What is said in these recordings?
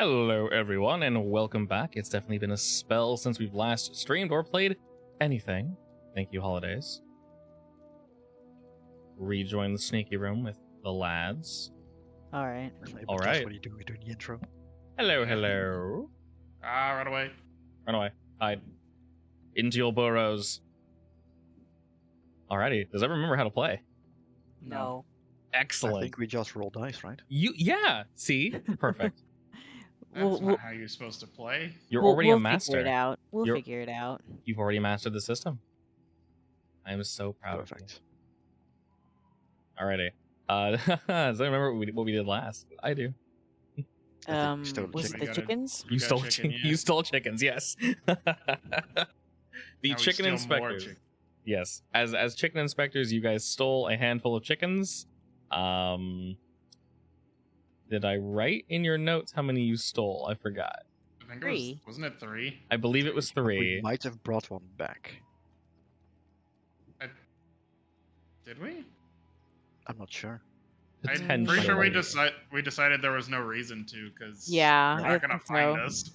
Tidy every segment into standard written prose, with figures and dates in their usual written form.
Hello everyone and welcome back. It's definitely been a spell since we've last streamed or played anything. Thank you, Holidays. Rejoin the sneaky room with the lads. Alright. All right. That's what you do. We're doing the intro. Hello, hello. Run away. Run away. Hide. Into your burrows. Alrighty. Does everyone remember how to play? No. Excellent. I think we just roll dice, right? Yeah. See? Perfect. That's not how you're supposed to play. You're already a master. Figure it out. We'll You're- figure it out. You've already mastered the system. I am so proud of Perfect. you. Alrighty. Does anyone remember what we did last? I do. I think we stole Was it chicken. the chickens? You got stole chicken, yeah. you stole chickens, yes. The Now we chicken steal more inspectors. chicken. Yes. As chicken inspectors, you guys stole a handful of chickens. Did I write in your notes how many you stole? I forgot. I think Three. wasn't it 3? I believe it was We 3. might have brought one back. Did we? I'm not sure. I'm Potentially. pretty sure we decided there was no reason to, because Yeah, they're I not gonna think find so. us.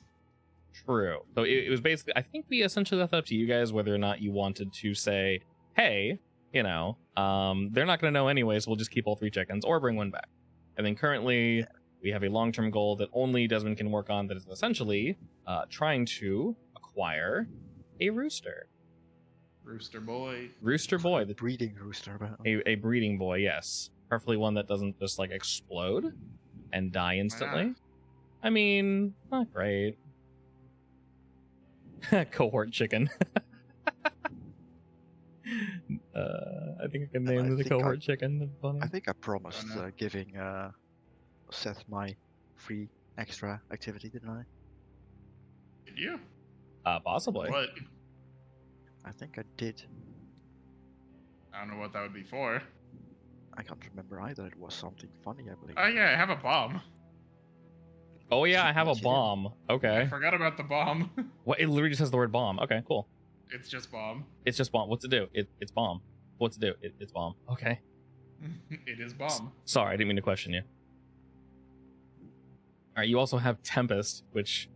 True. So it was basically, I think we essentially left it up to you guys whether or not you wanted to say, hey, you know, they're not going to know anyway, so we'll just keep all 3 chickens or bring one back. And then currently, we have a long-term goal that only Desmond can work on that is essentially trying to acquire a rooster. Rooster boy. Rooster boy, the Breeding rooster. But a breeding boy, yes. Preferably one that doesn't just like explode and die instantly. I mean, not great. Cohort chicken. I think I can And I name the think cohort chicken. That's funny. I think I promised know. giving Seth my free extra activity, didn't I? Did you? Possibly. What? I think I did. I don't know what that would be for. I can't remember either. It was something funny, I believe. Oh yeah, I have a bomb. Oh yeah, I have a Yes, you do. bomb. I Okay. forgot about the bomb. What? It literally just says the word bomb. Okay, cool. It's just bomb. It's just bomb. What's it do? It's bomb. What's it do? It's bomb. Okay. It is bomb. Sorry, I didn't mean to question you. All right, you also have Tempest, which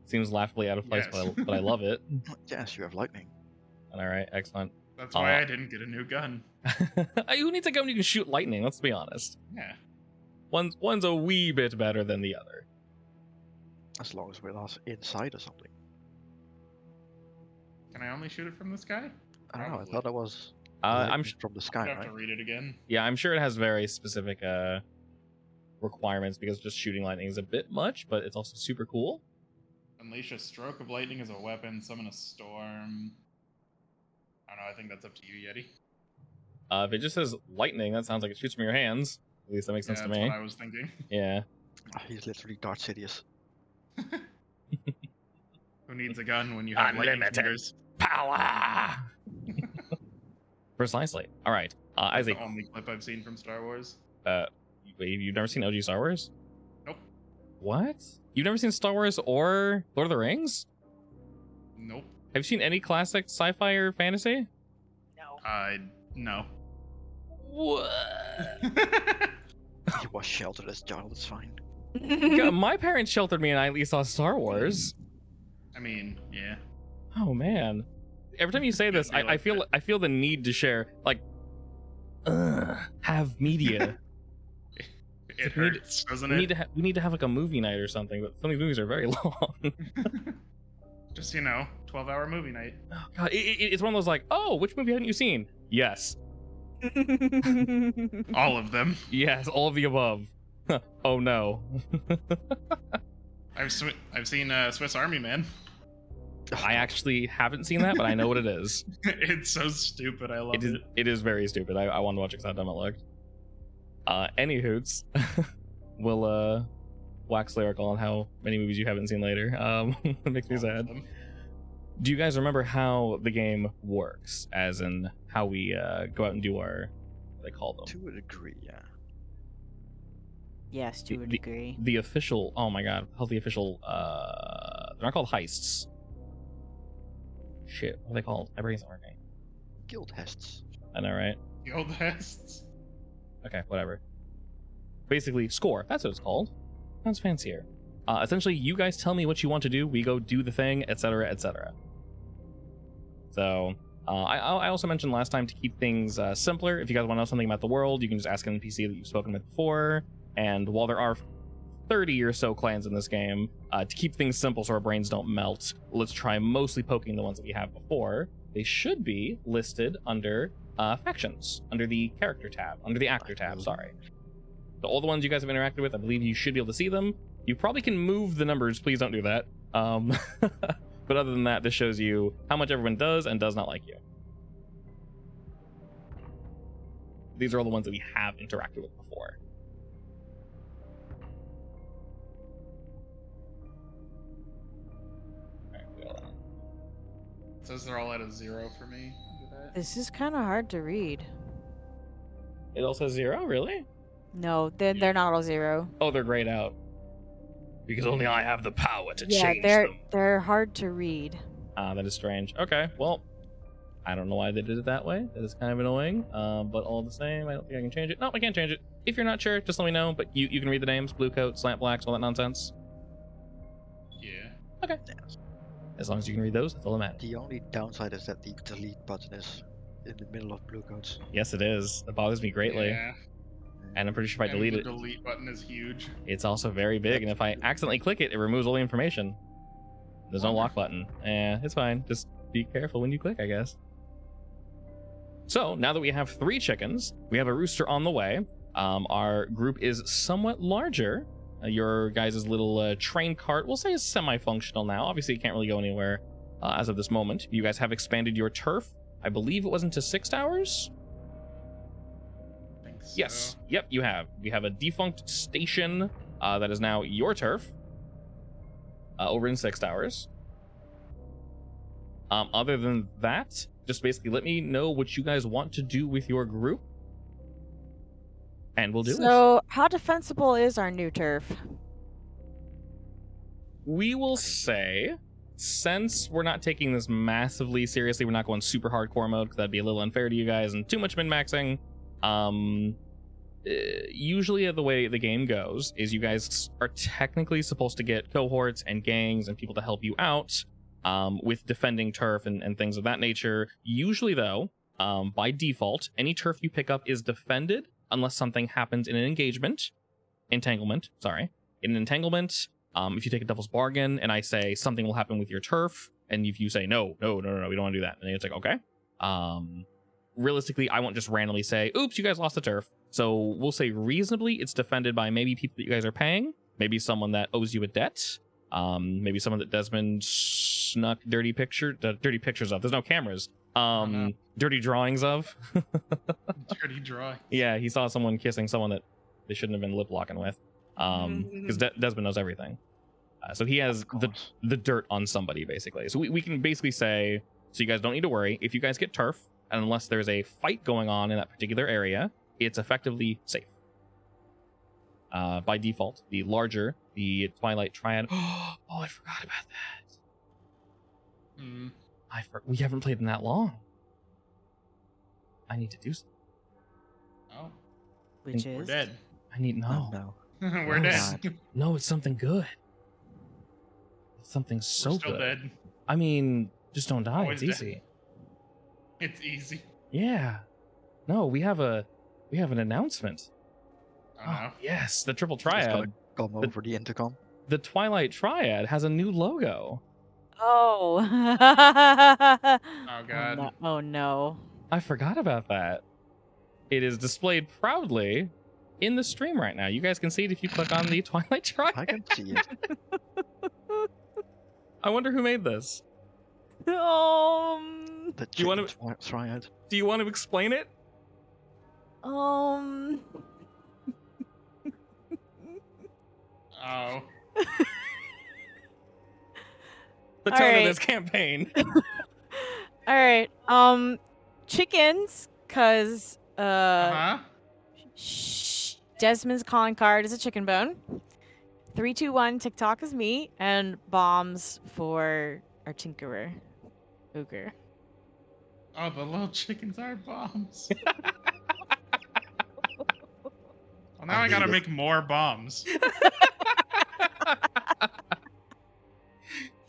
seems laughably out of place, Yes. but I love it. Yes, you have lightning. All right, excellent. That's why I didn't get a new gun. Who needs a gun when you can shoot lightning? Let's be honest. Yeah. One's a wee bit better than the other. As long as we're not inside or something. Can I only shoot it from the sky? I don't know. I Probably. thought that was I'm lightning sh- from the I'd sky, have right? to read it again. yeah, I'm sure it has very specific requirements because just shooting lightning is a bit much, but it's also super cool. Unleash a stroke of lightning as a weapon. Summon a storm. I don't know. I think that's up to you, Yeti. If it just says lightning, that sounds like it shoots from your hands. At least that makes Yeah, sense to that's me. what I was thinking. Yeah. He's literally Darth Sidious. Who needs a gun when you have lightning Unlimited. fingers? Power. Precisely. All right. That's Isaac, the only clip I've seen from Star Wars. wait, you've never seen OG Star Wars? Nope. What? You've never seen Star Wars or Lord of the Rings? Nope. Have you seen any classic sci-fi or fantasy? No. No. What? He was sheltered as a child, it's fine. God, my parents sheltered me and I at least saw Star Wars. I mean, yeah. Oh man. Every time you say this, Be like I feel the need to share, like, have media. It we need- hurts, doesn't we it? need to have like a movie night or something, but some of these movies are very long. Just, 12-hour movie night. Oh, God, it's one of those like, oh, which movie haven't you seen? Yes. All of them. Yes, all of the above. Oh no. I've seen Swiss Army Man. I actually haven't seen that, but I know what it is. It's so stupid. I love it. It is very stupid. I want to watch it because how dumb it looked. Any hoots. We'll wax lyrical on how many movies you haven't seen later. It makes me All of sad. them. Do you guys remember how the game works? As in how we go out and do our, what do they call them? To a degree, yeah. Yes, to a degree. The official, oh my god, how's the official, they're not called heists. Shit, what are they called? My brain's not working. Guild hests. I know, right? The old hests. Okay, whatever. Basically, score. That's what it's called. Sounds fancier. essentially, you guys tell me what you want to do. We go do the thing, etc., etc. So, I also mentioned last time to keep things simpler. If you guys want to know something about the world, you can just ask an NPC that you've spoken with before. And while there are 30 or so clans in this game, to keep things simple so our brains don't melt, let's try mostly poking the ones that we have before. They should be listed under factions, under the character tab, under the actor tab, sorry. So all the ones you guys have interacted with, I believe you should be able to see them. You probably can move the numbers, please don't do that. But other than that, this shows you how much everyone does and does not like you. These are all the ones that we have interacted with before. It says they're all at a 0 for me. Under that. This is kind of hard to read. It all says 0, really? No, they're not all 0. Oh, they're grayed out. Because only I have the power to Yeah, change them. they're hard to read. That is strange. Okay, well, I don't know why they did it that way. That is kind of annoying. But all the same, I don't think I can change it. No, I can't change it. If you're not sure, just let me know. But you can read the names, Blue Coat, Slant Blacks, all that nonsense. Yeah. Okay. Yes. As long as you can read those, that's all that matters. The only downside is that the delete button is in the middle of blue codes. Yes, it is. It bothers me greatly. Yeah. And I'm pretty sure if I And delete the it, delete button is huge. it's also very big. And if I accidentally click it, it removes all the information. There's no lock button. It's fine. Just be careful when you click, I guess. So now that we have 3 chickens, we have a rooster on the way. Our group is somewhat larger. Your guys' little train cart, we'll say, is semi-functional now. Obviously, it can't really go anywhere as of this moment. You guys have expanded your turf. I believe it was into 6 towers. I think so. Yes. Yep, you have. We have a defunct station that is now your turf over in 6 towers. Other than that, just basically let me know what you guys want to do with your group. And we'll do it. So, how defensible is our new turf? We will say, since we're not taking this massively seriously, we're not going super hardcore mode because that'd be a little unfair to you guys and too much min-maxing. Usually the way the game goes is you guys are technically supposed to get cohorts and gangs and people to help you out with defending turf and things of that nature. Usually though, by default, any turf you pick up is defended unless something happens in an entanglement, sorry. In an entanglement, if you take a devil's bargain and I say something will happen with your turf, and if you say no, we don't want to do that, and it's like, okay. Realistically, I won't just randomly say, oops, you guys lost the turf. So we'll say reasonably it's defended by maybe people that you guys are paying, maybe someone that owes you a debt, maybe someone that Desmond snuck dirty pictures of. There's no cameras. Dirty drawings of. Dirty drawing. Yeah, he saw someone kissing someone that they shouldn't have been lip locking with. Because Desmond knows everything. So he has the dirt on somebody, basically. So we can basically say, so you guys don't need to worry. If you guys get turf, and unless there's a fight going on in that particular area, it's effectively safe. By default, the larger, the Twilight Triad. Oh, I forgot about that. We haven't played in that long. I need to do something. Oh. Which We're is? dead. I need Oh, no. no. We're Oh, dead. No, it's something good. It's something so We're still good. dead. I mean, just don't die. Always It's dead. easy. It's easy. Yeah. No, we have an announcement. Oh, no. Yes, the triple Just gotta triad. come over the intercom. The Twilight Triad has a new logo. Oh. Oh, God. Oh no. I forgot about that. It is displayed proudly in the stream right now. You guys can see it if you click on the Twilight Triad. I can see it. I wonder who made this. The You wanna- chicken triad. Do you want to explain it? Oh. The All tone right. of this campaign. All right. Chickens, cause Uh-huh. Desmond's calling card is a chicken bone. 3, 2, 1. TikTok is me, and bombs for our tinkerer, Ogre. Oh, the little chickens are bombs. Well, now I gotta make more bombs.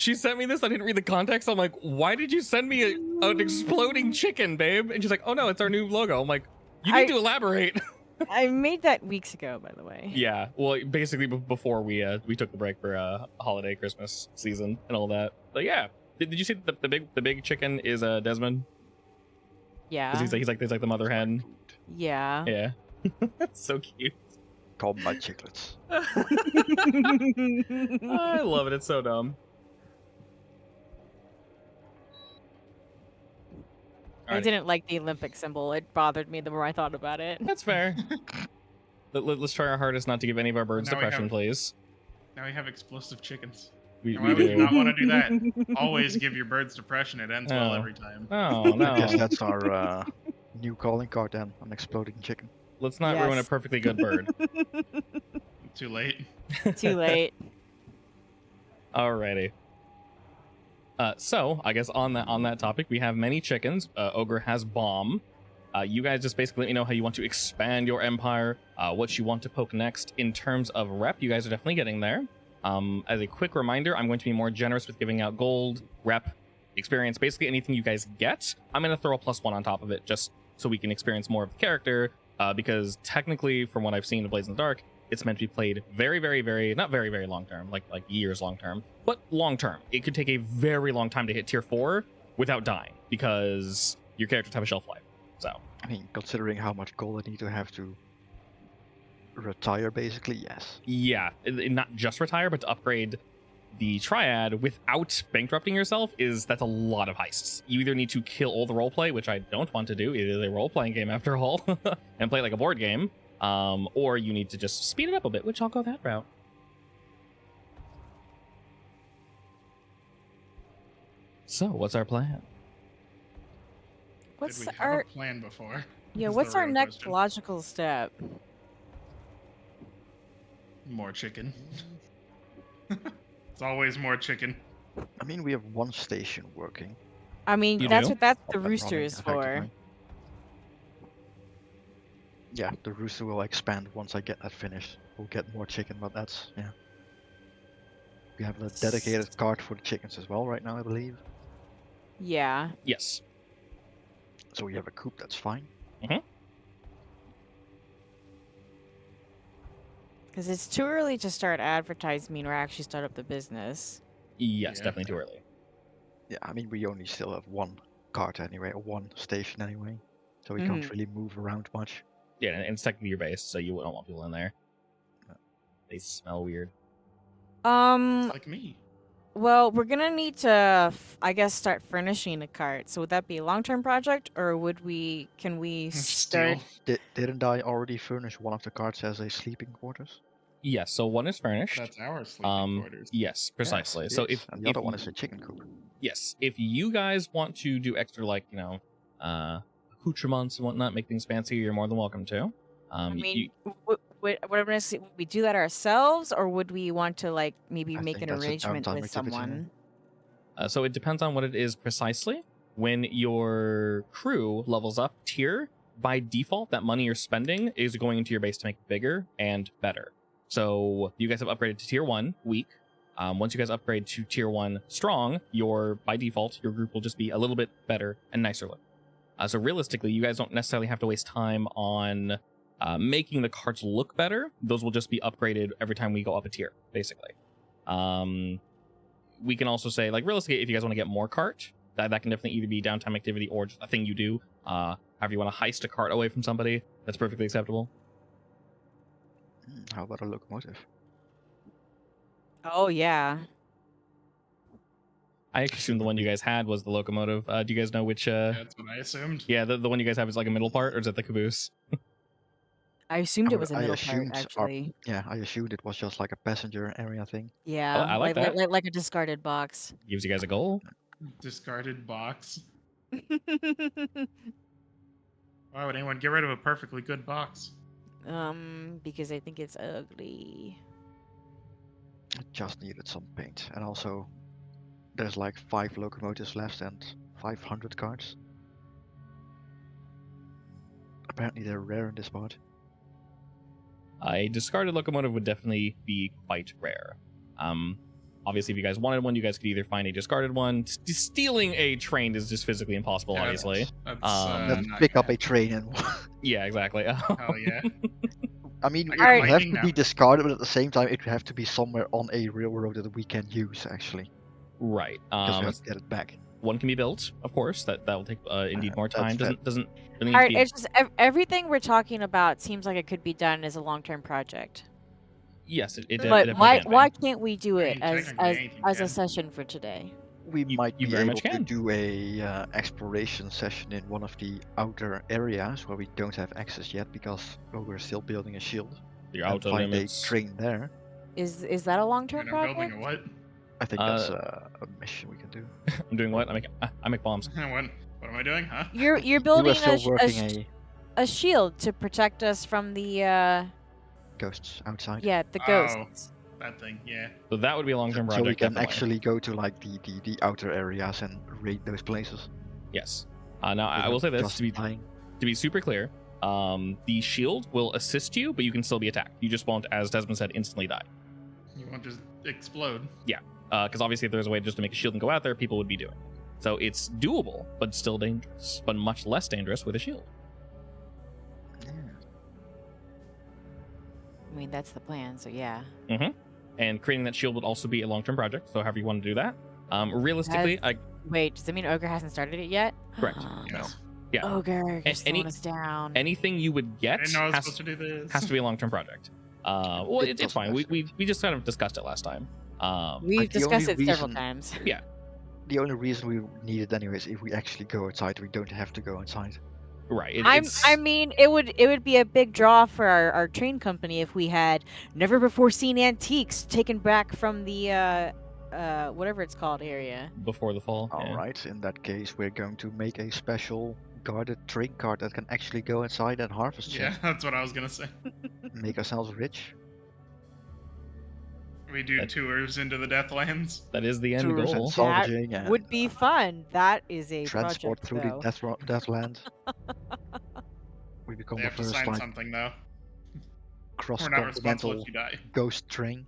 she sent me this. I didn't read the context. I'm like, why did you send me an exploding chicken, babe? And she's like, oh no, it's our new logo. I'm like, you need to elaborate. I made that weeks ago, by the way. Yeah, well, basically before we took the break for holiday Christmas season and all that. But yeah, did you see the big chicken is Desmond? Yeah. Because he's like the mother hen. Yeah. Yeah, that's so cute. Call my chiclets. I love it. It's so dumb. I didn't like the Olympic symbol. It bothered me the more I thought about it. That's fair. Let's try our hardest not to give any of our birds Now we depression, have- please. Now we have explosive chickens. We Why would you do. not want to do that? Always give your birds depression. It ends well Oh. every time. Oh I guess no! that's our new calling card then, an exploding chicken. Let's not ruin a Yes. perfectly good bird. Too late. Too late. Alrighty. So I guess on that topic, we have many chickens. Ogre has bomb. You guys just basically let me know how you want to expand your empire, what you want to poke next. In terms of rep, you guys are definitely getting there. As a quick reminder, I'm going to be more generous with giving out gold, rep, experience, basically anything you guys get. I'm going to throw a +1 on top of it just so we can experience more of the character, because technically, from what I've seen in Blaze in the Dark, it's meant to be played very, very, very, not very, very long term, like years long term, but long term. It could take a very long time to hit tier 4 without dying, because your characters have a shelf life. So, I mean, considering how much gold I need to have to retire, basically, yes. yeah, not just retire, but to upgrade the triad without bankrupting yourself that's a lot of heists. You either need to kill all the roleplay, which I don't want to do. It is a role-playing game after all, and play it like a board game, or you need to just speed it up a bit, which I'll go that route. So, what's our plan? What's Did we have our a plan before? yeah? Is the What's our real next question. logical step? More chicken. It's always more chicken. I mean, we have one station working. I mean, You that's do? what the up and rooster running is for. effectively. Yeah, the rooster will expand once I get that finished. We'll get more chicken, but that's, yeah. We have a dedicated card for the chickens as well right now, I believe. Yeah. Yes. So we have a coop, that's fine. Because it's too early to start advertising or actually start up the business. Yes, Yeah. definitely too early. Yeah, I mean, we only still have one card anyway, or one station anyway. So we can't really move around much. Yeah, and it's technically your base, so you don't want people in there. They smell weird. It's like me. Well, we're gonna need to, I guess, start furnishing a cart. So would that be a long-term project, or can we start? Still, Didn't I already furnish one of the cards as a sleeping quarters? Yes, so one is furnished. that's our sleeping quarters. Yes, precisely. Yes, it So is, if and the other one you- is a chicken coop. yes, if you guys want to do extra, like, accoutrements and whatnot, make things fancy, you're more than welcome to. I mean, what I'm gonna say, would we do that ourselves, or would we want to maybe I make think an that's a arrangement downtime with activity, yeah. someone? So it depends on what it is precisely. When your crew levels up tier, by default, that money you're spending is going into your base to make it bigger and better. So you guys have upgraded to tier 1 weak. Once you guys upgrade to tier 1 strong, by default, your group will just be a little bit better and nicer looking. So realistically, you guys don't necessarily have to waste time on making the cards look better. Those will just be upgraded every time we go up a tier, basically. We can also say, realistically, if you guys want to get more cart, that can definitely either be downtime activity or just a thing you do. However you want to heist a cart away from somebody, that's perfectly acceptable. How about a locomotive? Oh yeah. I assume the one you guys had was the locomotive. Do you guys know which? That's what I assumed. Yeah, the one you guys have is like a middle part, or is it the caboose? I assumed it was a I middle part, assumed our- actually. Yeah, I assumed it was just like a passenger area thing. Yeah, I like that. like a discarded box. Gives you guys a goal. Discarded box. Why would anyone get rid of a perfectly good box? Because I think it's ugly. It just needed some paint. And also, there's like 5 locomotives left and 500 cards. Apparently they're rare in this mod. A discarded locomotive would definitely be quite rare. Obviously, if you guys wanted one, you guys could either find a discarded one. Stealing a train is just physically impossible, Yeah, obviously. That's, Let's not pick up gonna a train and. Yeah, exactly. happen. Hell yeah. I mean, I it got would have lightning to now. be discarded, but at the same time, it would have to be somewhere on a railroad that we can use, actually, Right. because we have to get it back. One can be built, of course. That will take indeed more That's time. fair. Doesn't really need All to right, be. it's just everything we're talking about seems like it could be done as a long-term project. Yes, it But definitely why can be. why can't we do I it mean, as technically as anything as a can. session for today? We might you be very able much to can. do a exploration session in one of the outer areas where we don't have access yet because we're still building a shield. Your And outer find limits. a train there. Is that a long-term And I'm building project? a what? I think that's a mission we can do. I'm doing what? I make bombs. What am I doing, huh? You're You building are still a working a shield to protect us from the ghosts outside. the Oh. ghosts. That thing, yeah. So that would be a long-term So project. we can definitely. actually go to like the outer areas and raid those places. Yes. Now I without will say this just dying. to be super clear. The shield will assist you, but you can still be attacked. You just won't, as Desmond said, instantly die. You won't just explode. Because obviously, if there's a way just to make a shield and go out there, people would be doing it. So it's doable, but still dangerous, but much less dangerous with a shield. Yeah. I mean, that's the plan. So yeah. And creating that shield would also be a long-term project. So however you want to do that. Realistically, Wait, does that mean Ogre hasn't started it yet? Correct. Yes. Yeah. Ogre, you're slowing any- us down. anything you would I get didn't know I was has supposed to do this. to be a long-term project. Well, It it's doesn't fine. have We to. just kind of discussed it last time. We've Like, the discussed only it several reason- times. The only reason we need it anyway is if we actually go outside. We don't have to go inside. Right. I mean, it would be a big draw for our train company if we had never before seen antiques taken back from the whatever it's called area. before the fall. All yeah. right. In that case, we're going to make a special guarded train cart that can actually go inside and harvest shit. Yeah, that's what I was gonna say. Make ourselves rich. We do That- tours into the Deathlands. That is the end Tours goal. and salvaging and Would be fun. That is a transport project, through though. the Deathland. We become They the have to first sign like something though. We're not cross-continental responsible if you die. ghost train.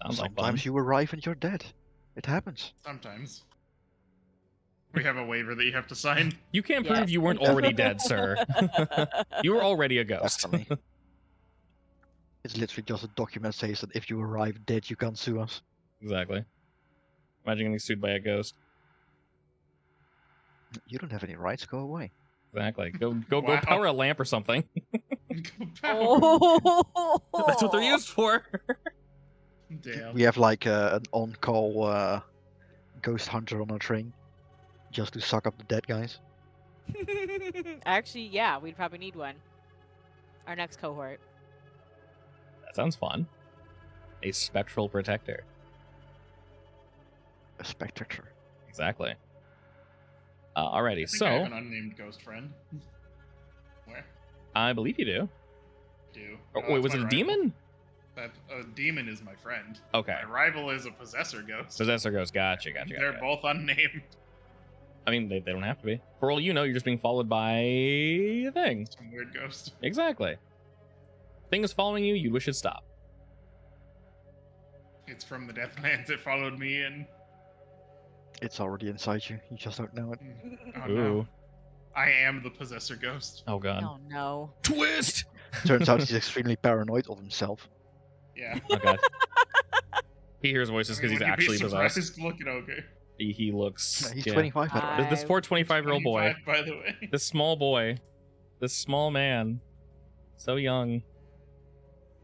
Sounds like fun. Sometimes you arrive and you're dead. It happens. Sometimes. We have a waiver that you have to sign. You can't Yes. prove you weren't already dead, sir. You were already a ghost. Definitely. It's literally just a document says that if you arrive dead, you can't sue us. Exactly. Imagine getting sued by a ghost. You don't have any rights. Go away. Exactly. Go Wow. power a lamp or something. Oh. That's what they're used for. Damn. We have like an on-call ghost hunter on our train, just to suck up the dead guys. Actually, yeah, we'd probably need one. Our next cohort. That sounds fun. A spectral protector. A spectator. Exactly. I Alrighty, think I so have an unnamed ghost friend. Where? I believe you do. Do. Oh, No, wait, that's was my it a rival. demon? That a demon is my friend. Okay. My rival is a possessor ghost. Possessor ghost. Gotcha. They're both unnamed. I mean, they don't have to be. For all you know, you're just being followed by a thing. Some weird ghost. Exactly. Thing is following you, you wish it stopped. It's from the Deathlands. It followed me and. It's already inside you. You just don't know it. Oh Ooh. no. I am the possessor ghost. Oh god. Oh no. Twist! Turns out he's extremely paranoid of himself. Yeah. Oh god. He hears voices because I mean, he's would you actually be possessed. surprised? Look at Ogre. He looks. He's yeah. 25, by the way. This poor 25-year-old boy. 25, by the way. This small boy. This small man. So young.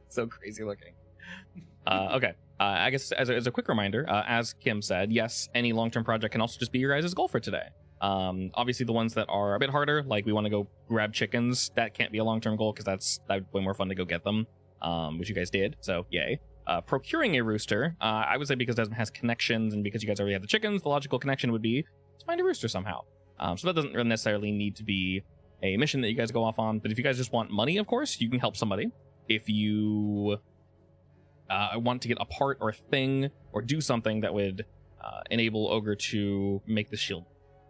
So crazy looking. Okay. I guess as a quick reminder, as Kim said, yes, any long-term project can also just be your guys' goal for today. Obviously, the ones that are a bit harder, like we want to go grab chickens, that can't be a long-term goal because that'd way more fun to go get them, which you guys did. So yay. Procuring a rooster, I would say because Desmond has connections and because you guys already have the chickens, the logical connection would be to find a rooster somehow. So that doesn't really necessarily need to be a mission that you guys go off on. But if you guys just want money, of course, you can help somebody. If you want to get a part or a thing or do something that would enable Ogre to make the shield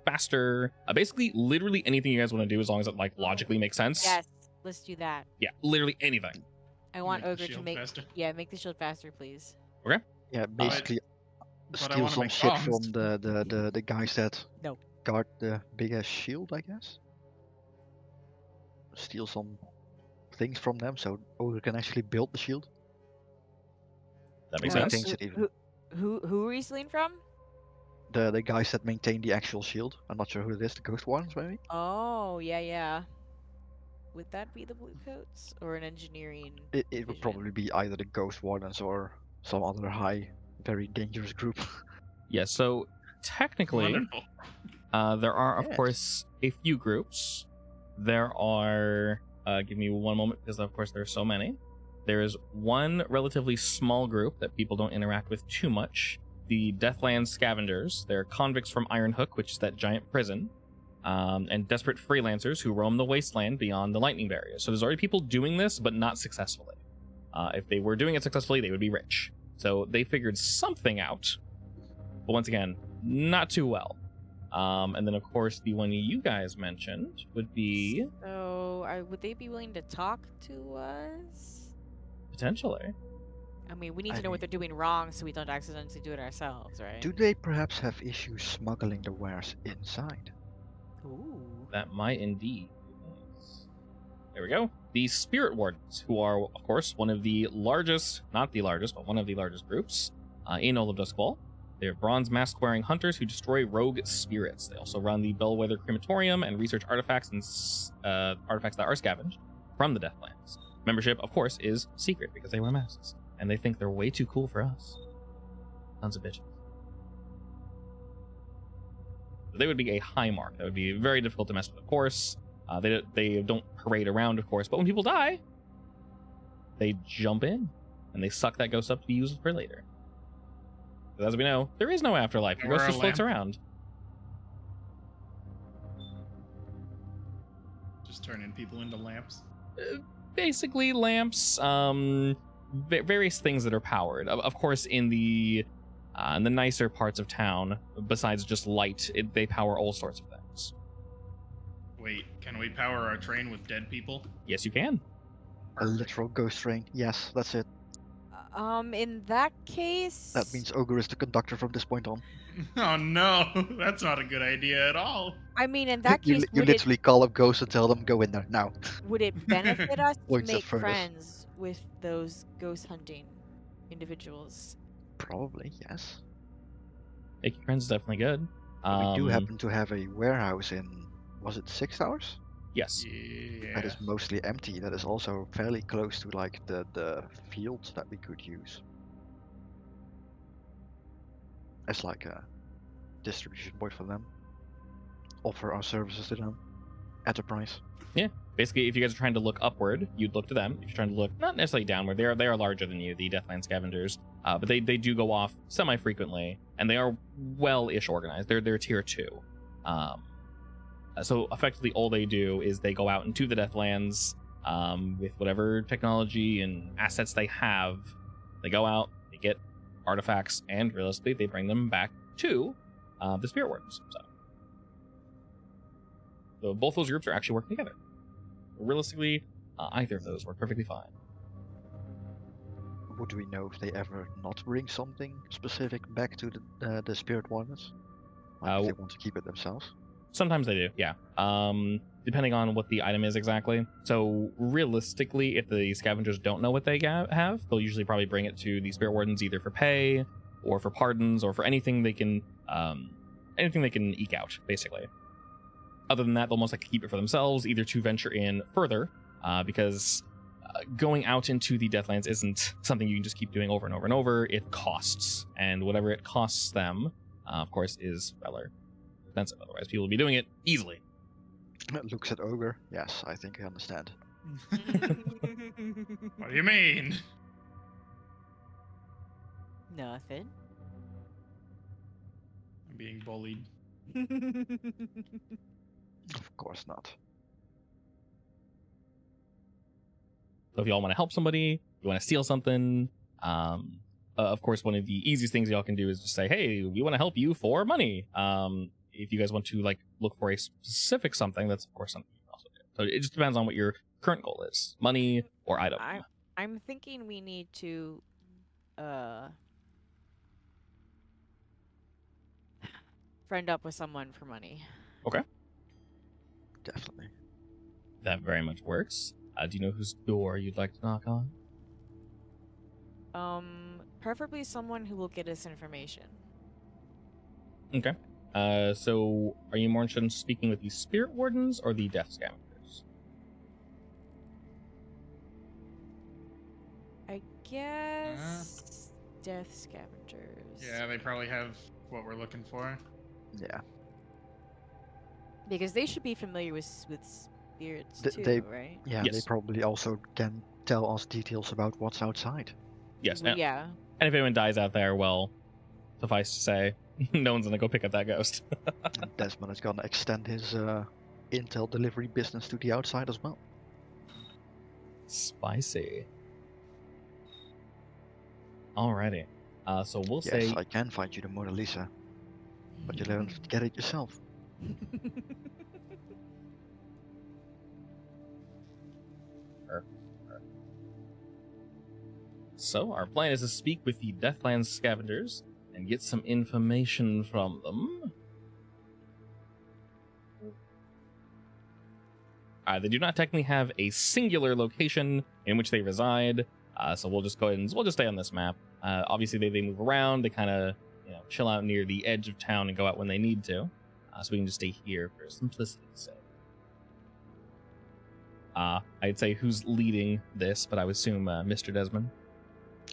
faster, basically literally anything you guys want to do as long as it like logically makes sense. Yes, let's do that. Yeah, literally anything. I want Make the Ogre to shield make faster. make the shield faster, please. Yeah, basically But I steal wanna some make shit bombs. from the guys that No. guard the big ass shield, I guess. Steal some things from them so Ogre can actually build the shield. That makes Who sense. maintains it even? Who are you stealing from? The guys that maintain the actual shield. I'm not sure who it is. The Ghost Wardens, maybe. Oh, yeah. Would that be the blue coats or an engineering? It would division? probably be either the Ghost Wardens or some other high, very dangerous group. Yeah, so technically, Wonderful. there are, of Yes. course, a few groups. There are, give me one moment, because of course there are so many. There is one relatively small group that people don't interact with too much. The Deathland Scavengers. They're convicts from Iron Hook, which is that giant prison. And desperate freelancers who roam the wasteland beyond the lightning barrier. So there's already people doing this, but not successfully. If they were doing it successfully, they would be rich. So they figured something out. But once again, not too well. And then, of course, the one you guys mentioned would be... So, would they be willing to talk to us? Potentially. I mean, we need I to know what mean- they're doing wrong so we don't accidentally do it ourselves, right? Do they perhaps have issues smuggling the wares inside? Ooh. That might indeed. There we go. The Spirit Wardens, who are, of course, one of the largest, not the largest, but one of the largest groups in Olaf Duskfall. They're bronze mask-wearing hunters who destroy rogue spirits. They also run the Bellwether Crematorium and research artifacts and artifacts that are scavenged from the Deathlands. Membership, of course, is secret because they wear masks, and they think they're way too cool for us. Tons of bitches. They would be a high mark. That would be very difficult to mess with, of course. They don't parade around, of course, but when people die, they jump in and they suck that ghost up to be used for later. Because as we know, there is no afterlife. Your Or ghost a just floats lamp. around. Just turning people into lamps. Basically, lamps, various things that are powered. Of course, in the nicer parts of town, besides just light, they power all sorts of things. Wait, can we power our train with dead people? Yes, you can. A literal ghost train. Yes, that's it. In that case... That means Ogre is the conductor from this point on. Oh no, that's not a good idea at all. I mean, in that you case, you literally call up ghosts and tell them, go in there, now. would it benefit us to Points at make furnace. friends with those ghost hunting individuals? Probably, yes. Making friends is definitely good. We do happen to have a warehouse in, was it 6 towers? Yes. Yeah. That is mostly empty. That is also fairly close to like the fields that we could use. As like a distribution point for them. Offer our services to them at a price. Basically, if you guys are trying to look upward, you'd look to them. If you're trying to look not necessarily downward, they are larger than you, the Deathland Scavengers, but they do go off semi-frequently, and they are well-ish organized. They're tier 2. So effectively, all they do is they go out into the Deathlands with whatever technology and assets they have. They go out, they get artifacts, and realistically, they bring them back to the Spirit Wardens. So both those groups are actually working together. Realistically, either of those work perfectly fine. Would we know if they ever not bring something specific back to the Spirit Wardens? Like if they want to keep it themselves? Sometimes they do, yeah. Depending on what the item is exactly. So realistically, if the scavengers don't know what they have, they'll usually probably bring it to the Spirit Wardens either for pay, or for pardons, or for anything they can eke out, basically. Other than that, they'll most likely keep it for themselves, either to venture in further, because going out into the Deathlands isn't something you can just keep doing over and over and over. It costs, and whatever it costs them, of course, is rather expensive. Otherwise, people would be doing it easily. Looks at Ogre. Yes, I think I understand. What do you mean? Nothing. I'm being bullied. Of course not. So if y'all want to help somebody, you want to steal something, of course, one of the easiest things y'all can do is just say, hey, we want to help you for money. If you guys want to like look for a specific something, that's of course something you can also do. So it just depends on what your current goal is, money or item. I'm thinking we need to friend up with someone for money. Okay, Definitely. that very much works. Do you know whose door you'd like to knock on? Preferably someone who will get us information. Okay. So are you more interested in speaking with the spirit wardens or the death scavengers? I guess death scavengers. Yeah, they probably have what we're looking for. Yeah. Because they should be familiar with spirits Th- too, they- right? Yeah, they Yes. probably also can tell us details about what's outside. Yes. Well, And, yeah. and if anyone dies out there, well, suffice to say, no one's gonna go pick up that ghost. And Desmond is gonna extend his intel delivery business to the outside as well. Spicy. Alrighty. So we'll Yes, say I can find you the Mona Lisa, but you'll have to get it yourself. so. Our plan is to speak with the Deathlands scavengers and get some information from them. They do not technically have a singular location in which they reside, so we'll just go ahead and we'll just stay on this map. Obviously, they move around. They kind of chill out near the edge of town and go out when they need to, so we can just stay here for simplicity's sake. I'd say who's leading this, but I would assume Mr. Desmond.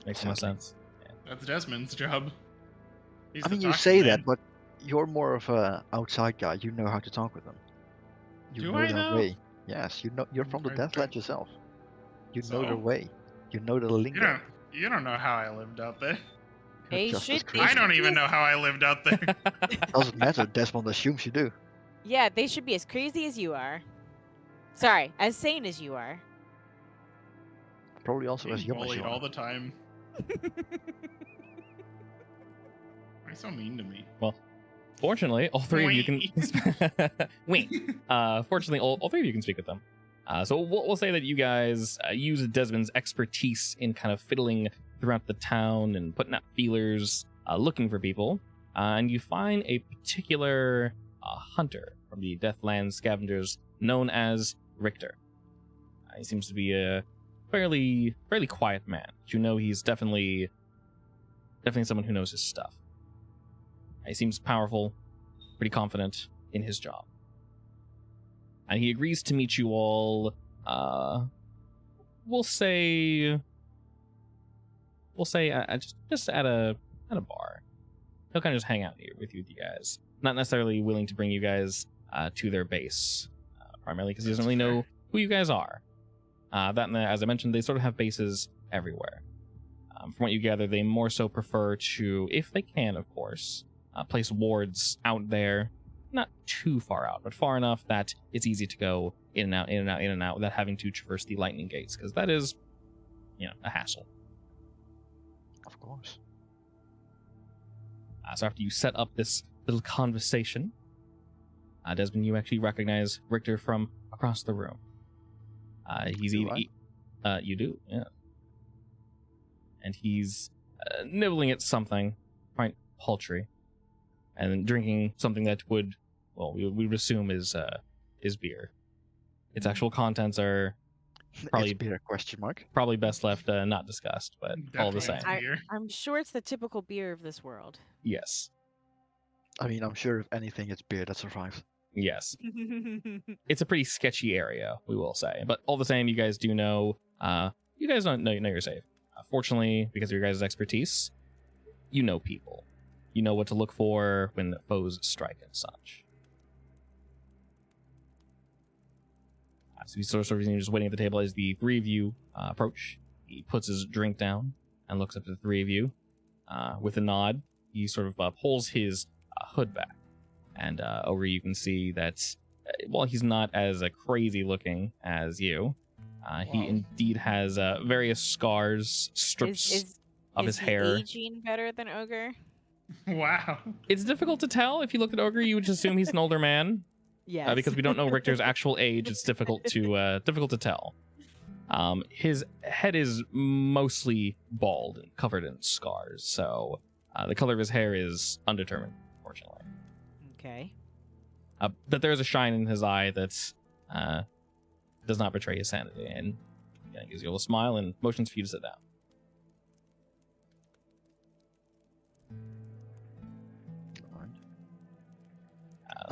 Makes more Exactly. sense. That's Desmond's job. He's I the mean, you talking say man. that, but you're more of a outside guy. You know how to talk with them. You Do know I their know? way. Yes, you know. You're from the I- Deathland yourself. You know their So? way. You know the lingo. You don't know how I lived out there. You're They just as should- they crazy. I should don't be even as- know how I lived out there. Doesn't matter. Desmond assumes you do. Yeah, they should be as crazy as you are. Sorry, as sane as you are. Probably also as Being young as bullied you all are. the time. Why are you so mean to me? Fortunately, all three of you can. Wait. Fortunately, all three of you can speak with them. So we'll say that you guys use Desmond's expertise in kind of fiddling throughout the town and putting out feelers, looking for people, and you find a particular hunter from the Deathland Scavengers known as Richter. He seems to be a fairly quiet man. But you know he's definitely someone who knows his stuff. He seems powerful, pretty confident in his job. And he agrees to meet you all, we'll say just at a bar. He'll kind of just hang out here with you guys. Not necessarily willing to bring you guys to their base, primarily because he doesn't really know who you guys are. That, and as I mentioned, they sort of have bases everywhere. From what you gather, they more so prefer to, if they can, of course, place wards out there, not too far out, but far enough that it's easy to go in and out, in and out, in and out without having to traverse the lightning gates, because that is, a hassle. Of course. So after you set up this little conversation, Desmond, you actually recognize Richter from across the room. He's Do I? you do, yeah. And he's nibbling at something quite paltry, and drinking something that would, well, we would assume is beer. Its actual contents are Probably- It's beer, question mark. probably best left not discussed, but all the same. Definitely beer. I'm sure it's the typical beer of this world. Yes, I mean, I'm sure if anything, it's beer that survives. yes. It's a pretty sketchy area, we will say, but all the same, you guys do know. You guys don't know you're safe. Fortunately, because of your guys' expertise, you know people. You know what to look for when foes strike and such. So he's sort of just waiting at the table as the three of you approach. He puts his drink down and looks up to the three of you. With a nod, he sort of pulls his hood back. And over you can see that while he's not as crazy looking as you, he Wow. indeed has various scars, strips of his he hair. aging better than Ogre? Wow. It's difficult to tell. If you looked at Ogre, you would just assume he's an older man. Yes. Because we don't know Richter's actual age, it's difficult to tell. His head is mostly bald and covered in scars, so the color of his hair is undetermined, unfortunately. Okay. But there is a shine in his eye that does not betray his sanity, and gives you a little smile and motions for you to sit down.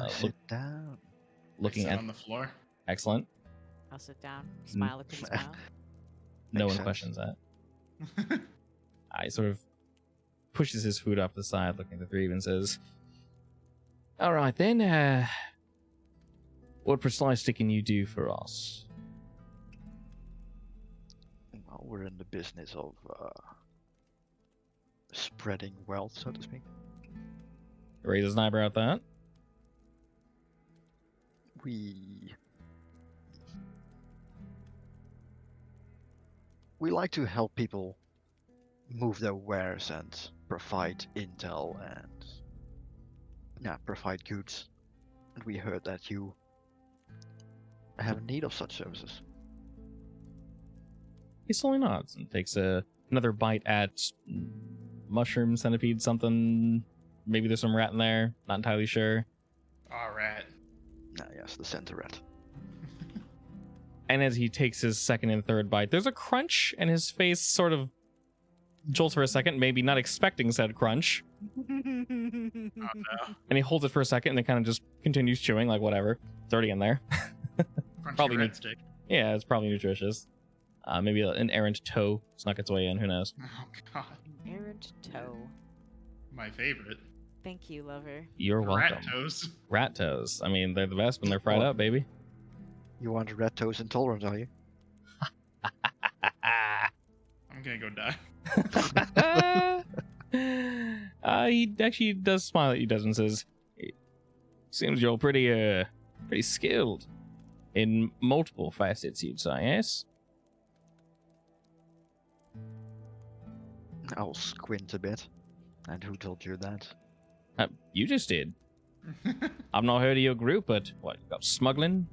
Sit down. Looking Sit at on the floor. excellent. I'll sit down. Smile. Look at the smile. No Makes one sense. questions that. He sort of pushes his food up the side, looking at the three of you, and says, "All right then. What precisely can you do for us?" Well, we're in the business of spreading wealth, so to speak. Raises an eyebrow at that. We like to help people move their wares and provide intel and provide goods. And we heard that you have need of such services. He slowly nods and takes another bite at mushroom, centipede, something. Maybe there's some rat in there. Not entirely sure. All right. Yes, the center rat. And as he takes his second and third bite, there's a crunch, and his face sort of jolts for a second, maybe not expecting said crunch. Oh no. And he holds it for a second, and then kind of just continues chewing, like whatever. It's already in there. Crunchy Probably red need- stick. Yeah, it's probably nutritious. Maybe an errant toe snuck its way in. Who knows? Oh god. Errant toe. My favorite. Thank you, lover. You're welcome. Rat toes. Rat toes. I mean, they're the best when they're fried What? up, baby. You want rat toes intolerant, are you? I'm gonna go die. He actually does smile at you, does, and says, "Seems you're pretty skilled in multiple facets, you'd say, yes?" I'll squint a bit. And who told you that? You just did. I've not heard of your group, but what, you got smuggling?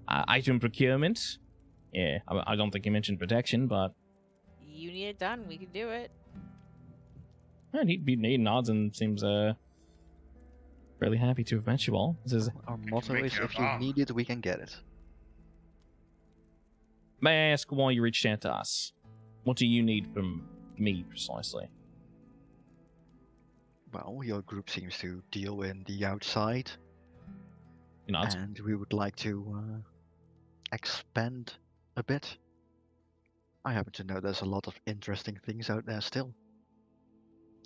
Item procurement? Yeah, I don't think you mentioned protection, but... You need it done. We can do it. And he nods and seems fairly happy to have met you all. This is, Our can motto make is you a if you bomb. need it, we can get it. may I ask why you reached out to us? What do you need from me, precisely? Well, your group seems to deal in the outside, You know, and we would like to expand a bit. I happen to know there's a lot of interesting things out there still.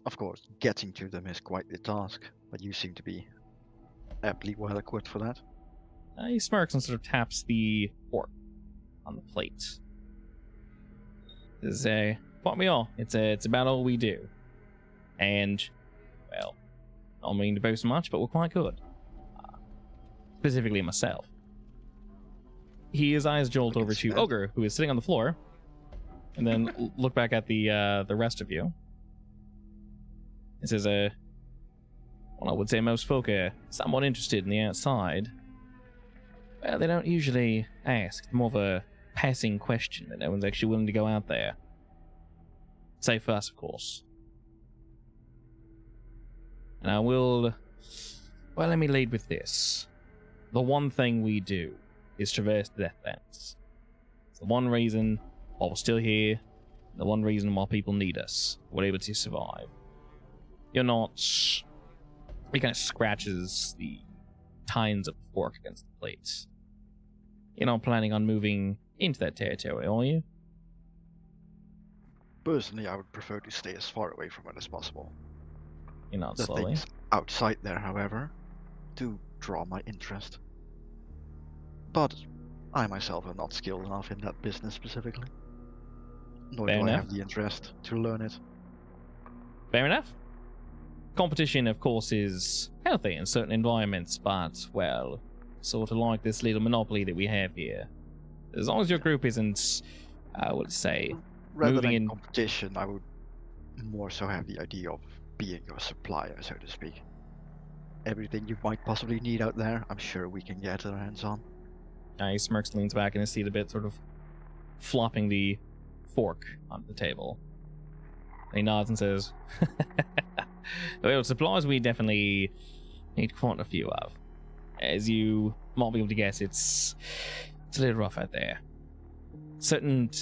Of course, getting to them is quite the task, but you seem to be aptly well equipped for that. he smirks and sort of taps the fork on the plate. Says, "What we are? It's about all we do, and well, I don't mean to boast much, but we're quite good. Specifically myself." His eyes jolt We can over to stand. Ogre, who is sitting on the floor, and then look back at the rest of you. It says, "Well, I would say most folk are somewhat interested in the outside. Well, they don't usually ask. It's more of a passing question that no one's actually willing to go out there. Say for us, of course. And I will... Well, let me lead with this. The one thing we do is traverse the Deathlands. It's the one reason why we're still here, the one reason why people need us. We're able to survive. You're not..." He kind of scratches the tines of the fork against the plates. "You're not planning on moving into that territory, are you?" Personally, I would prefer to stay as far away from it as possible. You're not The slowly. things outside there, however, do draw my interest. But I myself am not skilled enough in that business specifically. Nor Fair do I enough. have the interest to learn it. Fair enough. Competition, of course, is healthy in certain environments, but, well, sort of like this little monopoly that we have here. As long as your group isn't, let's say, Rather moving than in- competition, I would more so have the idea of being your supplier, so to speak. Everything you might possibly need out there, I'm sure we can get our hands on. he smirks, leans back in his seat a bit, sort of flopping the fork onto the table. And he nods and says, well, supplies we definitely need quite a few of. As you might be able to guess, it's a little rough out there. Certain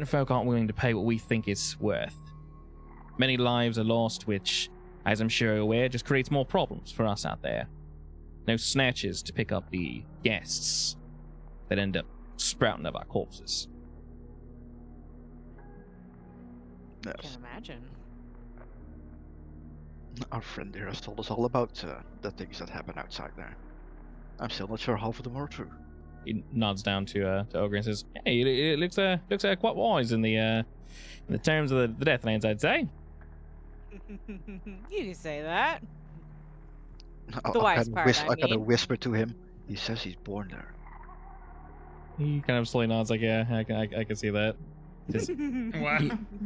folk aren't willing to pay what we think it's worth. Many lives are lost, which, as I'm sure you're aware, just creates more problems for us out there. No snatches to pick up the guests that end up sprouting of our corpses. Can't Yes. imagine. Our friend here has told us all about the things that happen outside there. I'm still not sure half of them are true. He nods down to Ogre and says, "Hey, it looks quite wise in the terms of the Deathlands, I'd say." You can say that. I The wise kinda part, I I kind of mean. whisper to him. He says he's born there. He kind of slowly nods, like, "Yeah, I can see that." Just, Wow.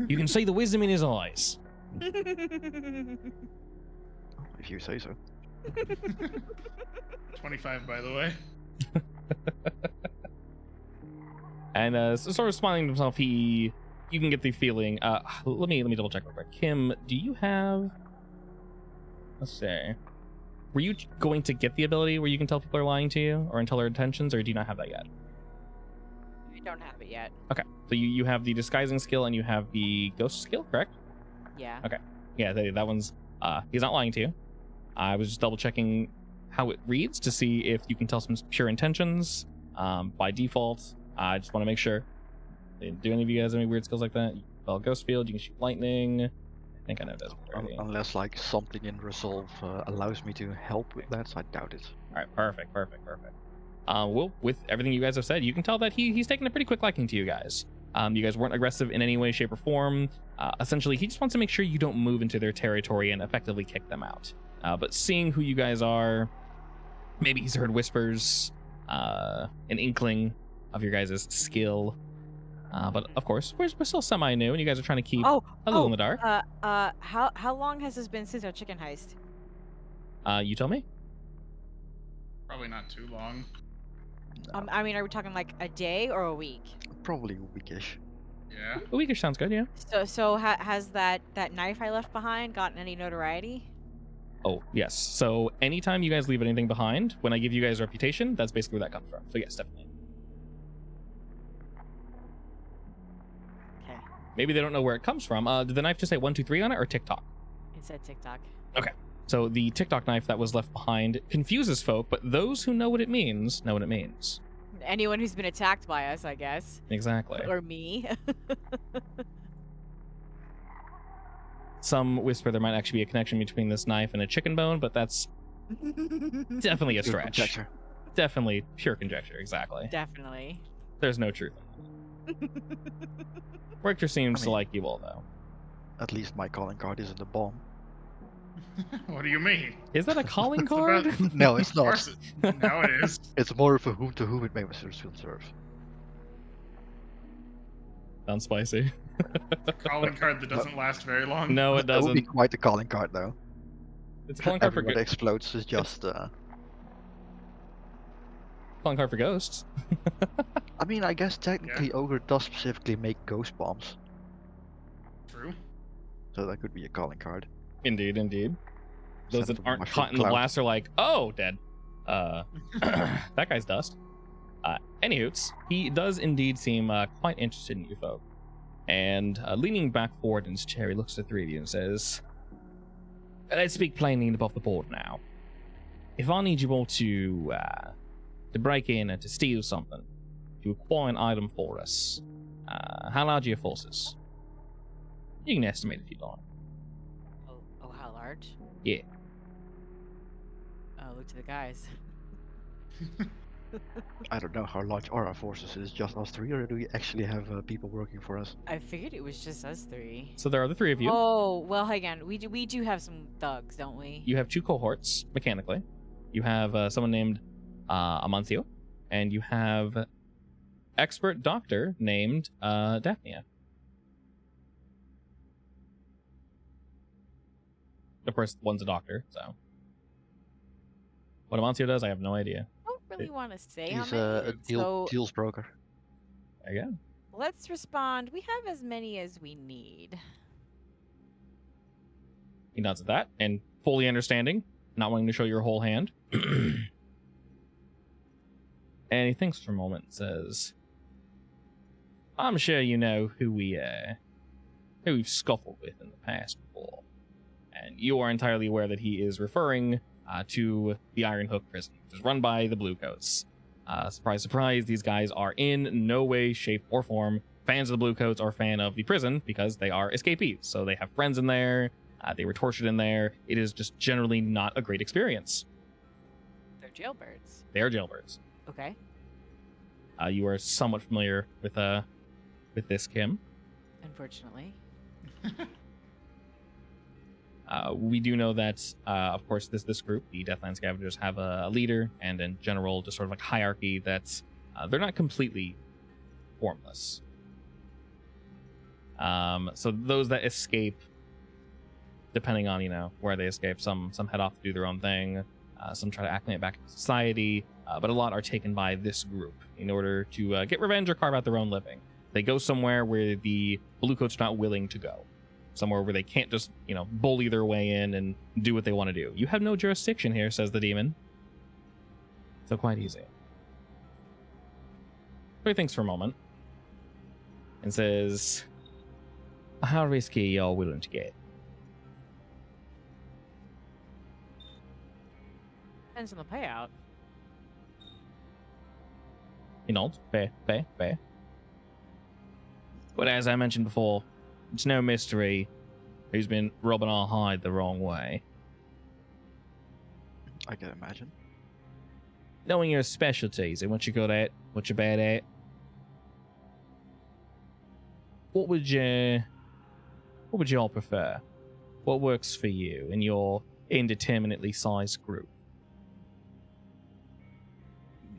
you can see the wisdom in his eyes. If you say so. 25, by the way. And sort of smiling to himself, you can get the feeling. Let me double check real quick. Kim, do you have? Let's see. Were you going to get the ability where you can tell people are lying to you or tell their intentions, or do you not have that yet? I don't have it yet. Okay, so you have the disguising skill and you have the ghost skill, correct? Yeah. Okay. Yeah, that one's. He's not lying to you. I was just double checking how it reads to see if you can tell some pure intentions. By default, I just want to make sure. Do any of you guys have any weird skills like that? You can spell ghost field. You can shoot lightning. I think I know it does. Unless like something in Resolve allows me to help with that, so I doubt it. All right, perfect. Well, with everything you guys have said, you can tell that he's taken a pretty quick liking to you guys. You guys weren't aggressive in any way, shape, or form. Essentially, he just wants to make sure you don't move into their territory and effectively kick them out. But seeing who you guys are, maybe he's heard whispers, an inkling of your guys' skill. But of course, we're still semi-new, and you guys are trying to keep a little in the dark. How long has this been since our chicken heist? You tell me. Probably not too long. I mean, are we talking like a day or a week? Probably a weekish. Yeah. A weekish sounds good, yeah. So has that knife I left behind gotten any notoriety? Oh, yes. So anytime you guys leave anything behind, when I give you guys reputation, that's basically where that comes from. So yes, definitely. Okay. Maybe they don't know where it comes from. Did the knife just say 1, 2, 3 on it, or TikTok? It said TikTok. So the TikTok knife that was left behind confuses folk, but those who know what it means know what it means. Anyone who's been attacked by us, I guess. Exactly. Or me. Some whisper there might actually be a connection between this knife and a chicken bone, but that's definitely a Good stretch. conjecture. Definitely pure conjecture, exactly. Definitely. There's no truth in that. Richter seems to mean- like you all, though. At least my calling card isn't a bomb. What do you mean? Is that a calling It's card? about- No, it's Of not. course now it is. It's more of a whom to whom it may serve. Sounds spicy. Calling card that doesn't last very long. No, it That would be doesn't. quite a calling card, though. It's a calling card for Everyone that explodes is just. calling card for ghosts. I mean, I guess technically Ogre does specifically make ghost bombs, True. so that could be a calling card. Indeed. Those Send that them aren't mushroom caught in the cloud. blast are like, oh, dead. That guy's dust. Anywhoots, he does indeed seem quite interested in you folk. And leaning back forward in his chair, he looks at the three of you and says, let's speak plainly and above the board now. If I need you all to break in and to steal something, to acquire an item for us, how large are your forces? You can estimate if you like. Oh, how large? Yeah. Oh, look to the guys. I don't know how large are our forces. Is it just us three, or do we actually have people working for us? I figured it was just us three. So there are the three of you. Oh, well, hang on. We do have some thugs, don't we? You have two cohorts, mechanically. You have someone named Amancio, and you have expert doctor named Daphnia. Of course, one's a doctor, so. What Amancio does, I have no idea. I don't really want to say He's on a it. deals broker. Again. Let's respond. We have as many as we need. He nods at that, and fully understanding, not wanting to show your whole hand. And he thinks for a moment and says, I'm sure you know who we've scuffled with in the past before. And you are entirely aware that he is referring to the Iron Hook prison, which is run by the Bluecoats. Surprise, surprise, these guys are in no way, shape, or form fans of the Bluecoats or fan of the prison because they are escapees. So they have friends in there. They were tortured in there. It is just generally not a great experience. They're jailbirds. They are jailbirds. Okay. You are somewhat familiar with this, Kim. Unfortunately. We do know that, of course, this group, the Deathland Scavengers, have a leader and in general just sort of like hierarchy that's they're not completely formless. So those that escape, depending on where they escape, some head off to do their own thing, some try to acclimate back into society, but a lot are taken by this group in order to get revenge or carve out their own living. They go somewhere where the Bluecoats are not willing to go. Somewhere where they can't just, bully their way in and do what they want to do. You have no jurisdiction here, says the demon. So quite easy. So he thinks for a moment and says, how risky are y'all willing to get? Depends on the payout. He nods. Fair. But as I mentioned before, it's no mystery who's been robbing our hide the wrong way. I can imagine. Knowing your specialties and what you're good at, what you're bad at, what would y'all prefer? What works for you in your indeterminately sized group?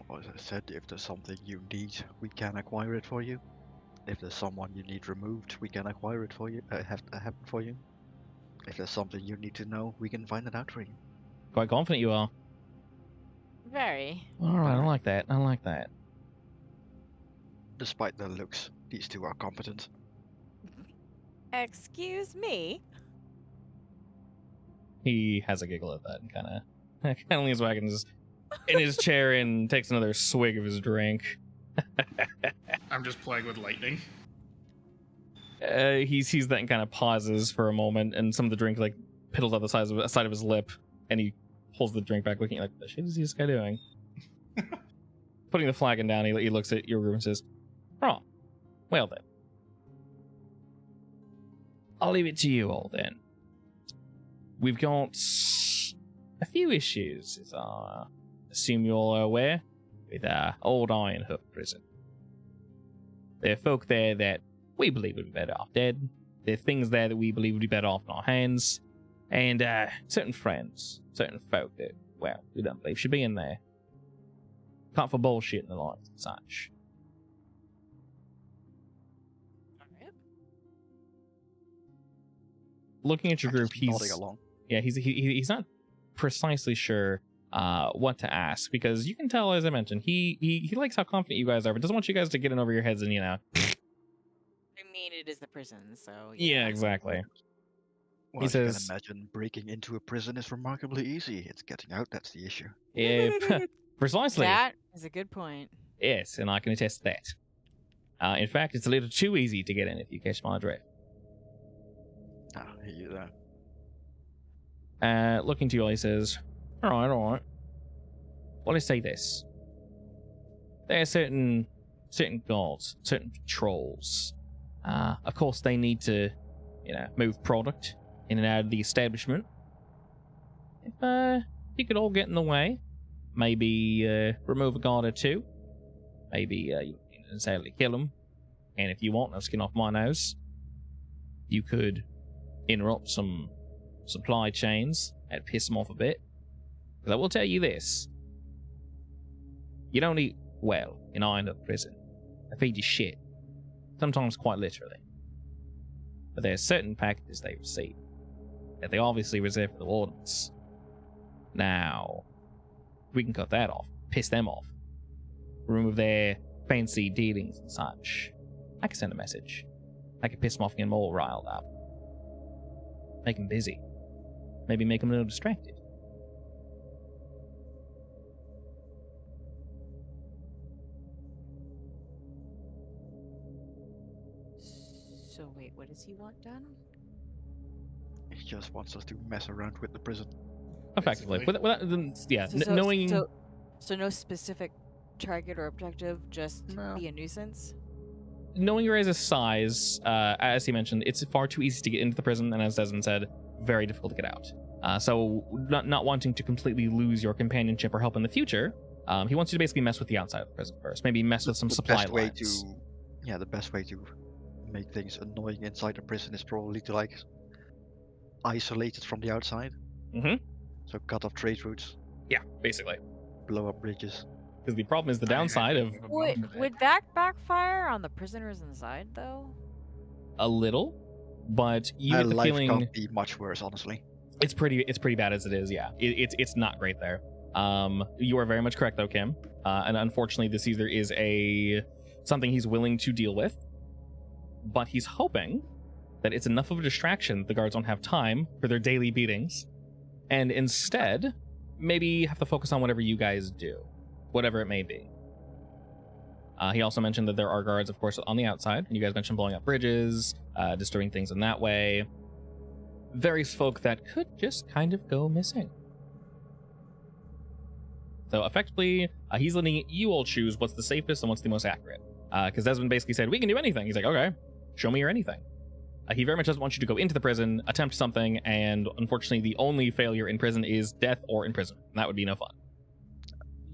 Well, as I said, if there's something you need, we can acquire it for you. If there's someone you need removed, we can acquire it for you. Have to happen for you. If there's something you need to know, we can find it out for you. Quite confident you are. Very. All right, I like that. Despite their looks, these two are competent. Excuse me. He has a giggle at that and kind of leans back and just in his chair and takes another swig of his drink. I'm just plagued with lightning. He sees that and kind of pauses for a moment, and some of the drink like piddles out the side of his lip, and he pulls the drink back, looking like, "The shit is this guy doing?" Putting the flagon down, he looks at your group and says, "Oh, well then, I'll leave it to you all then. We've got a few issues, as I assume you're all aware, with old Iron Hook prison. There are folk there that we believe would be better off dead. There are things there that we believe would be better off in our hands. And certain friends, certain folk that, well, we don't believe should be in there. Can't for bullshit and the like and such." Alright. Looking at your group, Just nodding along. yeah, he's not precisely sure what to ask, because you can tell, as I mentioned, he likes how confident you guys are, but doesn't want you guys to get in over your heads and I mean, it is the prison, so yeah, exactly. Well, He as you says- can imagine, breaking into a prison is remarkably easy. It's getting out that's the issue. Yeah, precisely. That is a good point. Yes, and I can attest to that. In fact, it's a little too easy to get in, if you catch my drift. Ah, hear you there. Looking to you all, he says, all right. Well, let's say this. There are certain guards, certain patrols. Of course, they need to, move product in and out of the establishment. If you could all get in the way, maybe remove a guard or two. Maybe you don't necessarily kill them. And if you want, no skin off my nose. You could interrupt some supply chains and piss them off a bit. Because I will tell you this. You don't eat well in Iron Hook prison. They feed you shit. Sometimes quite literally. But there are certain packages they receive that they obviously reserve for the wardens. Now, we can cut that off. Piss them off. Remove their fancy dealings and such, I could send a message. I could piss him off and get him all riled up. Make him busy. Maybe make him a little distracted. So wait, what does he want done? He just wants us to mess around with the prison. Effectively. Basically. Yeah, So- knowing... So no specific target or objective, just No. be a nuisance. Knowing your guys' size, as he mentioned, it's far too easy to get into the prison, and as Desmond said, very difficult to get out. So not wanting to completely lose your companionship or help in the future, he wants you to basically mess with the outside of the prison first. Maybe mess with some The supply best way lines. the best way to make things annoying inside the prison is probably to like isolate it from the outside. Mm-hmm. So cut off trade routes, Yeah, basically. blow up bridges. Because the problem is the downside of Would that backfire on the prisoners inside, though? a little, but you My get the life feeling can't be much worse, honestly. it's pretty bad as it is. Yeah, it's not great there. You are very much correct though, Kim. And unfortunately, this either is something he's willing to deal with, but he's hoping that it's enough of a distraction that the guards don't have time for their daily beatings, and instead maybe have to focus on whatever you guys do, whatever it may be. He also mentioned that there are guards, of course, on the outside. You guys mentioned blowing up bridges, destroying things in that way. Various folk that could just kind of go missing. So effectively, he's letting you all choose what's the safest and what's the most accurate. Because Desmond basically said, we can do anything. He's like, okay, show me your anything. He very much doesn't want you to go into the prison, attempt something, and unfortunately the only failure in prison is death or imprisonment. And that would be no fun.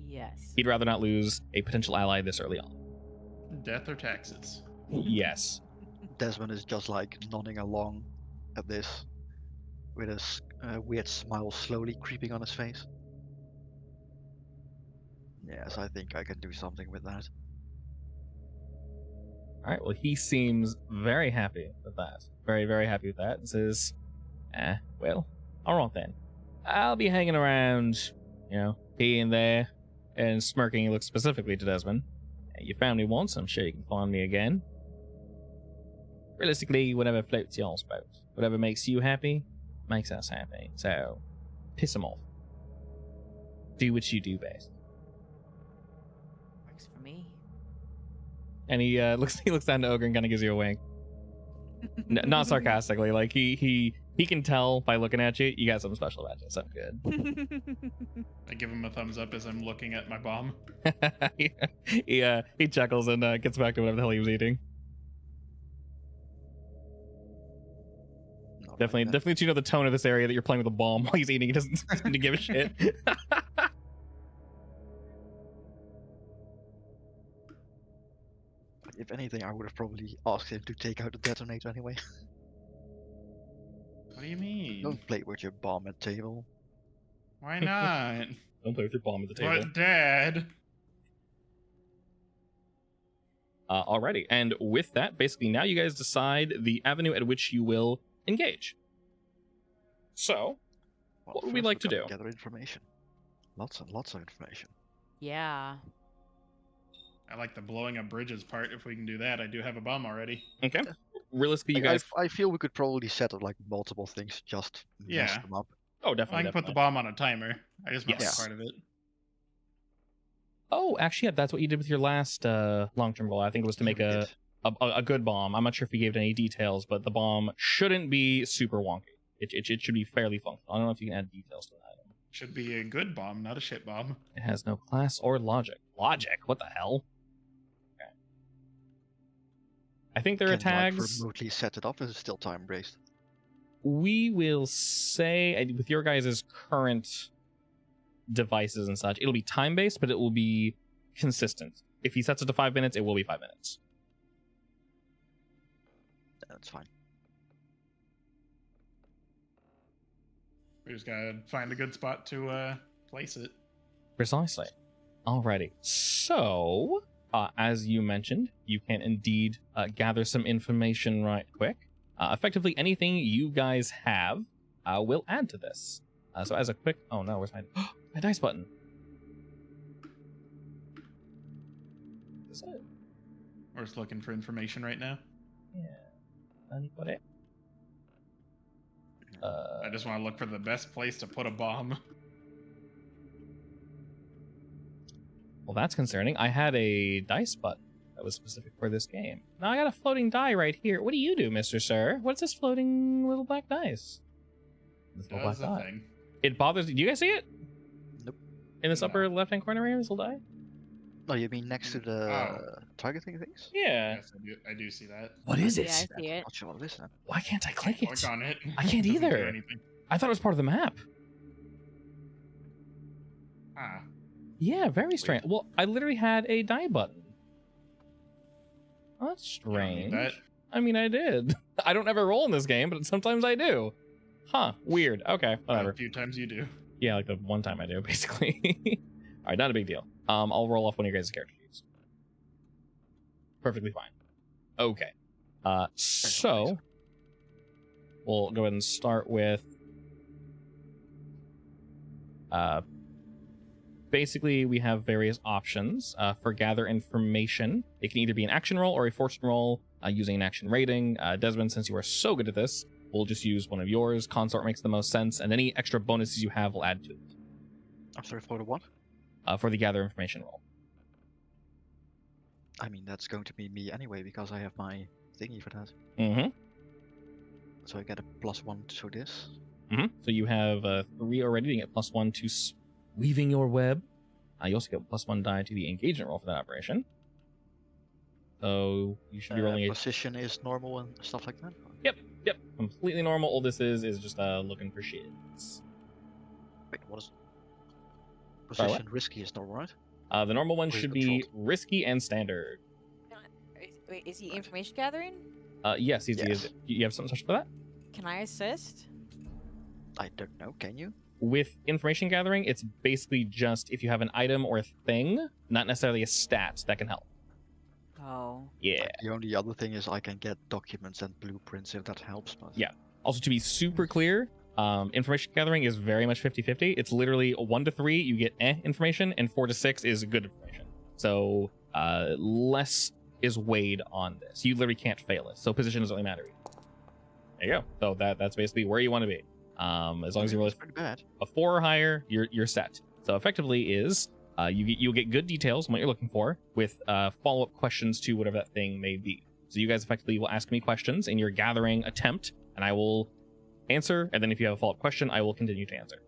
Yes. He'd rather not lose a potential ally this early on. Death or taxes? Yes. Desmond is just like nodding along at this, with a weird smile slowly creeping on his face. Yes, I think I can do something with that. All right, well, he seems very happy with that. Very, very happy with that. And says, well, all right then. I'll be hanging around, here and there, and smirking. He looks specifically to Desmond. You found me once, I'm sure you can find me again. Realistically, whatever floats y'all's boat. Whatever makes you happy, makes us happy. So, piss him off. Do what you do best. Works for me. And he looks down to Ogre and kind of gives you a wink. Not sarcastically, like he can tell by looking at you, you got something special about you. Something good. I give him a thumbs up as I'm looking at my bomb. he chuckles and gets back to whatever the hell he was eating. Not like Definitely, that. definitely, you know the tone of this area that you're playing with a bomb while he's eating. He doesn't seem to give a shit. If anything, I would have probably asked him to take out the detonator anyway. What do you mean? Don't play with your bomb at table. Why not? Don't play with your bomb at the table. But Dad. Alrighty, and with that, basically, now you guys decide the avenue at which you will engage. So, Well, What would we first like to we've got do? Gather information. Lots and lots of information. Yeah. I like the blowing up bridges part. If we can do that, I do have a bomb already. okay. Realistically, you I- guys. I feel we could probably set up like multiple things, just mess Yeah. them up. Oh, I definitely. can put the definitely. bomb on a timer. I just want Yes. that part of it. Oh, actually, yeah, that's what you did with your last long-term goal. I think it was to make We a good bomb. I'm not sure if you gave it any details, but the bomb shouldn't be super wonky. It should be fairly functional. I don't know if you can add details to that. Should be a good bomb, not a shit bomb. It has no class or logic. Logic? What the hell? Okay. I think there are Can, like, tags. remotely set it up, is it still time based? We will say, with your guys' current devices and such, it'll be time-based, but it will be consistent. If he sets it to 5 minutes, it will be 5 minutes. That's fine. We just gotta find a good spot to place it. Precisely. Alrighty. So, as you mentioned, you can indeed gather some information right quick. Effectively, anything you guys have will add to this. So as a quick... Oh no, where's my dice button? Is it? We're just looking for information right now. Yeah. Put it. I just want to look for the best place to put a bomb. Well, that's concerning. I had a dice button that was specific for this game. Now I got a floating die right here. What do you do, Mr. Sir? What's this floating little black dice? This little Does black a dot. thing. It bothers. Do you guys see it? Nope. In this No. upper left-hand corner here, this little die. Oh, you mean next to the targeting things? Yeah. Yes, I do see that. What is Yeah, it? I see it. Not sure what it is then. Why can't I click it? Click on it. I can't Doesn't do either. anything. I thought it was part of the map. Ah. Yeah, very strange. Well, I literally had a die button. Oh, that's You don't need strange. that. I mean, I did. I don't ever roll in this game, but sometimes I do. Huh, weird. Okay, whatever. A few times you do. Yeah, like the one time I do, basically. All right, not a big deal. I'll roll off one of your guys' character sheets. Perfectly fine. Okay. So we'll go ahead and start with basically we have various options for gather information. It can either be an action roll or a fortune roll using an action rating. Desmond, since you are so good at this, we'll just use one of yours. Consort makes the most sense, and any extra bonuses you have will add to it. I'm sorry, for the what? For the gather information roll. I mean, that's going to be me anyway, because I have my thingy for that. Mm-hmm. So I get a +1 to this. Mm-hmm. So you have 3 already to get +1 to weaving your web. You also get +1 die to the engagement roll for that operation. So you should be rolling a... Position is normal and stuff like that? Yep, completely normal. All this is just looking for shits. Wait, what is... Sorry, what? Position risky is normal, right? The normal one Or should be controlled. risky and standard. Wait, is he information gathering? Yes, Yes. you have something special for that? Can I assist? I don't know, can you? With information gathering, it's basically just if you have an item or a thing, not necessarily a stat, that can help. Oh. Yeah. The only other thing is I can get documents and blueprints if that helps, but... Yeah. Also, to be super clear, information gathering is very much 50-50. It's literally 1 to 3, you get information, and 4 to 6 is good information. So, less is weighed on this. You literally can't fail it. So position doesn't really matter. There you go. So that's basically where you want to be. As long as you roll It's pretty bad. a 4 or higher, you're set. So effectively is you'll get good details on what you're looking for with follow-up questions to whatever that thing may be. So you guys effectively will ask me questions in your gathering attempt, and I will answer, and then if you have a follow-up question, I will continue to answer.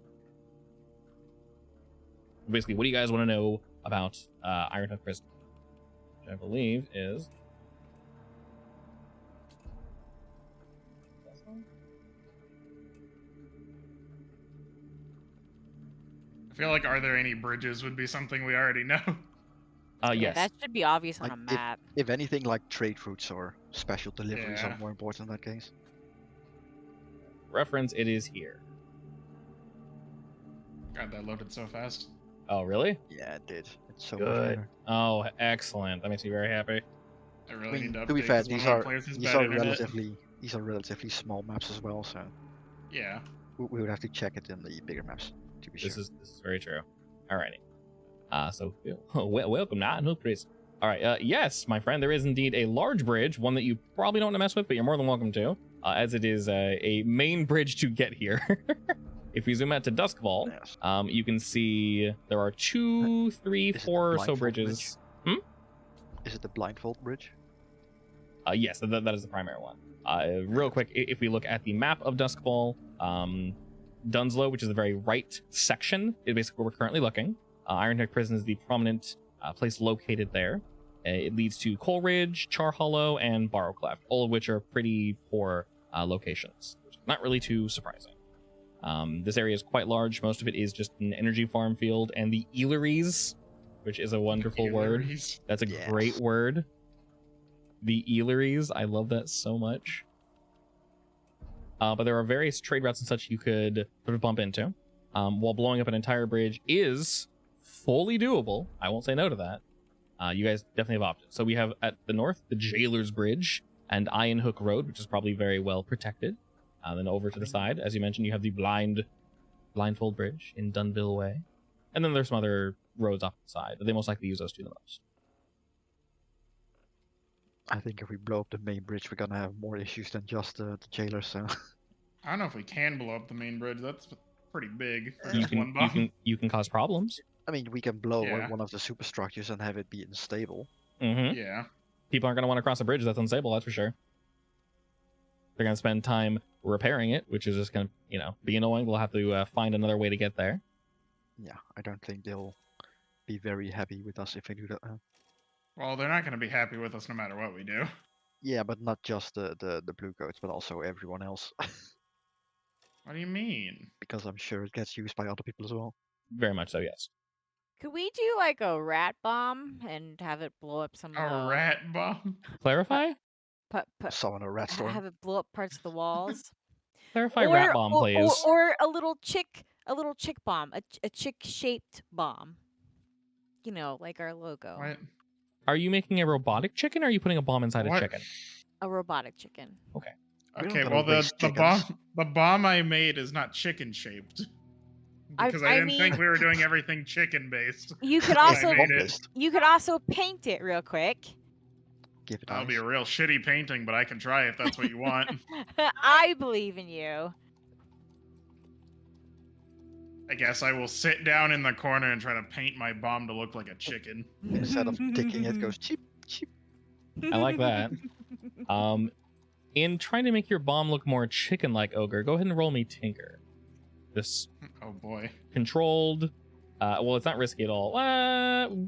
Basically, what do you guys want to know about Ironhook Prison? Which I believe is... I feel like are there any bridges would be something we already know. Yeah, Yes. that should be obvious on Like, a map. If anything, like trade routes or special deliveries Yeah. are more important in that case. Reference, it is here. God, that loaded so fast. Oh, really? Yeah, it did. It's so much Good. better. Oh, excellent. That makes me very happy. I I really mean, need to update. to be fair, 'cause one these of my are players has these bad are internet. relatively small maps as well, so Yeah. we would have to check it in the bigger maps to be sure. This is very true. Alrighty. So welcome to Ironhook Prison. All right. Yes, my friend, there is indeed a large bridge, one that you probably don't want to mess with, but you're more than welcome to, as it is a main bridge to get here. If we zoom out to Duskfall, Yes. you can see there are 2, 3, Is it 4 or so blindfold bridges. Is it the blindfold bridge? Yes, that is the primary one. Real quick, if we look at the map of Duskfall, Dunslow, which is the very right section, is basically where we're currently looking. Ironhook Prison is the prominent place located there. It leads to Coleridge, Char Hollow, and Barrowcleft, all of which are pretty poor locations, which is not really too surprising. This area is quite large. Most of it is just an energy farm field, and the Eeleries, which is a wonderful word. Eeleries. That's a Yes. great word. The Eeleries, I love that so much. But there are various trade routes and such you could sort of bump into. While blowing up an entire bridge is fully doable. I won't say no to that. You guys definitely have options. So we have at the north, the Jailer's Bridge and Ironhook Road, which is probably very well protected. Then over to the side, as you mentioned, you have the Blindfold Bridge in Dunville Way. And then there's some other roads off the side, but they most likely use those two the most. I think if we blow up the main bridge, we're gonna have more issues than just the jailer. So I don't know if we can blow up the main bridge. That's pretty big for You just can one bomb. you can cause problems. I mean, we can blow Yeah. one of the superstructures and have it be unstable. Mm-hmm. Yeah. People aren't going to want to cross a bridge that's unstable, that's for sure. They're going to spend time repairing it, which is just going to, be annoying. They'll have to find another way to get there. Yeah, I don't think they'll be very happy with us if we do that. Well, they're not going to be happy with us no matter what we do. Yeah, but not just the blue coats, but also everyone else, What do you mean? because I'm sure it gets used by other people as well. Very much so, yes. Could we do like a rat bomb and have it blow up some of A the rat bomb? Clarify? Summon a rat storm. have it blow up parts of the walls? Clarify rat bomb, please. Or a little chick bomb, a chick shaped bomb. Like our logo. What? Are you making a robotic chicken or are you putting a bomb inside a What? chicken? A robotic chicken. We don't Okay, gotta well waste the chickens. bomb I made is not chicken shaped. Because I didn't think we were doing everything chicken based. You could I also made it. List. you could also paint it real quick. Give it That'll eyes. be a real shitty painting, but I can try if that's what you want. I believe in you. I guess I will sit down in the corner and try to paint my bomb to look like a chicken. Instead of ticking, it goes cheep, cheep. I like that. In trying to make your bomb look more chicken-like, Ogre, go ahead and roll me Tinker. This Oh boy. controlled. Well, it's not risky at all.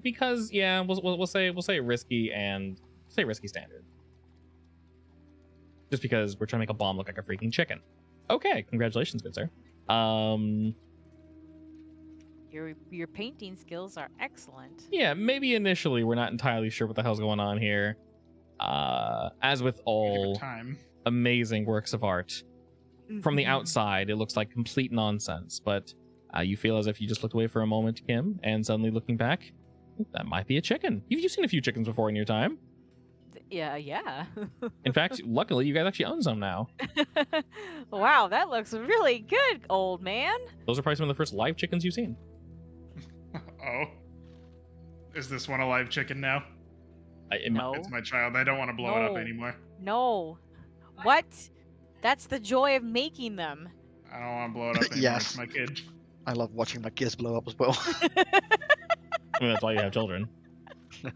Because yeah, we'll say risky and say risky standard. Just because we're trying to make a bomb look like a freaking chicken. Okay, congratulations, good sir. Your painting skills are excellent. Yeah, maybe initially we're not entirely sure what the hell's going on here. As with Give it all time. amazing works of art, from the outside it looks like complete nonsense, but you feel as if you just looked away for a moment, Kim, and suddenly looking back, that might be a chicken. You've seen a few chickens before in your time. Yeah. In fact, luckily you guys actually own some now. Wow, that looks really good, old man. Those are probably some of the first live chickens you've seen. Oh. Is this one a live chicken now? No. It's my child. I don't want to blow it up No. anymore. No. What? That's the joy of making them. I don't want to blow it up anymore. Yes. It's my kid. I love watching my kids blow up as well. I mean, that's why you have children.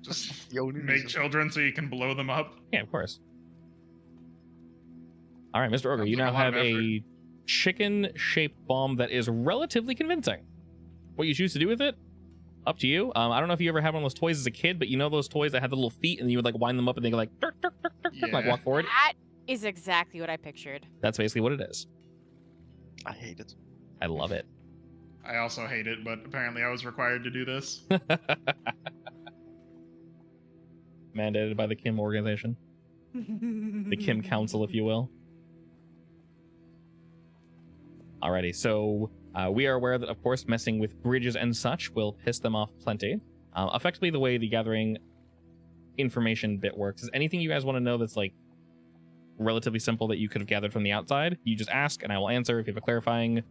Just The only make reason. children so you can blow them up. Yeah, of course. All right, Mr. Ogre, Sounds you like now a lot have of a chicken-shaped bomb that is relatively convincing. What you choose to do with it, up to you. I don't know if you ever had one of those toys as a kid, but you know those toys that had the little feet and you would like wind them up and they go like, "Dirk, dirk, dirk, dirk, dirk," like Yeah. walk forward. That is exactly what I pictured. That's basically what it is. I hate it. I love it. I also hate it, but apparently I was required to do this. Mandated by the Kim organization, the Kim Council, if you will. Alrighty, so we are aware that, of course, messing with bridges and such will piss them off plenty. Effectively, the way the gathering information bit works is anything you guys want to know that's like relatively simple that you could have gathered from the outside, you just ask and I will answer. If you have a clarifying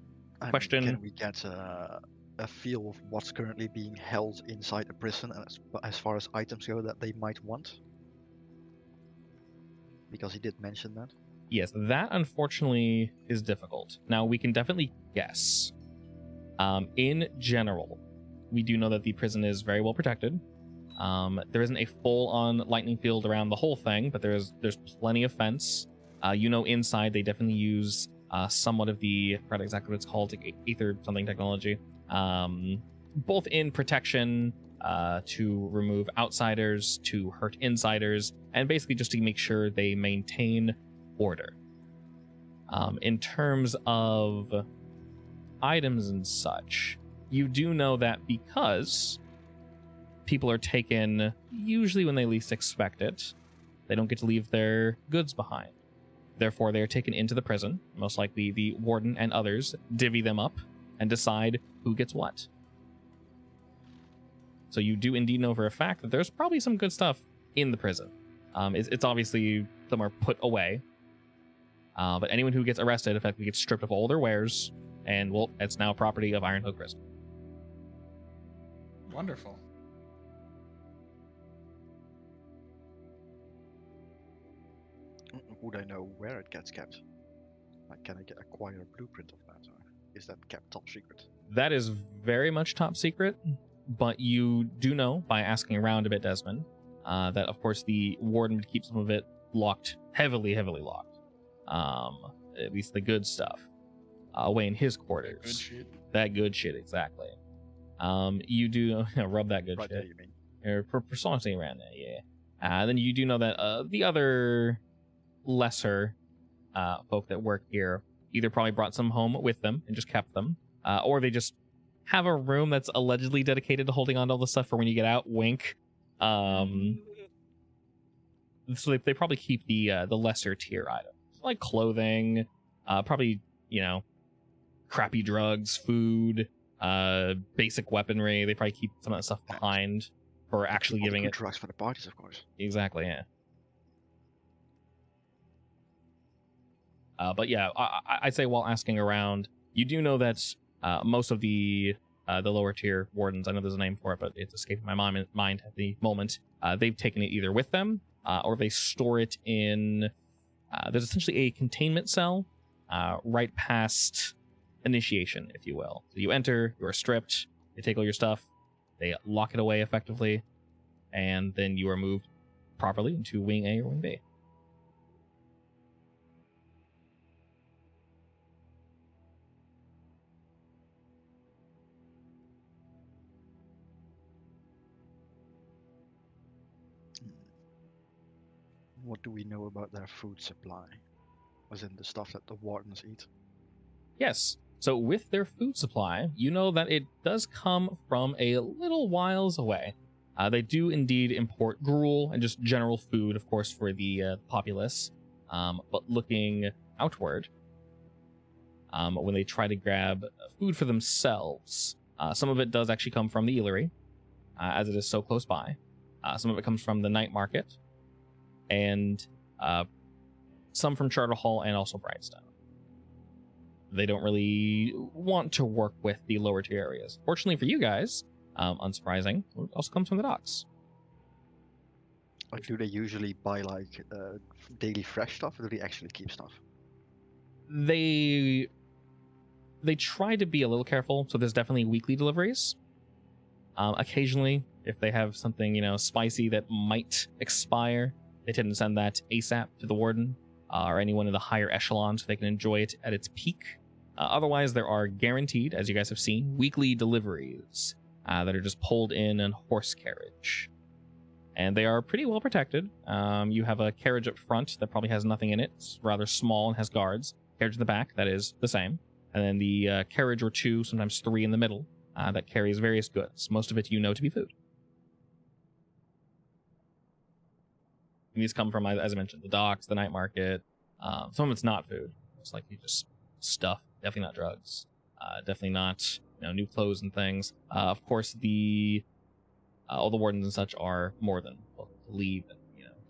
I mean, question. can we get a feel of what's currently being held inside a prison as far as items go that they might want? Because he did mention that. Yes, that unfortunately is difficult. Now, we can definitely guess. In general, we do know that the prison is very well protected. There isn't a full-on lightning field around the whole thing, but there's plenty of fence. Inside they definitely use somewhat of the, I forgot exactly what it's called, like ether something technology. Both in protection to remove outsiders, to hurt insiders, and basically just to make sure they maintain order. In terms of items and such, you do know that because people are taken usually when they least expect it, they don't get to leave their goods behind. Therefore, they are taken into the prison. Most likely the warden and others divvy them up and decide who gets what. So you do indeed know for a fact that there's probably some good stuff in the prison. It's obviously some are put away. But anyone who gets arrested effectively gets stripped of all their wares, and well, it's now property of Iron Hook Prison. Wonderful. would I know where it gets kept? Like, can I acquire a blueprint of that, or is that kept top secret? That is very much top secret, but you do know by asking around a bit, Desmond, that of course the warden would keep some of it locked, heavily locked. At least the good stuff, away in his quarters. Good shit. That good shit, exactly. You do rub that good Right shit. there, you mean? Or precisely around there, yeah. Then you do know that the other lesser folk that work here either probably brought some home with them and just kept them, or they just have a room that's allegedly dedicated to holding on to all the stuff for when you get out. Wink. So they probably keep the lesser tier items like clothing, probably crappy drugs, food, basic weaponry. They probably keep some of that stuff behind for actually All the giving good it. drugs for the parties, of course. Exactly, yeah. But yeah, I'd say while asking around, you do know that most of the lower tier wardens, I know there's a name for it, but it's escaping my mind at the moment. They've taken it either with them or they store it in. There's essentially a containment cell right past initiation, if you will. So you enter, you are stripped, they take all your stuff, they lock it away effectively, and then you are moved properly into Wing A or Wing B. What do we know about their food supply? As in the stuff that the wardens eat? Yes. So with their food supply, you know that it does come from a little whiles away. They do indeed import gruel and just general food, of course, for the populace. But looking outward, when they try to grab food for themselves, some of it does actually come from the Eelary, as it is so close by. Some of it comes from the night market, and some from Charter Hall and also Brightstone. They don't really want to work with the lower tier areas. Fortunately for you guys, unsurprising, it also comes from the docks. Like, do they usually buy like daily fresh stuff, or do they actually keep stuff? They try to be a little careful, so there's definitely weekly deliveries. Occasionally, if they have something spicy that might expire, they tend to send that ASAP to the warden or anyone in the higher echelon so they can enjoy it at its peak. Otherwise, there are guaranteed, as you guys have seen, weekly deliveries that are just pulled in horse carriage. And they are pretty well protected. You have a carriage up front that probably has nothing in it. It's rather small and has guards. Carriage in the back, that is the same. And then the carriage or two, sometimes three in the middle, that carries various goods. Most of it to be food. And these come from, as I mentioned, the docks, the night market. Some of it's not food. It's likely just stuff. Definitely not drugs. Definitely not new clothes and things. Of course, all the wardens and such are more than welcome to leave and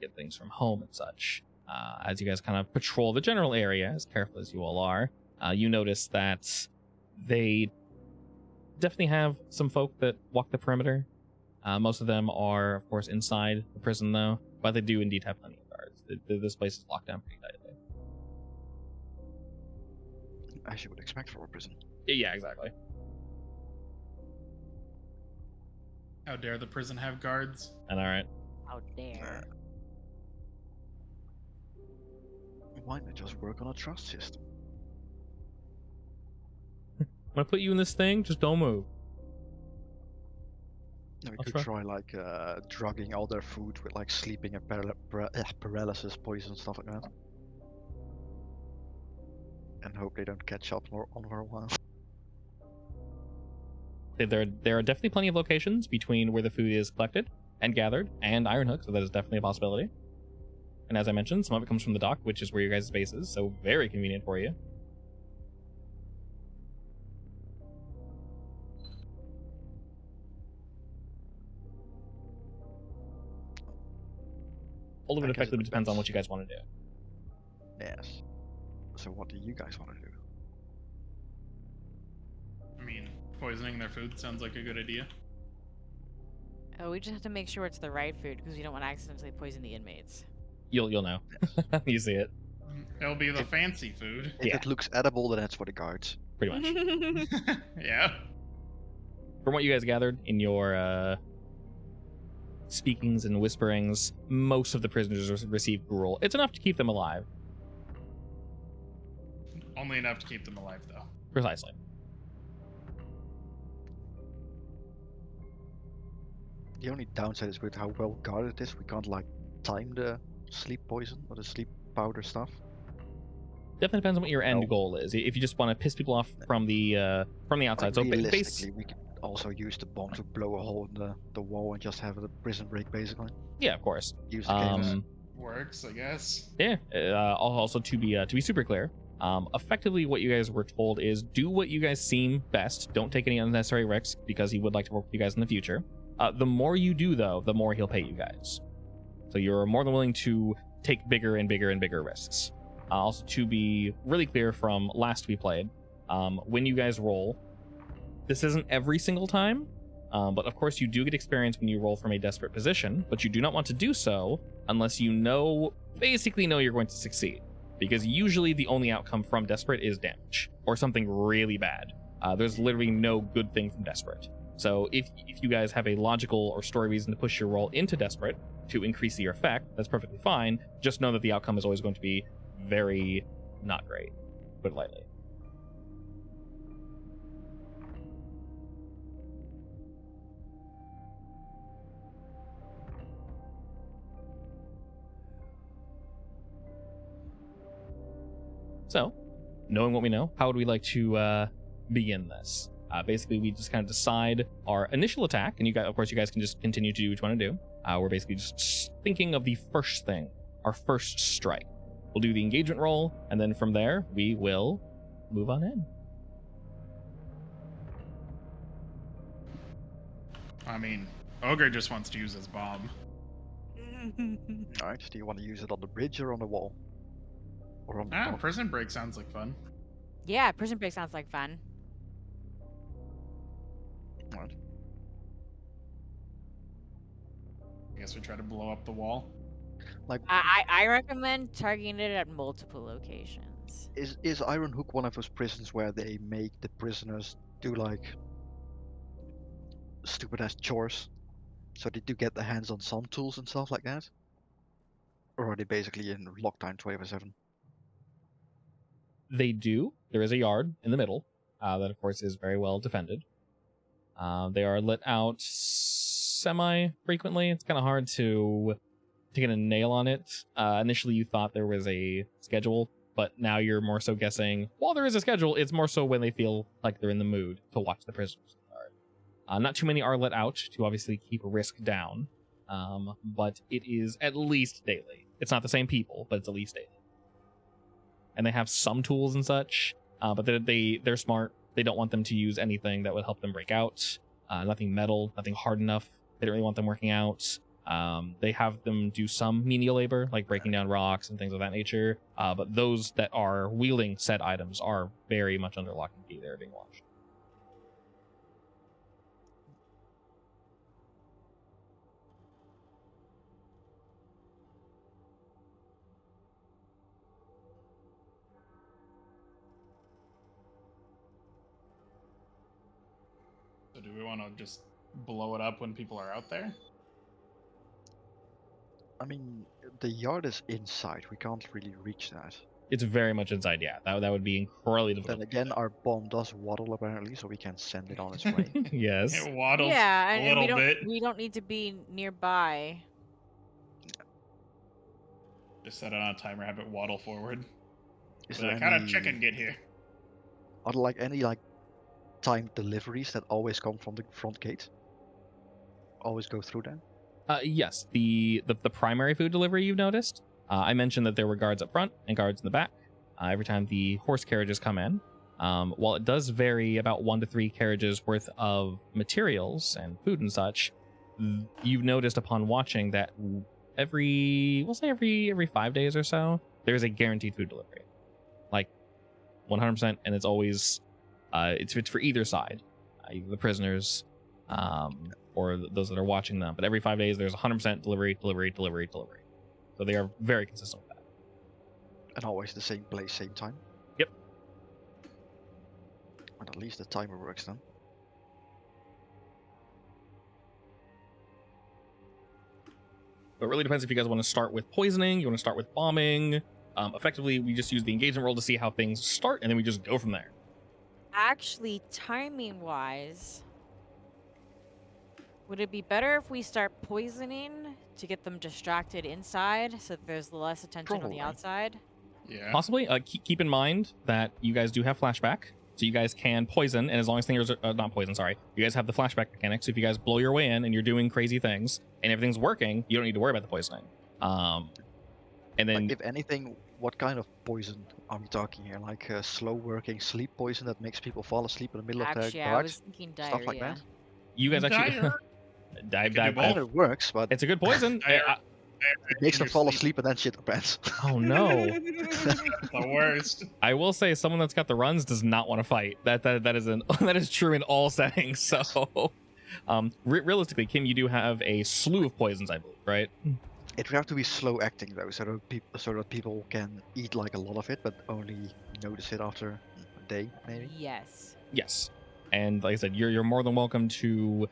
get things from home and such. As you guys kind of patrol the general area, as careful as you all are, you notice that they definitely have some folk that walk the perimeter. Most of them are, of course, inside the prison, though, but they do indeed have plenty of guards. This place is locked down pretty tightly. As you would expect for a prison. Yeah, exactly. How dare the prison have guards? And all right. How dare. Why not just work on a trust system? I'm gonna put you in this thing. Just don't move. No, we I'll could try. try like drugging all their food with like sleeping and paralysis, poison, stuff like that. And hope they don't catch up on for a while. There are definitely plenty of locations between where the food is collected and gathered and Ironhook, so that is definitely a possibility. And as I mentioned, some of it comes from the dock, which is where your guys' base is, so very convenient for you. All of it I guess it effectively depends on depends. what you guys want to do. Yes. So what do you guys want to do? I mean, poisoning their food sounds like a good idea. Oh, we just have to make sure it's the right food because we don't want to accidentally poison the inmates. You'll know. You see it It'll be the fancy food. If Yeah. it looks edible, then it's for the guards. pretty much. Yeah. From what you guys gathered in your speakings and whisperings, most of the prisoners receive gruel. It's enough to keep them alive. Only enough to keep them alive, though. Precisely. The only downside is with how well guarded it is. We can't like time the sleep poison or the sleep powder stuff. Definitely depends on what your end No. goal is. If you just want to piss people off from the outside, Like, so realistically, we could also use the bomb to blow a hole in the wall and just have a prison break, basically. yeah, of course. Use the cameras. Works, I guess. Yeah. Also to be super clear, effectively what you guys were told is do what you guys seem best. Don't take any unnecessary risks because he would like to work with you guys in the future. The more you do, though, the more he'll pay you guys. So you're more than willing to take bigger and bigger and bigger risks. Also, to be really clear from last we played, when you guys roll, this isn't every single time, but of course you do get experience when you roll from a desperate position, but you do not want to do so unless you basically know you're going to succeed. Because usually the only outcome from desperate is damage, or something really bad. There's literally no good thing from desperate. So if you guys have a logical or story reason to push your roll into desperate to increase your effect, that's perfectly fine. Just know that the outcome is always going to be very not great, put it lightly. So, knowing what we know, how would we like to begin this? Basically, we just kind of decide our initial attack, and of course, you guys can just continue to do what you want to do. We're basically just thinking of the first thing, our first strike. We'll do the engagement roll, and then from there, we will move on in. I mean, Ogre just wants to use his bomb. Alright, do you want to use it on the bridge or on the wall? Or on the top? Prison break sounds like fun. Yeah, prison break sounds like fun. Alright. I guess we try to blow up the wall. Like, I recommend targeting it at multiple locations. is Iron Hook one of those prisons where they make the prisoners do like stupid ass chores? So they do get their hands on some tools and stuff like that? Or are they basically in lockdown 24/7? They do. There is a yard in the middle that, of course, is very well defended. They are lit out semi-frequently. It's kind of hard to get a nail on it. Initially, you thought there was a schedule, but now you're more so guessing, while there is a schedule, it's more so when they feel like they're in the mood to watch the prisoners. Not too many are let out to obviously keep risk down, but it is at least daily. It's not the same people, but it's at least daily. And they have some tools and such, but they're smart. They don't want them to use anything that would help them break out. Nothing metal, nothing hard enough. They don't really want them working out. They have them do some menial labor, like breaking down rocks and things of that nature. But those that are wielding said items are very much under lock and key. They're being watched. So do we want to just blow it up when people are out there? I mean, the yard is inside. We can't really reach that. It's very much inside, yeah. That would be incredibly difficult. Then again, our bomb does waddle apparently, so we can send it on its way. Yes. It waddles Yeah, a and little bit. we don't need to be nearby. Just set it on a timer, have it waddle forward. Is Be there like, how did any- chicken get here? Are there like any like timed deliveries that always come from the front gate? Always go through there? Yes, the primary food delivery you've noticed. I mentioned that there were guards up front and guards in the back every time the horse carriages come in. While it does vary about 1 to 3 carriages worth of materials and food and such, you've noticed upon watching that every 5 days or so, there's a guaranteed food delivery, like 100%, and it's always it's for either side, either the prisoners or those that are watching them. But every 5 days, there's 100% delivery. So So they are very consistent with that. And always the same place, same time. Yep. And at least the timer works then. But it really depends if you guys want to start with poisoning, you want to start with bombing. Effectively, we just use the engagement roll to see how things start, and then we just go from there. Actually, timing wise, would it be better if we start poisoning to get them distracted inside so that there's less attention on Probably. the outside? Yeah. Possibly. Keep in mind that you guys do have flashback, so you guys can poison, and as long as things are not poison, sorry, you guys have the flashback mechanics. So if you guys blow your way in and you're doing crazy things and everything's working, you don't need to worry about the poisoning. And then Like, if anything, what kind of poison are we talking here? Like slow working sleep poison that makes people fall asleep in the middle of Actually, their I guards? was thinking diarrhea. Stuff like that? you guys actually Diet. can do both. It works, but it's a good poison. Diarrhea. it makes them fall asleep and then shit their pants. Oh no. The worst. I will say someone that's got the runs does not want to fight. That is true in all settings. So, realistically, Kim, you do have a slew of poisons, I believe, right? It would have to be slow acting though, so that people can eat like a lot of it, but only notice it after a day, maybe. Yes. Yes. And like I said, you're more than welcome to.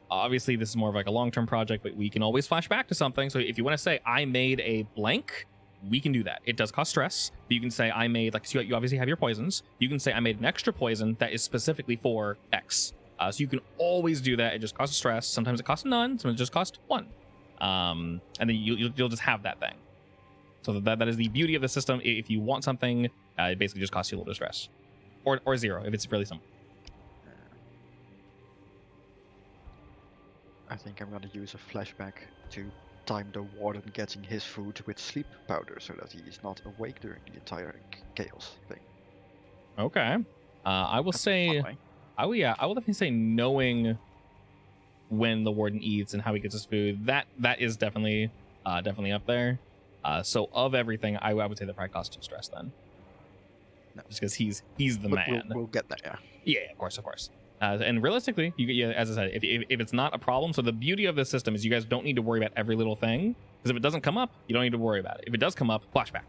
Obviously, this is more of like a long-term project, but we can always flash back to something. So if you want to say I made a blank, we can do that. It does cost stress, but you can say I made, like, so you obviously have your poisons. You can say I made an extra poison that is specifically for X. So you can always do that. It just costs stress. Sometimes it costs none. Sometimes it just costs one. And then you'll just have that thing. So that is the beauty of the system. If you want something, it basically just costs you a little bit of stress, or zero if it's really simple. I think I'm gonna use a flashback to time the warden getting his food with sleep powder so that he is not awake during the entire chaos thing. Okay. I will That's a say, fun way. I will definitely say knowing when the warden eats and how he gets his food, that is definitely up there. So of everything, I would say that probably costs 2 stress then. No. Just because he's the But man. We'll get there. Yeah. Yeah, of course. And realistically, as I said, if it's not a problem, so the beauty of this system is you guys don't need to worry about every little thing, because if it doesn't come up, you don't need to worry about it. If it does come up, flashback.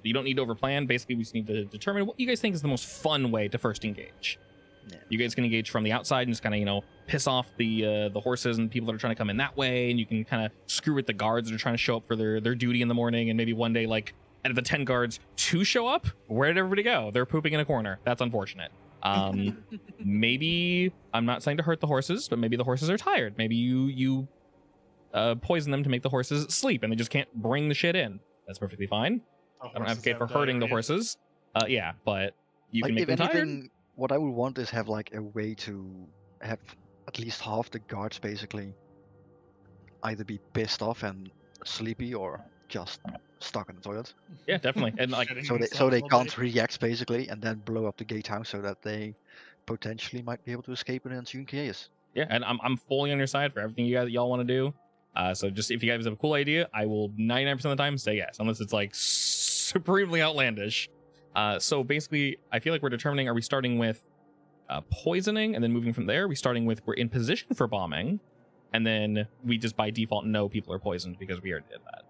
You don't need to overplan. Basically, we just need to determine what you guys think is the most fun way to first engage. Yeah. You guys can engage from the outside and just kind of, piss off the horses and people that are trying to come in that way, and you can kind of screw with the guards that are trying to show up for their duty in the morning, and maybe one day, like, out of the 10 guards, 2 show up. Where did everybody go? They're pooping in a corner. That's unfortunate. Maybe, I'm not saying to hurt the horses, but maybe the horses are tired. Maybe you poison them to make the horses sleep and they just can't bring the shit in. That's perfectly fine. I don't advocate for hurting the horses. Yeah, but you can Like, make if them tired. anything, what I would want is have like a way to have at least half the guards basically either be pissed off and sleepy or just stuck in the toilet. Yeah, definitely. And like, Shitting So they themselves all can't day. react basically, and then blow up the gatehouse so that they potentially might be able to escape in an ensuing chaos. yeah, and I'm fully on your side for everything y'all want to do. So just if you guys have a cool idea, I will 99% of the time say yes, unless it's like supremely outlandish. So basically, I feel like we're determining, are we starting with poisoning and then moving from there? Are we starting with we're in position for bombing, and then we just by default know people are poisoned because we already did that?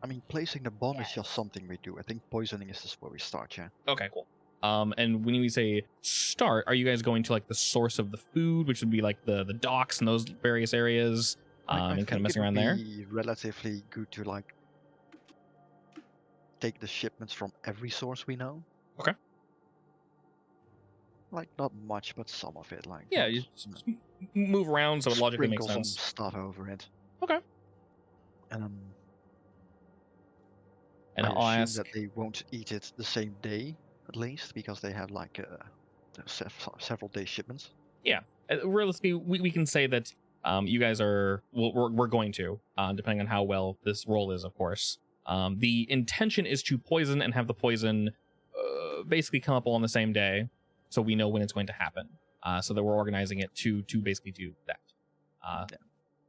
I mean, placing the bomb is Yes. just something we do. I think poisoning is just where we start, yeah. Okay, cool. And when we say start, are you guys going to like the source of the food, which would be like the docks and those various areas, I and kind of think messing it around would there? be relatively good to like take the shipments from every source we know. Okay. Like not much, but some of it. Like Yeah, not- you just move around so it logically makes sprinkle sense. some stuff over it. Okay. And And I I'll assume ask. that they won't eat it the same day, at least, because they have like several day shipments. Realistically, we can say that you guys are we're going to, depending on how well this roll is, of course. The intention is to poison and have the poison basically come up all on the same day, so we know when it's going to happen. So that we're organizing it to basically do that.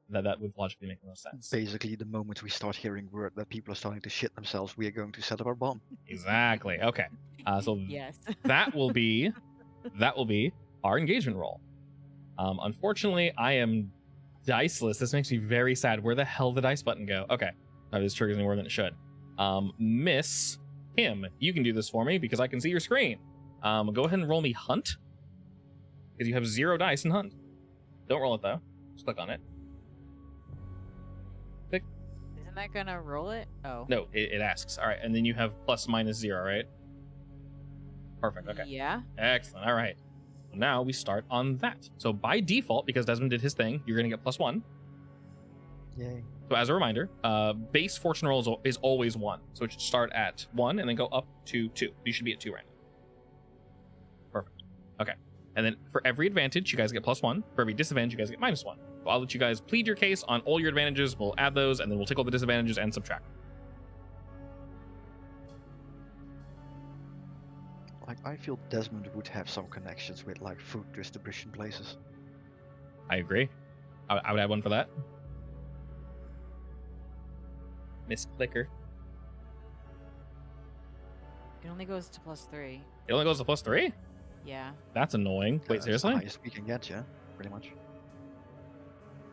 That would logically make the most sense. Basically, the moment we start hearing word that people are starting to shit themselves, we are going to set up our bomb. Exactly. Okay. So Yes. that will be our engagement roll. Unfortunately, I am Diceless. This makes me very sad. Where the hell did the dice button go? Okay. Oh, this triggers me more than it should. Miss him. You can do this for me because I can see your screen. Go ahead and roll me Hunt. Because you have 0 dice in Hunt. Don't roll it though. Just click on it. Click. Isn't that gonna roll it? Oh. No, it asks. All right, and then you have ±0, right? Perfect. Okay. Yeah. Excellent. All right. Now we start on that. So by default, because Desmond did his thing, you're going to get +1. Yay. So as a reminder, base fortune roll is always 1. So it should start at 1 and then go up to 2. You should be at 2 right now. Perfect. Okay. And then for every advantage, you guys get +1. For every disadvantage, you guys get -1. So I'll let you guys plead your case on all your advantages. We'll add those, and then we'll take all the disadvantages and subtract. Like, I feel Desmond would have some connections with like food distribution places. I agree. I would add 1 for that. Miss Clicker. It only goes to +3. It only goes to +3? Yeah. That's annoying. Wait, That's the seriously? highest we can get, yeah, pretty much.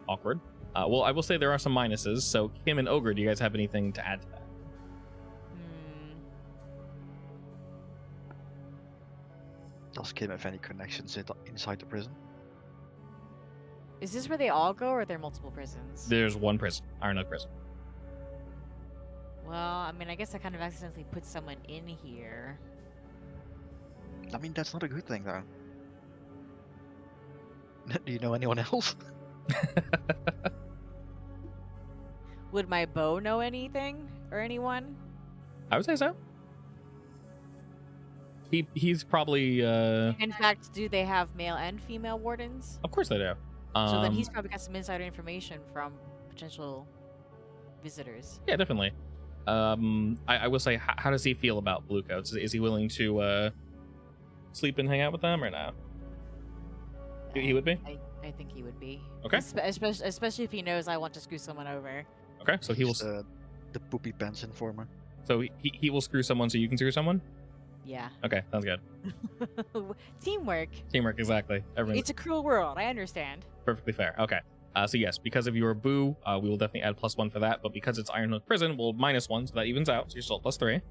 Awkward. Well, I will say there are some minuses. So Kim and Ogre, do you guys have anything to add to that? Does Kim have any connections inside the prison? Is this where they all go, or are there multiple prisons? There's one prison, Iron Oak Prison. Well, I mean, I guess I kind of accidentally put someone in here. I mean, that's not a good thing, though. Do you know anyone else? Would my bow know anything or anyone? I would say so. He's probably In fact, do they have male and female wardens? of course they do. So then he's probably got some insider information from potential visitors. Yeah, definitely. I will say, how does he feel about Bluecoats? Is he willing to sleep and hang out with them or no? He would be? I think he would be. Okay. Especially if he knows I want to screw someone over. Okay, so he will. He's the poopy pants informer. So he will screw someone so you can screw someone? Yeah. Okay, sounds good. Teamwork. Teamwork, exactly. Everyone's It's a cruel world. I understand. perfectly fair. Okay. So yes, because of your boo, we will definitely add +1 for that. But because it's Iron Hook Prison, we'll -1, so that evens out. So you're still at +3.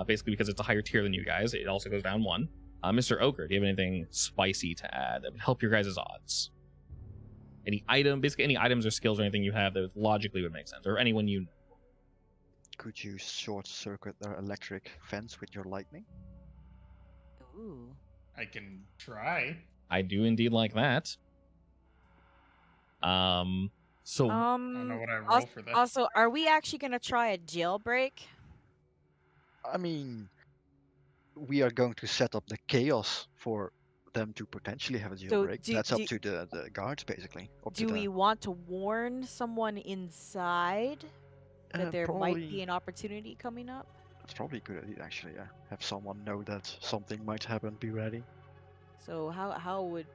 Basically, because it's a higher tier than you guys, it also goes down 1. Mr. Ogre, do you have anything spicy to add that would help your guys' odds? Any item, basically any items or skills or anything you have that logically would make sense, or anyone you know. Could you short circuit their electric fence with your lightning? Ooh. I can try. I do indeed like that. So I don't know what I roll for that. Also, are we actually gonna try a jailbreak? I mean, we are going to set up the chaos for them to potentially have a jailbreak. That's up to the guards, basically. Do we want to warn someone inside that there might be an opportunity coming up? It's probably a good idea, actually, yeah. Have someone know that something might happen, be ready. So how would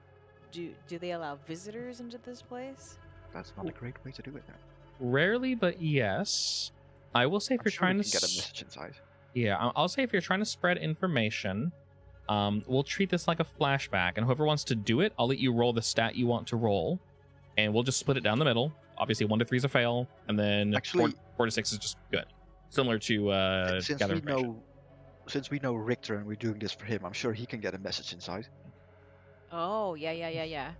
do they allow visitors into this place? That's not a great way to do it now. rarely, but yes. I will say if I'm you're sure trying we to can get a message inside. Yeah, I'll say if you're trying to spread information, we'll treat this like a flashback, and whoever wants to do it, I'll let you roll the stat you want to roll, and we'll just split it down the middle. Obviously, 1 to 3 is a fail, and then Actually, 4 to 6 is just good. Similar to since we know Richter and we're doing this for him, I'm sure he can get a message inside. Oh, yeah.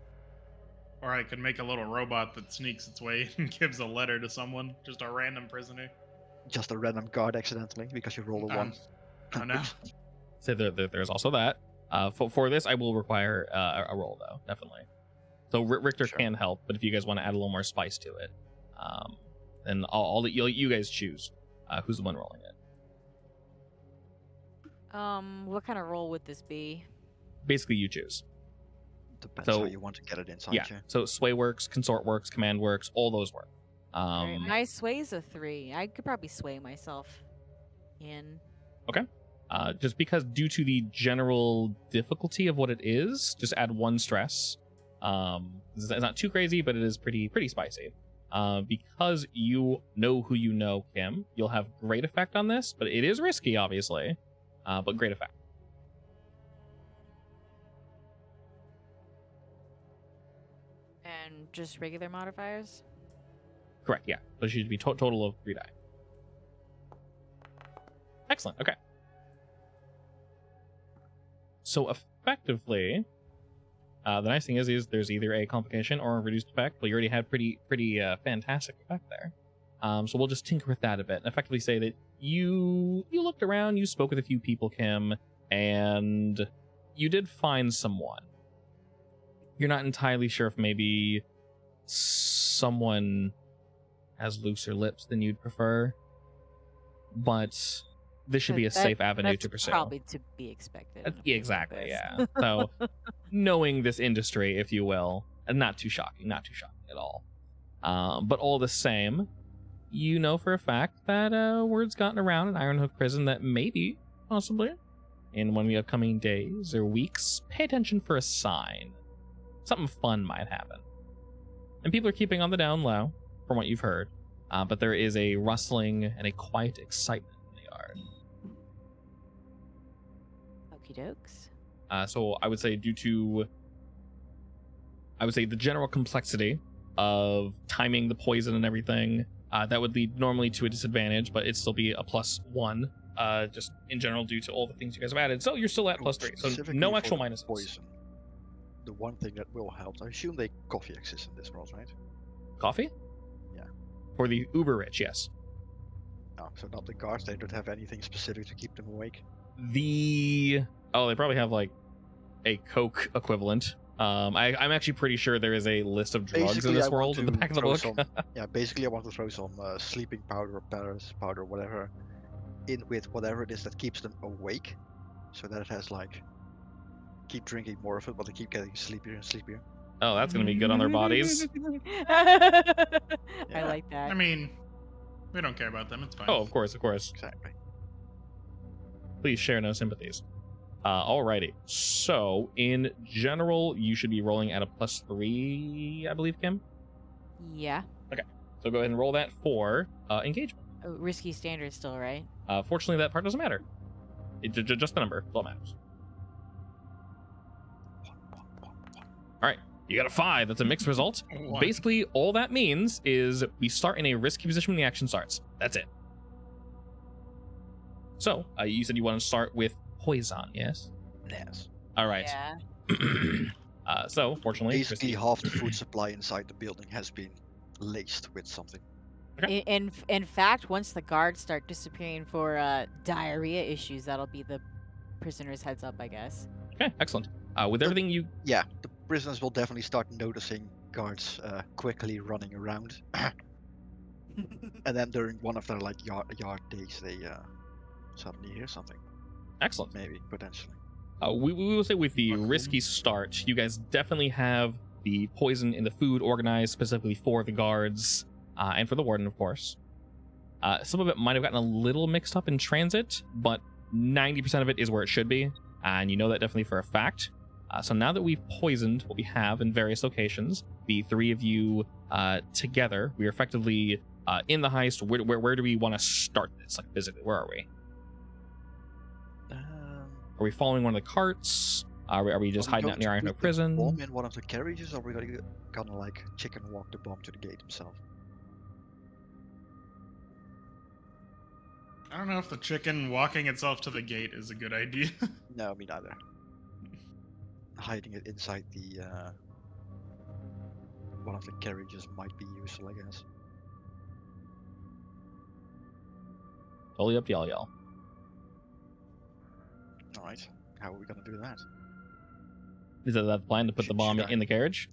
Or I could make a little robot that sneaks its way and gives a letter to someone, just a random prisoner. Just a random guard accidentally because you roll a 1. Oh no. So there's also that. For this, I will require a roll, though, definitely. So Richter Sure. can help, but if you guys want to add a little more spice to it, then I'll let you guys choose who's the one rolling it. What kind of role would this be? Basically, you choose. Depends So- how you want to get it inside Yeah. you. So sway works, consort works, command works, all those work. Alright, my sway's a 3. I could probably sway myself in. Just because due to the general difficulty of what it is, just add 1 stress. It's not too crazy, but it is pretty spicy. Because you know who you know, Kim, you'll have great effect on this, but it is risky, obviously. But great effect. And just regular modifiers? Correct, yeah. So it should be total of 3 die. Excellent, okay. So effectively, the nice thing is there's either a complication or a reduced effect. Well, you already had pretty fantastic effect there. So we'll just tinker with that a bit and effectively say that you looked around, you spoke with a few people, Kim, and you did find someone. You're not entirely sure if maybe someone has looser lips than you'd prefer, but this should be a safe avenue to pursue. Probably to be expected. Yeah, exactly, yeah. So, knowing this industry, if you will, and not too shocking at all. But all the same, you know for a fact that word's gotten around in Ironhook Prison that maybe, possibly, in one of the upcoming days or weeks, pay attention for a sign. Something fun might happen. And people are keeping on the down low, from what you've heard, but there is a rustling and a quiet excitement in the yard. Okie dokes. So I would say the general complexity of timing the poison and everything, that would lead normally to a disadvantage, but it'd still be a +1, just in general due to all the things you guys have added. So you're still at +3, so no actual minuses. Poison. The one thing that will help, I assume coffee exists in this world, right? Coffee? Yeah. For the uber rich, yes. Oh, so not the guards, they don't have anything specific to keep them awake? They probably have like a Coke equivalent. I'm actually pretty sure there is a list of drugs Basically, in this I want world in the to back of the throw book. Basically I want to throw some sleeping powder or Paris powder, whatever, in with whatever it is that keeps them awake, so that it has like, keep drinking more of it, but they keep getting sleepier and sleepier. Oh, that's gonna be good on their bodies. I like that. I mean, we don't care about them. It's fine. Oh, of course. Exactly. Please share no sympathies. Alrighty. So, in general, you should be rolling at a +3, I believe, Kim? Yeah. So go ahead and roll that for engagement. Oh, risky standard still, right? Fortunately, that part doesn't matter. Just the number. That's all that matters. Alright. You got a 5. That's a mixed result. One. Basically, all that means is we start in a risky position when the action starts. That's it. So, you said you want to start with poison, yes? Yes. All right. Yeah. So, fortunately, Basically, half the food supply inside the building has been laced with something. Okay. In fact, once the guards start disappearing for diarrhea issues, that'll be the prisoners' heads up, I guess. Okay, excellent. With everything you... Yeah, the prisoners will definitely start noticing guards quickly running around. And then during one of their like yard days, they suddenly hear something. Excellent. Maybe, potentially. We will say with the risky start, you guys definitely have the poison in the food organized specifically for the guards and for the warden, of course. Some of it might have gotten a little mixed up in transit, but 90% of it is where it should be, and you know that definitely for a fact. So now that we've poisoned what we have in various locations, the 3 of you together, we are effectively in the heist. Where do we want to start this? Like physically, where are we? Are we following one of the carts? Are we just hiding out near Ironhook Prison? Bomb in one of the carriages, or are we gonna like chicken walk the bomb to the gate himself? I don't know if the chicken walking itself to the gate is a good idea. No, me neither. Hiding it inside the one of the carriages might be useful, I guess. Totally up to y'all. Alright, how are we gonna do that? Is that the plan to put the bomb Should I- in the carriage?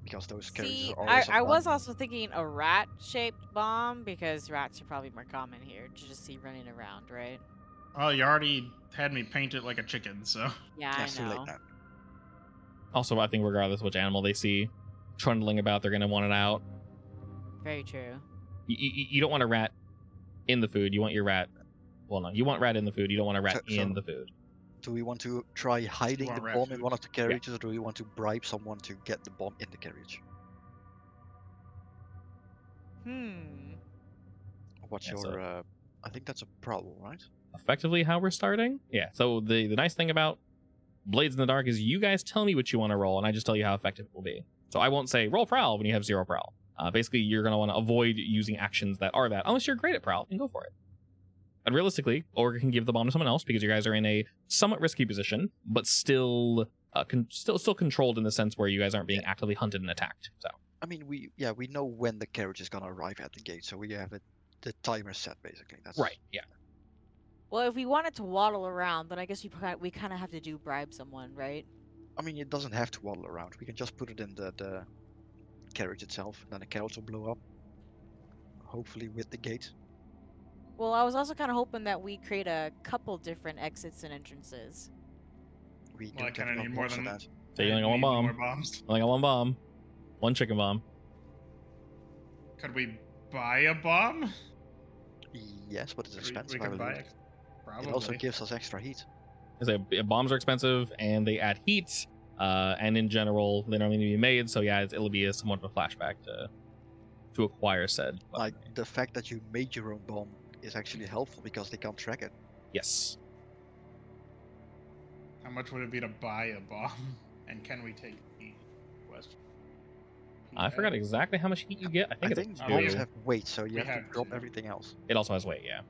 Because those carriages See, are always I was online. also thinking a rat-shaped bomb because rats are probably more common here to just see running around, right? Well, you already had me paint it like a chicken, so. Yeah, Yeah, I too late know. now. Also, I think regardless of which animal they see trundling about, they're going to want it out. Very true. You don't want a rat in the food. You want your rat... Well, no. You want rat in the food. You don't want a rat So- in the food. Do we want to try hiding want the rat bomb in food. one of the carriages, or do we want to bribe someone to get the bomb in the carriage? What's Yeah, your? so- I think that's a problem, right? Effectively how we're starting? Yeah. So the nice thing about Blades in the Dark is you guys tell me what you want to roll, and I just tell you how effective it will be. So I won't say roll prowl when you have 0 prowl. Basically, you're going to want to avoid using actions that are that, unless you're great at prowl, then go for it. And realistically, Ogre can give the bomb to someone else because you guys are in a somewhat risky position, but still still controlled in the sense where you guys aren't being actively hunted and attacked. So I mean, we know when the carriage is gonna arrive at the gate, so we have the timer set basically. That's right, yeah. Well, if we wanted to waddle around, then I guess we kind of have to do bribe someone, right? I mean, it doesn't have to waddle around. We can just put it in the carriage itself, then the carriage will blow up. Hopefully with the gate. Well, I was also kind of hoping that we create a couple different exits and entrances. We Well, I don't have kinda enough need more blocks for than- that. So you only got one Need bomb. more bombs. Only got one bomb. One chicken bomb. Could we buy a bomb? Yes, but it's We expensive. could I buy believe. it. Probably. It also gives us extra heat. I say bombs are expensive and they add heat, and in general they don't need to be made. So yeah, it'll be somewhat of a flashback to acquire said. Like the fact that you made your own bomb is actually helpful because they can't track it. Yes, How much would it be to buy a bomb? And can we take heat? Question. I forgot exactly how much heat you get. I think, it's Oh, bombs yeah. have weight, so you We have to have drop to. everything else. It also has weight. Yeah.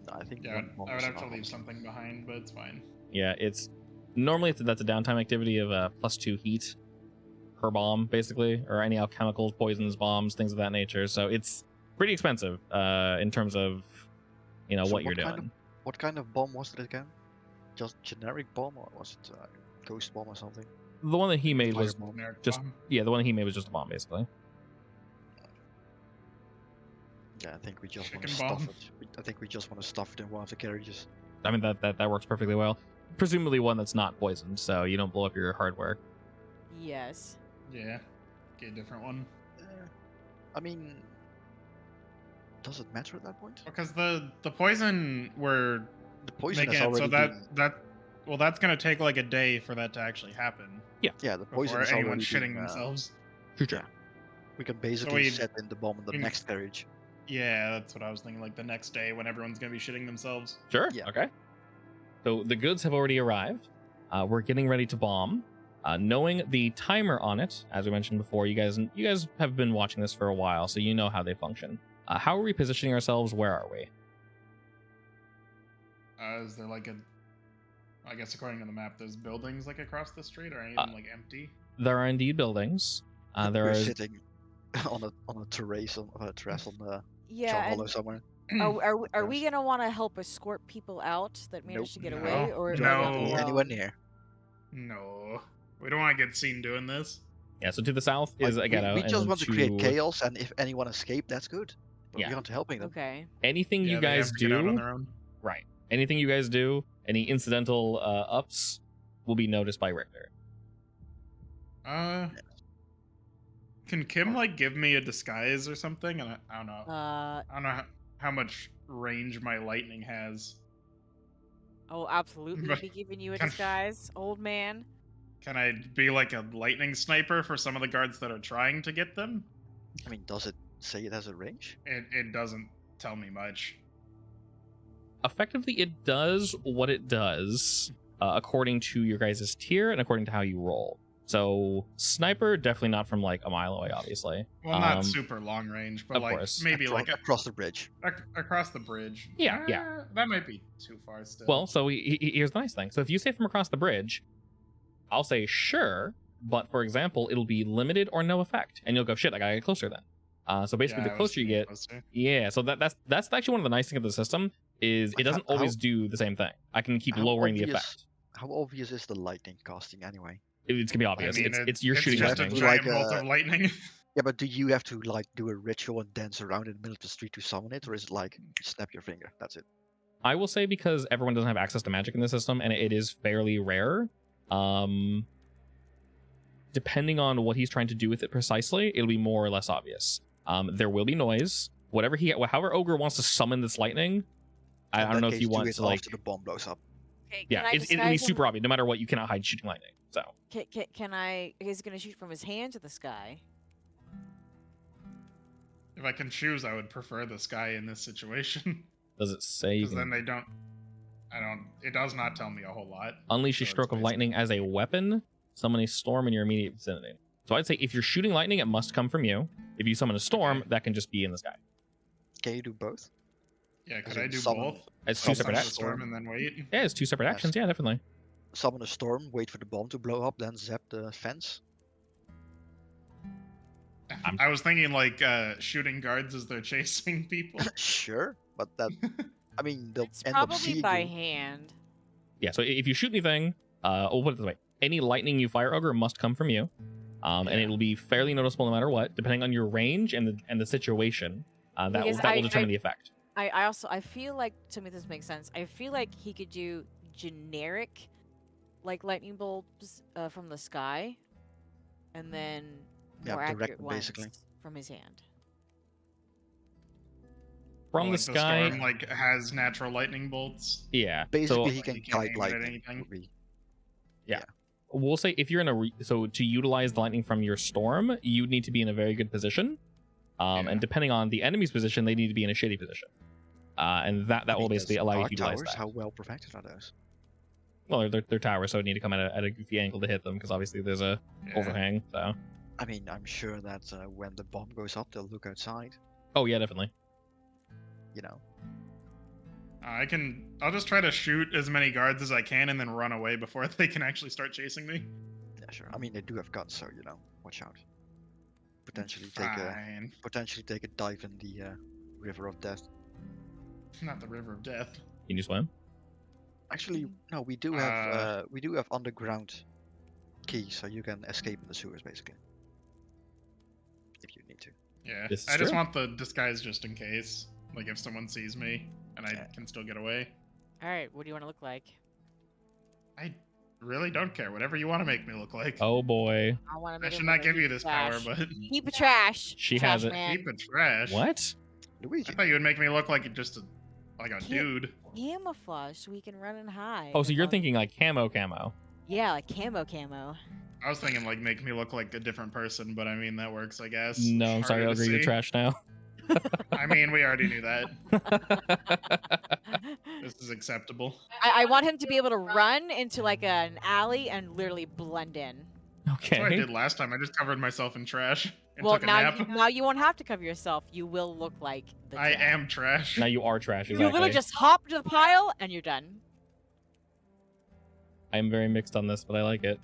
No, I think Yeah, one bomb I would is have to enough, leave honestly. something behind, but it's fine. Yeah, it's normally that's a downtime activity of +2 heat per bomb, basically, or any alchemicals, poisons, bombs, things of that nature. So it's pretty expensive in terms of So what you're kind doing. What kind of bomb was it again? Just generic bomb, or was it ghost bomb or something? The one that he made was Firebomb. Generic just bomb. the one that he made was just a bomb, basically. Yeah, I think we just want to Chicken stuff bomb. it. I think we just want to stuff it in one of the carriages. I mean that works perfectly well. Presumably one that's not poisoned, so you don't blow up your hardware. Yes. Yeah. Get a different one. I mean, does it matter at that point? Because the poison we're The poison making has it so already that's gonna take like a day for that to actually happen yeah, the poison before is anyone's already shitting themselves. Sure. yeah. We can basically we- set in the bomb in the we- next carriage. Yeah, that's what I was thinking. Like the next day when everyone's gonna be shitting themselves. Sure. Yeah. Okay. So the goods have already arrived. We're getting ready to bomb. Knowing the timer on it, as we mentioned before, you guys have been watching this for a while, so you know how they function. How are we positioning ourselves? Where are we? Is there like a? I guess according to the map, there's buildings like across the street, or any of them like empty? There are indeed buildings. There We're are sitting on a terrace on the John Yeah. Hollow And somewhere. are we gonna want to help escort people out that managed to get No. away, or Do No. not want to be anywhere near. No, we don't want to get seen doing this. yeah. So to the south is Like, again. we just and want to create chaos, and if anyone escape, that's good. But Yeah. we aren't helping them. Okay. Anything Yeah, you they guys have to get out on do, their own. right? Anything you guys do, any incidental ups, will be noticed by Richter. Can Kim like give me a disguise or something? And I don't know. I don't know how much range my lightning has. Oh, absolutely. But Be giving you a can- disguise, old man. Can I be like a lightning sniper for some of the guards that are trying to get them? I mean, does it say it has a range? It doesn't tell me much. Effectively, it does what it does according to your guys' tier and according to how you roll. So sniper, definitely not from like a mile away, obviously. Well, not super long range, but of like course. maybe like across the bridge. across the bridge. Yeah. That might be too far still. Well, so here's the nice thing. So if you say from across the bridge, I'll say sure, but for example, it'll be limited or no effect, and you'll go shit. I gotta get closer then. So basically, Yeah, the I was closer you thinking get, closer. yeah. So that's actually one of the nice things of the system is it Like, doesn't how- always do the same thing. I can keep how lowering the obvious- effect. How obvious is the lightning casting anyway? It's gonna be obvious. I mean, it's you're shooting just a lightning. like, giant bolt of lightning. Yeah, but do you have to like do a ritual and dance around in the middle of the street to summon it, or is it like snap your finger? That's it. I will say because everyone doesn't have access to magic in the system and it is fairly rare. Depending on what he's trying to do with it precisely, it'll be more or less obvious. There will be noise. However Ogre wants to summon this lightning, I In don't that know if case, he do wants it to like. after the bomb blows up. Okay, Yeah, can I it'll be disguise him? super obvious. No matter what, you cannot hide shooting lightning. So Can I? He's gonna shoot from his hand to the sky. If I can choose, I would prefer the sky in this situation. does it say you Because then can? they don't. It does not tell me a whole lot. Unleash a So stroke it's of lightning as a weapon. Summon a storm in your immediate vicinity. So I'd say if you're shooting lightning, it must come from you. If you summon a storm, Okay. that can just be in the sky. Can you do both? Yeah, could As I in do summon- both? It's Summon two separate a actions. storm and then wait. Yeah, it's two separate Yes. actions. Yeah, definitely. Summon a storm, wait for the bomb to blow up, then zap the fence. I was thinking like shooting guards as they're chasing people. Sure, but that, I mean, they'll It's end up probably seeing by you. hand. Yeah, so if you shoot anything, we'll put it this way. Any lightning you fire, Ogre, must come from you. And Yeah. it'll be fairly noticeable no matter what, depending on your range and the situation. That Because will determine the effect. I feel like, to me this makes sense. I feel like he could do generic, like lightning bolts from the sky, and then Yeah, more direct accurate them, ones basically. from his hand. From Like the sky, storm like has natural lightning bolts. yeah. Basically, so he Like, can you can't guide aim it at lightning. anything. would be- we'll say if you're in so to utilize the lightning from your storm, you need to be in a very good position. Yeah. And depending on the enemy's position, they need to be in a shitty position. And that I will mean, basically those allow you dark to utilize towers, that. how well protected are those? Well, they're towers, so it need to come at a goofy angle to hit them because obviously there's a Yeah. overhang. So, I mean, I'm sure that when the bomb goes up, they'll look outside. oh yeah, definitely. You know, I'll just try to shoot as many guards as I can and then run away before they can actually start chasing me. yeah, sure. I mean, they do have guns, so watch out. Potentially Fine. take a dive in the river of death. Not the river of death. Can you swim? Actually, no, we do have underground keys, so you can escape in the sewers, basically, if you need to. Yeah. This is I just true. want the disguise just in case. Like if someone sees me and I Yeah. can still get away. All right, what do you want to look like? I really don't care. Whatever you want to make me look like. Oh boy, I want to. I should not give you this power, but Keep it trash. She trash has it. Man. keep it trash. what? Luigi, I thought you would make me look like just like a Can't- dude. Camouflage so we can run and hide. Oh, so you're without- thinking like camo. Yeah, like camo. I was thinking like make me look like a different person, but I mean that works, I guess. No, I'm sorry, Harder to Ogre, you're see. trash now. I mean, we already knew that. This is acceptable. I want him to be able to run into like an alley and literally blend in. That's what I Okay. did last time. I just covered myself in trash and Well, took a now nap. now you won't have to cover yourself. You will look like the I trash. am trash. Now you are trash. You Exactly. literally just hop to the pile and you're done. I'm very mixed on this, but I like it.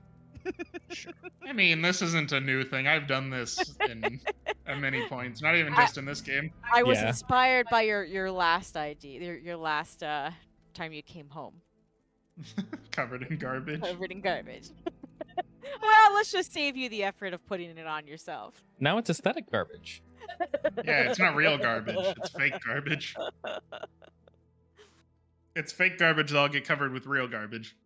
I mean, this isn't a new thing. I've done this in at many points. Not even just in this game. I was Yeah. inspired by your last idea, your last time you came home, Covered in garbage. covered in garbage. Well, let's just save you the effort of putting it on yourself. Now it's aesthetic garbage. Yeah, it's not real garbage. It's fake garbage. It's fake garbage that'll get covered with real garbage.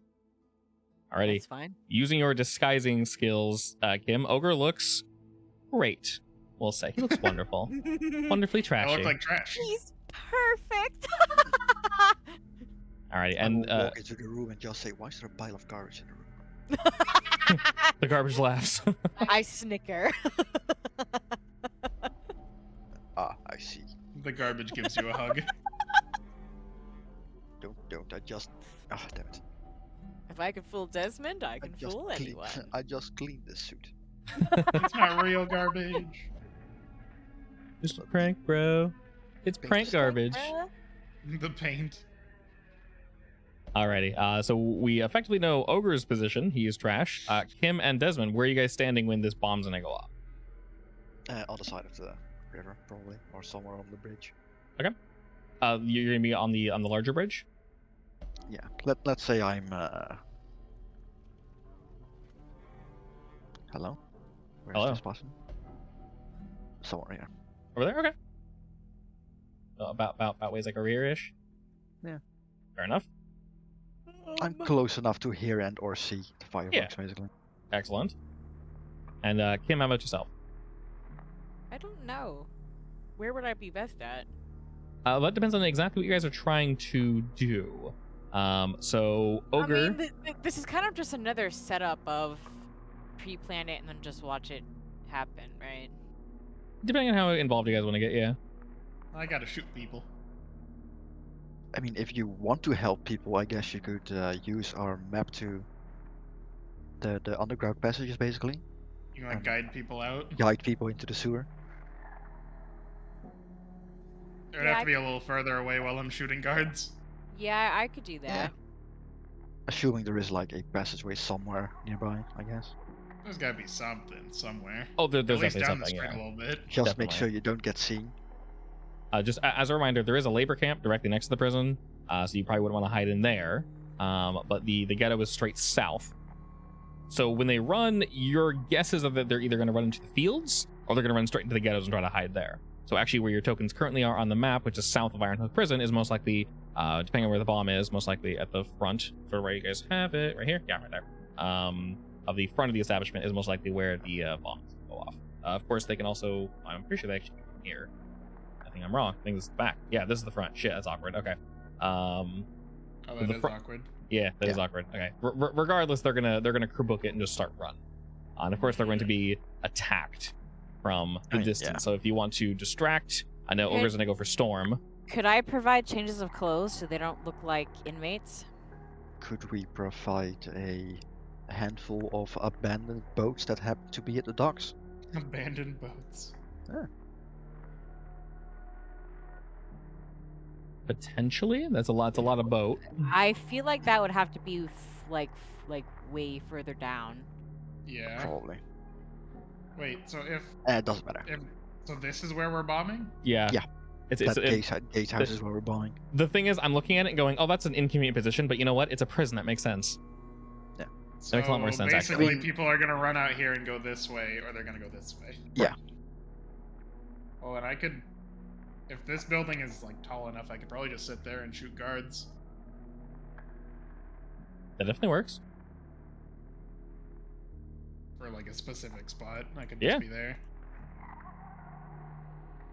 Alrighty. That's fine. Using your disguising skills, Kim, Ogre looks great. We'll say he looks wonderful, wonderfully I trashy. look like trash. He's perfect. Alrighty, I and will walk into the room and just say, "Why is there a pile of garbage in the room?" the garbage laughs. I snicker. Ah, I see. The garbage gives you a hug. Don't. I just. Ah, damn it. If I can fool Desmond, I can fool anyone. I just cleaned this suit. It's not real garbage. Just prank, bro. It's prank garbage. The paint. Alrighty, so we effectively know Ogre's position. He is trash. Kim and Desmond, where are you guys standing when this bomb's gonna go off? Other side of the river, probably, or somewhere on the bridge. You're gonna be on the larger bridge. Yeah. Let's say I'm. Hello. Where's Hello. this button? Somewhere here. Over there, okay. About ways like over here-ish. Yeah. Fair enough. I'm close enough to hear and or see the fireworks, basically. Excellent. And Kim, how about yourself? I don't know. Where would I be best at? That depends on exactly what you guys are trying to do. So Ogre. I mean, this is kind of just another setup of pre-plan it and then just watch it happen, right? Depending on how involved you guys want to get, yeah. I gotta shoot people. I mean, if you want to help people, I guess you could use our map to the underground passages, basically. You can like And guide people out. guide people into the sewer. It would Yeah, have to be a little further away while I'm shooting guards. Yeah, I could do that. Yeah. Assuming there is like a passageway somewhere nearby, I guess. There's got to be something somewhere. Oh, there's At least definitely down the something. street Yeah. a little bit. Just Definitely. make sure you don't get seen. Just as a reminder, there is a labor camp directly next to the prison, so you probably wouldn't want to hide in there. But the ghetto is straight south. So when they run, your guesses are that they're either going to run into the fields or they're going to run straight into the ghettos and try to hide there. So actually, where your tokens currently are on the map, which is south of Iron Hook Prison, is most likely, depending on where the bomb is, most likely at the front, sort of where you guys have it, right here, yeah, right there. Of the front of the establishment is most likely where the bombs go off. Of course, they can also, I'm pretty sure they actually come here. I think I'm wrong. I think this is the back. Yeah, this is the front. Shit, that's awkward. Okay. Oh, that the is fr- awkward. Yeah, that is awkward. Okay. Regardless, they're gonna crew book it and just start run. And of course, they're going to be attacked from the distance. Yeah. So if you want to distract, I know Okay. Ogre's gonna go for Storm. Could I provide changes of clothes so they don't look like inmates? Could we provide a handful of abandoned boats that happen to be at the docks? Abandoned boats. Potentially, that's a lot. It's a lot of boat. I feel like that would have to be like way further down. Yeah. Probably. Wait, so It doesn't matter. so this is where we're bombing? Yeah. Yeah. It's That gatehouse is where we're buying. the thing is, I'm looking at it and going, oh, that's an inconvenient position. But you know what? It's a prison. That makes sense. So makes a lot more sense, actually. basically, I mean- people are gonna run out here and go this way, or they're gonna go this way. Yeah. Well, and I could, if this building is like tall enough, I could probably just sit there and shoot guards. That definitely works. For like a specific spot. I could Yeah. just be there.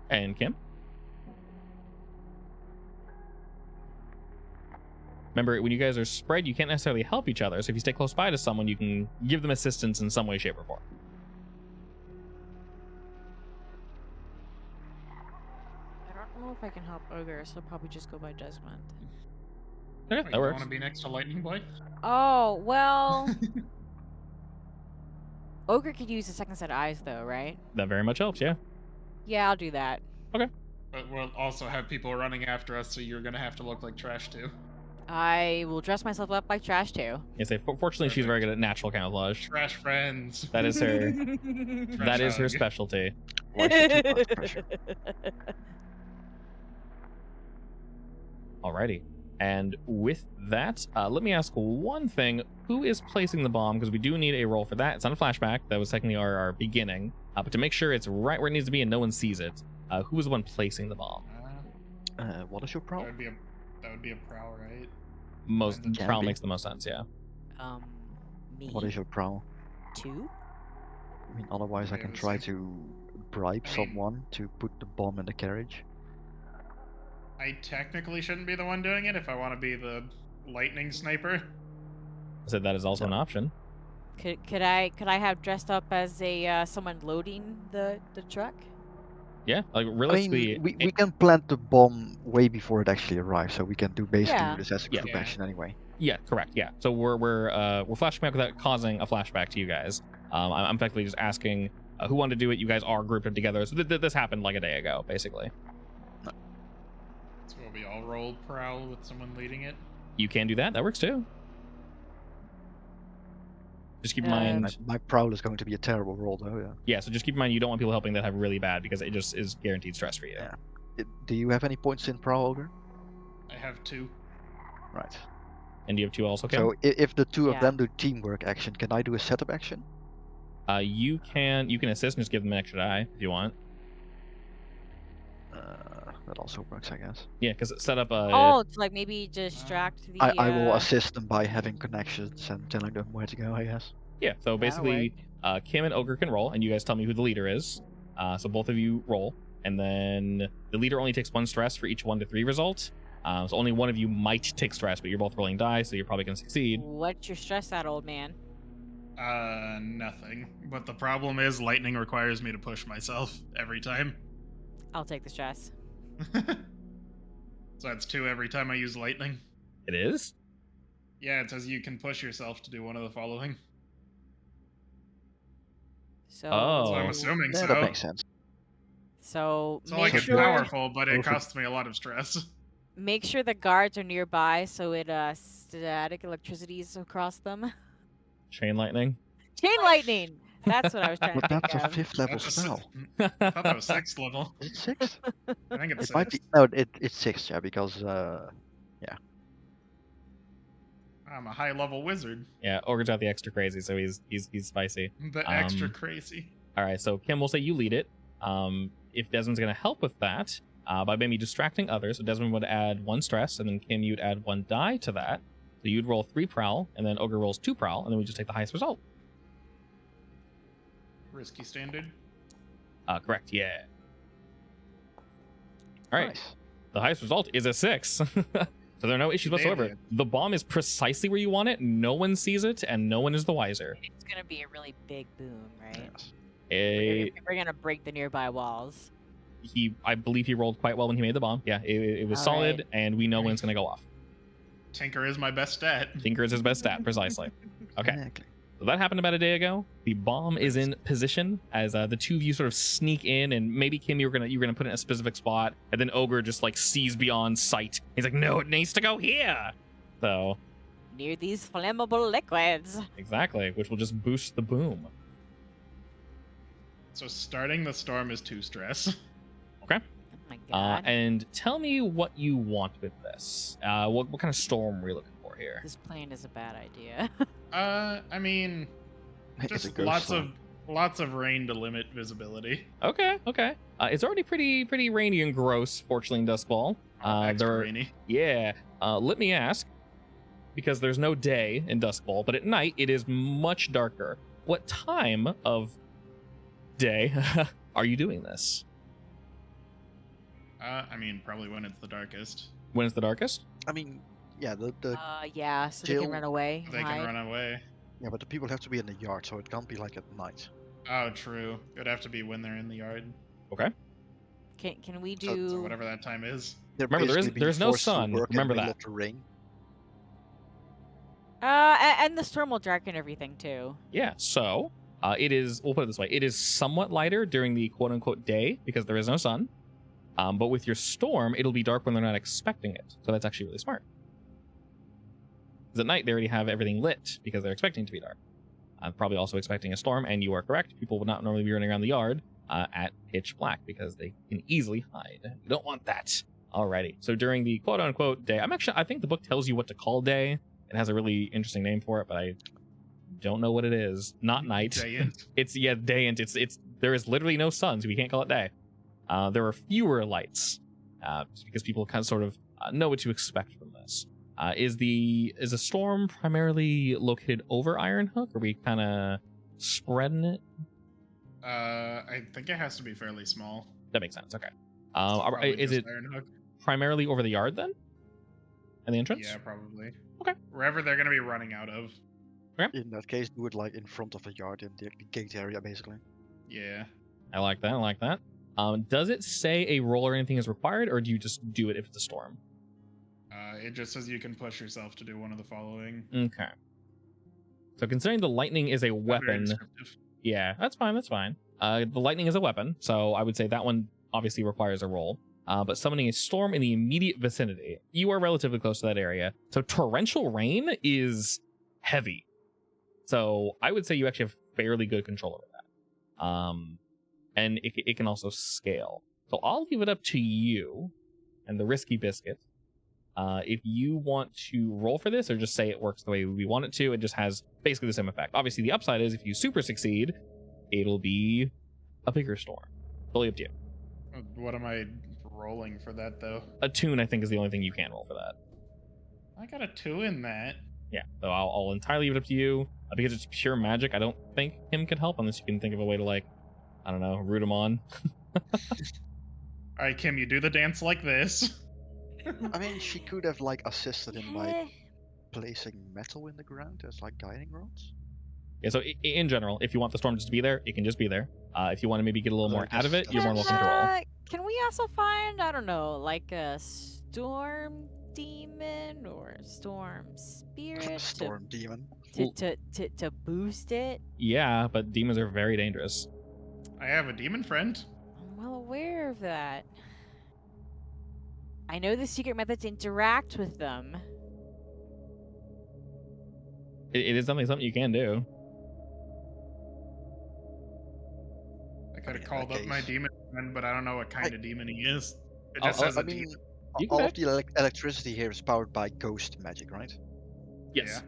And Kim? Remember, when you guys are spread, you can't necessarily help each other. So if you stay close by to someone, you can give them assistance in some way, shape, or form. I don't know if I can help Ogre, so I'll probably just go by Desmond. Okay, Wait, that you works. want to be next to Lightning Boy? Oh, well. Ogre could use a second set of eyes, though, right? That very much helps, yeah. Yeah, I'll do that. But we'll also have people running after us, so you're gonna have to look like trash too. I will dress myself up like trash, too. You say, fortunately, she's very good at natural camouflage. Trash friends. That is her. That is her hug. specialty. Why should you put pressure? Alrighty. And with that, let me ask one thing. Who is placing the bomb? Because we do need a roll for that. It's not a flashback. That was technically our beginning. But to make sure it's right where it needs to be and no one sees it, who was the one placing the bomb? What is your That problem? would be a prowl, right? Most Can Prowl be. makes the most sense, yeah. Me. What is your problem? 2? I mean, otherwise I Yeah, can let's try see. to bribe I mean- someone to put the bomb in the carriage. I technically shouldn't be the one doing it if I want to be the lightning sniper. I said that is also an No. option. Could I have dressed up as a someone loading the truck? Yeah, like I realistically, mean, we can plant the bomb way before it actually arrives, so we can do basically Yeah. this as a Yeah. group Yeah. action anyway. yeah, correct, yeah. So we're flashing back without causing a flashback to you guys. I'm effectively just asking who wanted to do it. You guys are grouped together, so this happened like a day ago, basically. So will we all roll prowl with someone leading it? You can do that. That works too. Just keep in Um, mind, My prowl is going to be a terrible roll, though. Yeah. yeah. So just keep in mind, you don't want people helping that have really bad because it just is guaranteed stress for you. Yeah. Do you have any points in prowl, Ogre? I have 2. Right. And you have 2 also. Kim? So if the two of Yeah. them do teamwork action, can I do a setup action? You can assist and just give them an extra die if you want. That also works, I guess. Yeah, because set up a. Oh, to like maybe distract the. I will assist them by having connections and telling them where to go, I guess. Yeah. So That'll basically, work. Kim and Ogre can roll, and you guys tell me who the leader is. So both of you roll, and then the leader only takes 1 stress for each 1 to 3 result. So only one of you might take stress, but you're both rolling die, so you're probably gonna succeed. What's your stress at, old man? Nothing. But the problem is lightning requires me to push myself every time. I'll take the stress. So that's 2 every time I use lightning. It is? Yeah, it says you can push yourself to do one of the following. So, So I'm Oh. assuming Yeah, so. that makes sense. So So make like it's sure powerful, but it Over- costs me a lot of stress. make sure the guards are nearby so it static electricities across them. Chain lightning. Chain lightning. That's what I was trying But to think that's a of. 5th level That's a spell. I thought that was 6th level. Is it 6th? I think it's It might 6th. be. No, it's 6th, yeah, because I'm a high level wizard. Yeah, Ogre's got the extra crazy, so he's spicy. The extra crazy. All right, so Kim will say you lead it. If Desmond's going to help with that, by maybe distracting others, so Desmond would add 1 stress, and then Kim, you'd add 1 die to that. So you'd roll 3 prowl, and then Ogre rolls 2 prowl, and then we just take the highest result. Risky standard. Correct, yeah. All right, nice. the highest result is a 6. So there are no issues whatsoever. Damn. The bomb is precisely where you want it. No one sees it, and no one is the wiser. It's gonna be a really big boom, right? Yes. We're gonna break the nearby walls. I believe he rolled quite well when he made the bomb. Yeah, it was All solid, right. and we know when it's going to go off. Tinker is my best stat. Tinker is his best stat, precisely. Okay. Exactly. So that happened about a day ago. The bomb is in position as the 2 of you sort of sneak in, and maybe Kim, you're gonna put it in a specific spot, and then Ogre just like sees beyond sight. He's like, no, it needs to go here. So Near these flammable liquids. exactly, which will just boost the boom. So starting the storm is 2 stress. Oh my god. And tell me what you want with this. What kind of storm are we looking for here? This plane is a bad idea. I mean, It's a just ghost storm. lots of rain to limit visibility. Okay. It's already pretty rainy and gross, fortunately, in Duskfall. Extra rainy. Yeah. Let me ask, because there's no day in Duskfall, but at night it is much darker. What time of day are you doing this? I mean, probably when it's the darkest. When it's the darkest? I mean, yeah, the Yeah, so they can Jill- run away. They hide. can run away. yeah, but the people have to be in the yard, so it can't be like at night. Oh, true. It would have to be when they're in the yard. Can we So- do? So whatever that time is. They're Remember, basically being there's no forced to sun. work in Remember the middle that. of the rain. And the storm will darken everything too. Yeah. So it is. We'll put it this way: it is somewhat lighter during the quote unquote day because there is no sun. But with your storm, it'll be dark when they're not expecting it. So that's actually really smart. Because at night they already have everything lit because they're expecting it to be dark. I'm probably also expecting a storm, and you are correct. People would not normally be running around the yard at pitch black because they can easily hide. You don't want that. Alrighty. So during the quote unquote day, I think the book tells you what to call day. It has a really interesting name for it, but I don't know what it is. Not night. Giant. It's day, and it's there is literally no sun, so we can't call it day. There are fewer lights, just because people kind of sort of know what to expect from this. Is the storm primarily located over Ironhook? Are we kind of spreading it? I think it has to be fairly small. That makes sense. Okay. Probably Is just it Ironhook? primarily over the yard then? And the entrance? Yeah, probably. Okay. Wherever they're gonna be running out of. In that case, do it like in front of the yard in the gate area, basically. Yeah. I like that. Does it say a roll or anything is required, or do you just do it if it's a storm? It just says you can push yourself to do one of the following. Okay. So considering the lightning is a Not very weapon, descriptive. yeah, that's fine. The lightning is a weapon, so I would say that one obviously requires a roll. But summoning a storm in the immediate vicinity, you are relatively close to that area. So torrential rain is heavy. So I would say you actually have fairly good control over that. And it can also scale. So I'll leave it up to you and the risky biscuit. If you want to roll for this or just say it works the way we want it to, it just has basically the same effect. Obviously, the upside is if you super succeed, it'll be a bigger storm. Totally up to you. What am I rolling for that though? A tune, I think, is the only thing you can roll for that. I got a 2 in that. Yeah, so I'll entirely leave it up to you. Because it's pure magic, I don't think him could help unless you can think of a way to, like, I don't know, root him on. Alright, Kim, you do the dance like this. I mean, she could have like assisted in like placing metal in the ground as like guiding rods. Yeah, so in general, if you want the storm just to be there, it can just be there. If you want to maybe get a little more out of it, you're more than welcome to roll. Can we also find, I don't know, like storm demon or storm spirit Storm demon. to boost it? Yeah, but demons are very dangerous. I have a demon friend. I'm well aware of that. I know the secret method to interact with them. It is definitely something you can do. I could in have called that up my case- demon friend, but I don't know what kind of demon he is. It Oh, just oh, says I a mean, demon. You can all do of the electricity here is powered by ghost magic, right? Yes.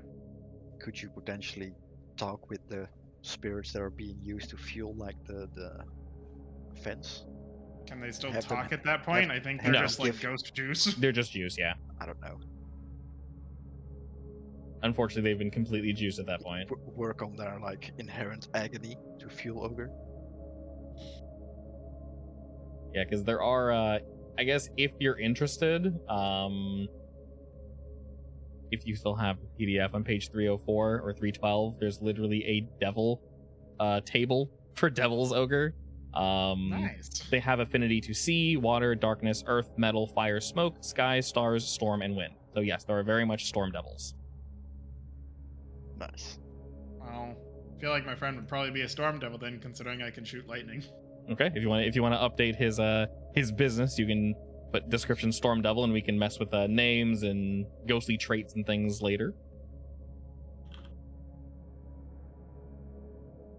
Could you potentially talk with the spirits that are being used to fuel like the fence? Can they still Have them- talk at that point? I think they're No. just like give- ghost juice. They're just juice, yeah. I don't know. Unfortunately, they've been completely juiced at that point. Work on their like inherent agony to fuel ogre. Yeah, because there are, I guess, if you're interested, if you still have the PDF on page 304 or 312, there's literally a devil table for Devil's Ogre. Nice. They have affinity to sea, water, darkness, earth, metal, fire, smoke, sky, stars, storm, and wind. So yes, there are very much storm devils. Nice. Well, I feel like my friend would probably be a storm devil then, considering I can shoot lightning. Okay, if you want to update his business, you can put description storm devil, and we can mess with names and ghostly traits and things later.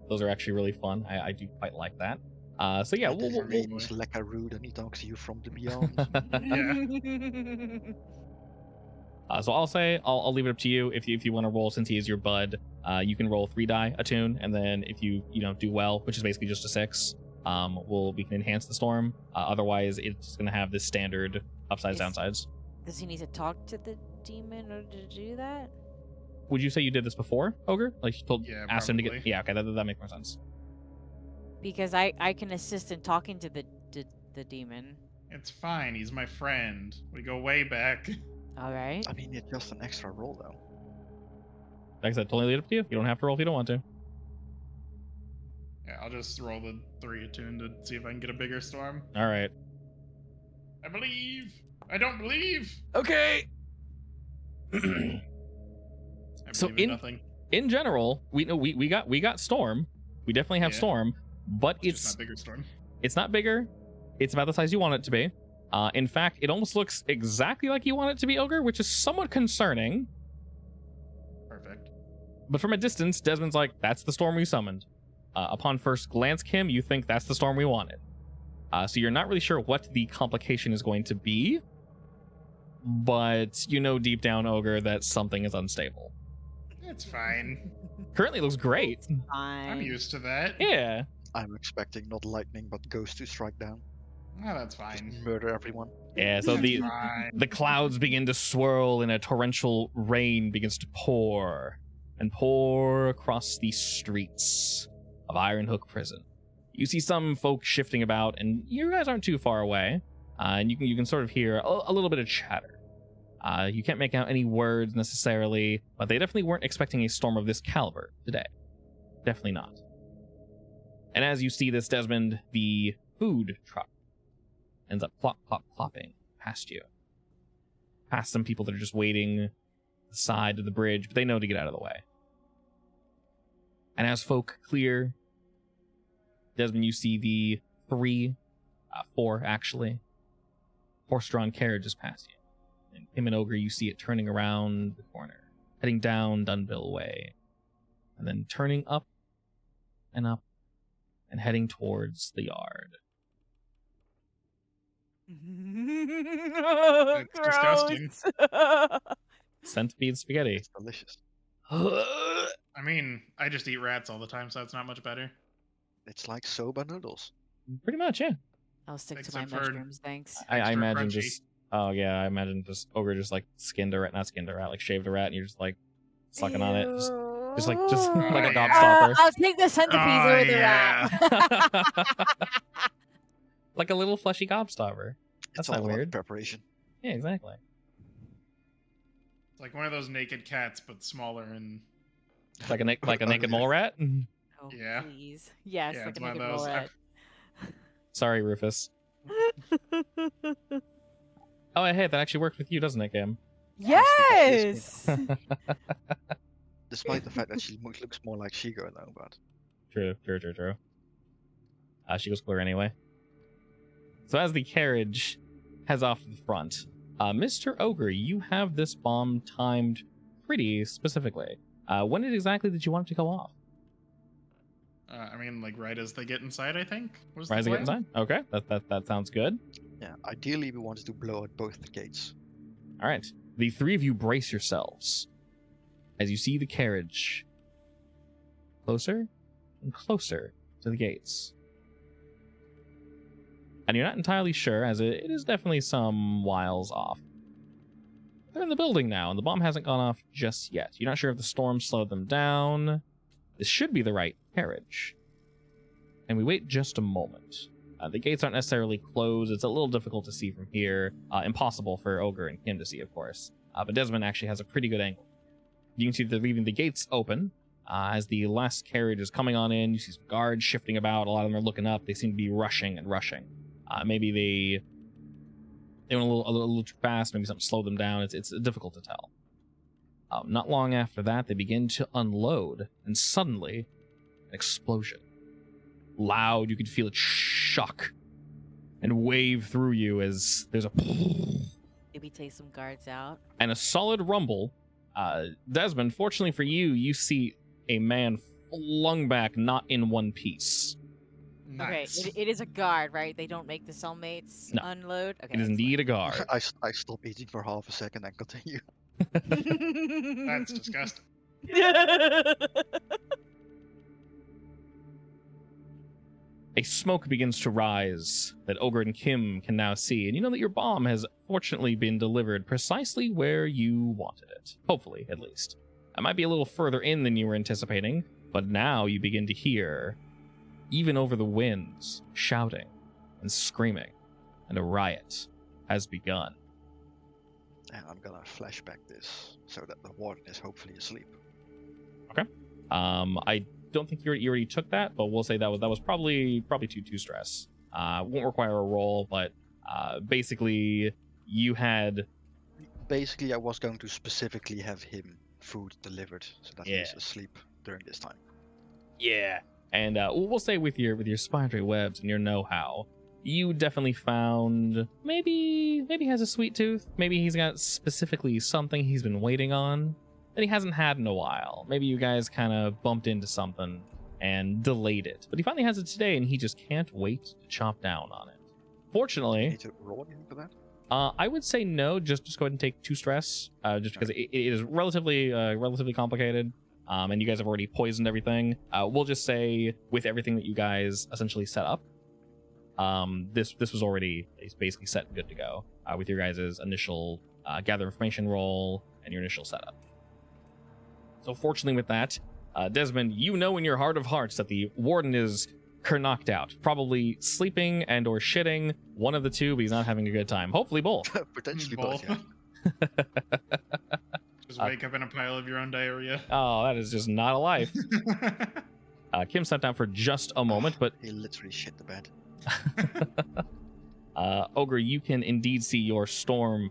Those are actually really fun. I do quite like that. So yeah, And his name is Lekarud and he talks to you from the beyond. So I'll say I'll leave it up to you if you want to roll, since he is your bud. You can roll 3 die attune, and then if you do well, which is basically just a 6, we can enhance the storm. Otherwise, it's gonna have this standard upsides downsides. Does he need to talk to the demon in order to do that? Would you say you did this before, Ogre? Like you Yeah, asked him to get? probably. Yeah, okay, that makes more sense. Because I can assist in talking to the demon. It's fine. He's my friend. We go way back. All right. I mean, it's just an extra roll though. Like I said, totally leave it up to you. You don't have to roll if you don't want to. Yeah, I'll just roll the 3 attune to see if I can get a bigger storm. All right. I believe. I don't believe. Okay. I So believe in nothing. In general, we got storm. We definitely have Yeah. storm, but It's it's just not bigger storm. it's not bigger. It's about the size you want it to be. In fact, it almost looks exactly like you want it to be, Ogre, which is somewhat concerning. Perfect. But from a distance, Desmond's like, that's the storm we summoned. Upon first glance, Kim, you think that's the storm we wanted. So you're not really sure what the complication is going to be, but you know deep down, Ogre, that something is unstable. It's fine. Currently, it looks great. Fine. I'm used to that. Yeah. I'm expecting not lightning but ghosts to strike down. Oh, that's Just fine. murder everyone. Yeah, so That's the fine. the clouds begin to swirl and a torrential rain begins to pour and pour across the streets of Iron Hook Prison. You see some folk shifting about, and you guys aren't too far away, and you can sort of hear a little bit of chatter. You can't make out any words necessarily, but they definitely weren't expecting a storm of this caliber today. Definitely not. And as you see this, Desmond, the food truck ends up plop, plop, plopping past you. Past some people that are just waiting the side of the bridge, but they know to get out of the way. And as folk clear, Desmond, you see the 4 actually, horse-drawn carriages past you. And him and Ogre, you see it turning around the corner, heading down Dunville Way, and then turning up and up and heading towards the yard. It's disgusting. Centipede spaghetti. It's delicious. I mean, I just eat rats all the time, so it's not much better. It's like soba noodles. Pretty much, yeah. I'll stick to my Except for- mushrooms, thanks. I Extra imagine crunchy. just. Oh yeah, I imagine just Ogre just like not skinned a rat, like shaved a rat, and you're just like sucking on it, just like Oh, like a yeah. gobstopper, I'll take the centipede Oh, over the rat. like a little fleshy gobstopper. That's It's all not about weird. preparation. Yeah, exactly. It's like one of those naked cats, but smaller and Like a naked mole rat. Oh, Yeah. please. Yes, yeah, like it's a one of naked those. mole rat. Sorry, Rufus. Oh, hey, that actually worked with you, doesn't it, Kim? Yes. Despite the fact that she looks more like Shigo now, but... True. She goes clear anyway. So as the carriage heads off to the front, Mr. Ogre, you have this bomb timed pretty specifically. When exactly did you want it to go off? I mean, like right as they get inside, I think. Right as they get inside? Okay, that sounds good. Yeah, ideally we wanted to blow out both the gates. All right. The three of you brace yourselves as you see the carriage closer and closer to the gates. And you're not entirely sure, as it is definitely some whiles off. They're in the building now, and the bomb hasn't gone off just yet. You're not sure if the storm slowed them down. This should be the right carriage. And we wait just a moment. The gates aren't necessarily closed. It's a little difficult to see from here. Impossible for Ogre and Kim to see, of course. But Desmond actually has a pretty good angle. You can see they're leaving the gates open. As the last carriage is coming on in, you see some guards shifting about. A lot of them are looking up. They seem to be rushing. Maybe they went a little too fast. Maybe something slowed them down. It's difficult to tell. Not long after that, they begin to unload, and suddenly, an explosion. Loud, you can feel it shock and wave through you as there's a Maybe take some guards out. and a solid rumble. Desmond, fortunately for you, you see a man flung back, not in one piece. Nice. Okay, it is a guard, right? They don't make the cellmates No. unload? Okay, It is indeed a guard. I stop eating for half a second and continue. That's disgusting. A smoke begins to rise that Ogre and Kim can now see, and you know that your bomb has fortunately been delivered precisely where you wanted it. Hopefully, at least. It might be a little further in than you were anticipating, but now you begin to hear, even over the winds, shouting and screaming, and a riot has begun. And I'm gonna flashback this so that the warden is hopefully asleep. I don't think you already took that, but we'll say that was probably too stress. Won't require a roll, but basically you had. Basically, I was going to specifically have him food delivered so that he's asleep during this time. Yeah, and we'll say with your spidery webs and your know-how, you definitely found maybe he has a sweet tooth. Maybe he's got specifically something he's been waiting on that he hasn't had in a while. Maybe you guys kind of bumped into something and delayed it. But he finally has it today, and he just can't wait to chomp down on it. Fortunately... Need to roll anything for that? I would say no, just go ahead and take 2 stress, just because it is relatively complicated, and you guys have already poisoned everything. We'll just say, with everything that you guys essentially set up, this was already basically set and good to go, with your guys' initial gather information roll and your initial setup. So fortunately with that, Desmond, you know in your heart of hearts that the warden is knocked out, probably sleeping and or shitting, one of the two, but he's not having a good time. Hopefully both. Potentially both, yeah. Just wake up in a pile of your own diarrhea. Oh, that is just not a life. Kim sat down for just a moment, but he literally shit the bed. Ogre, you can indeed see your storm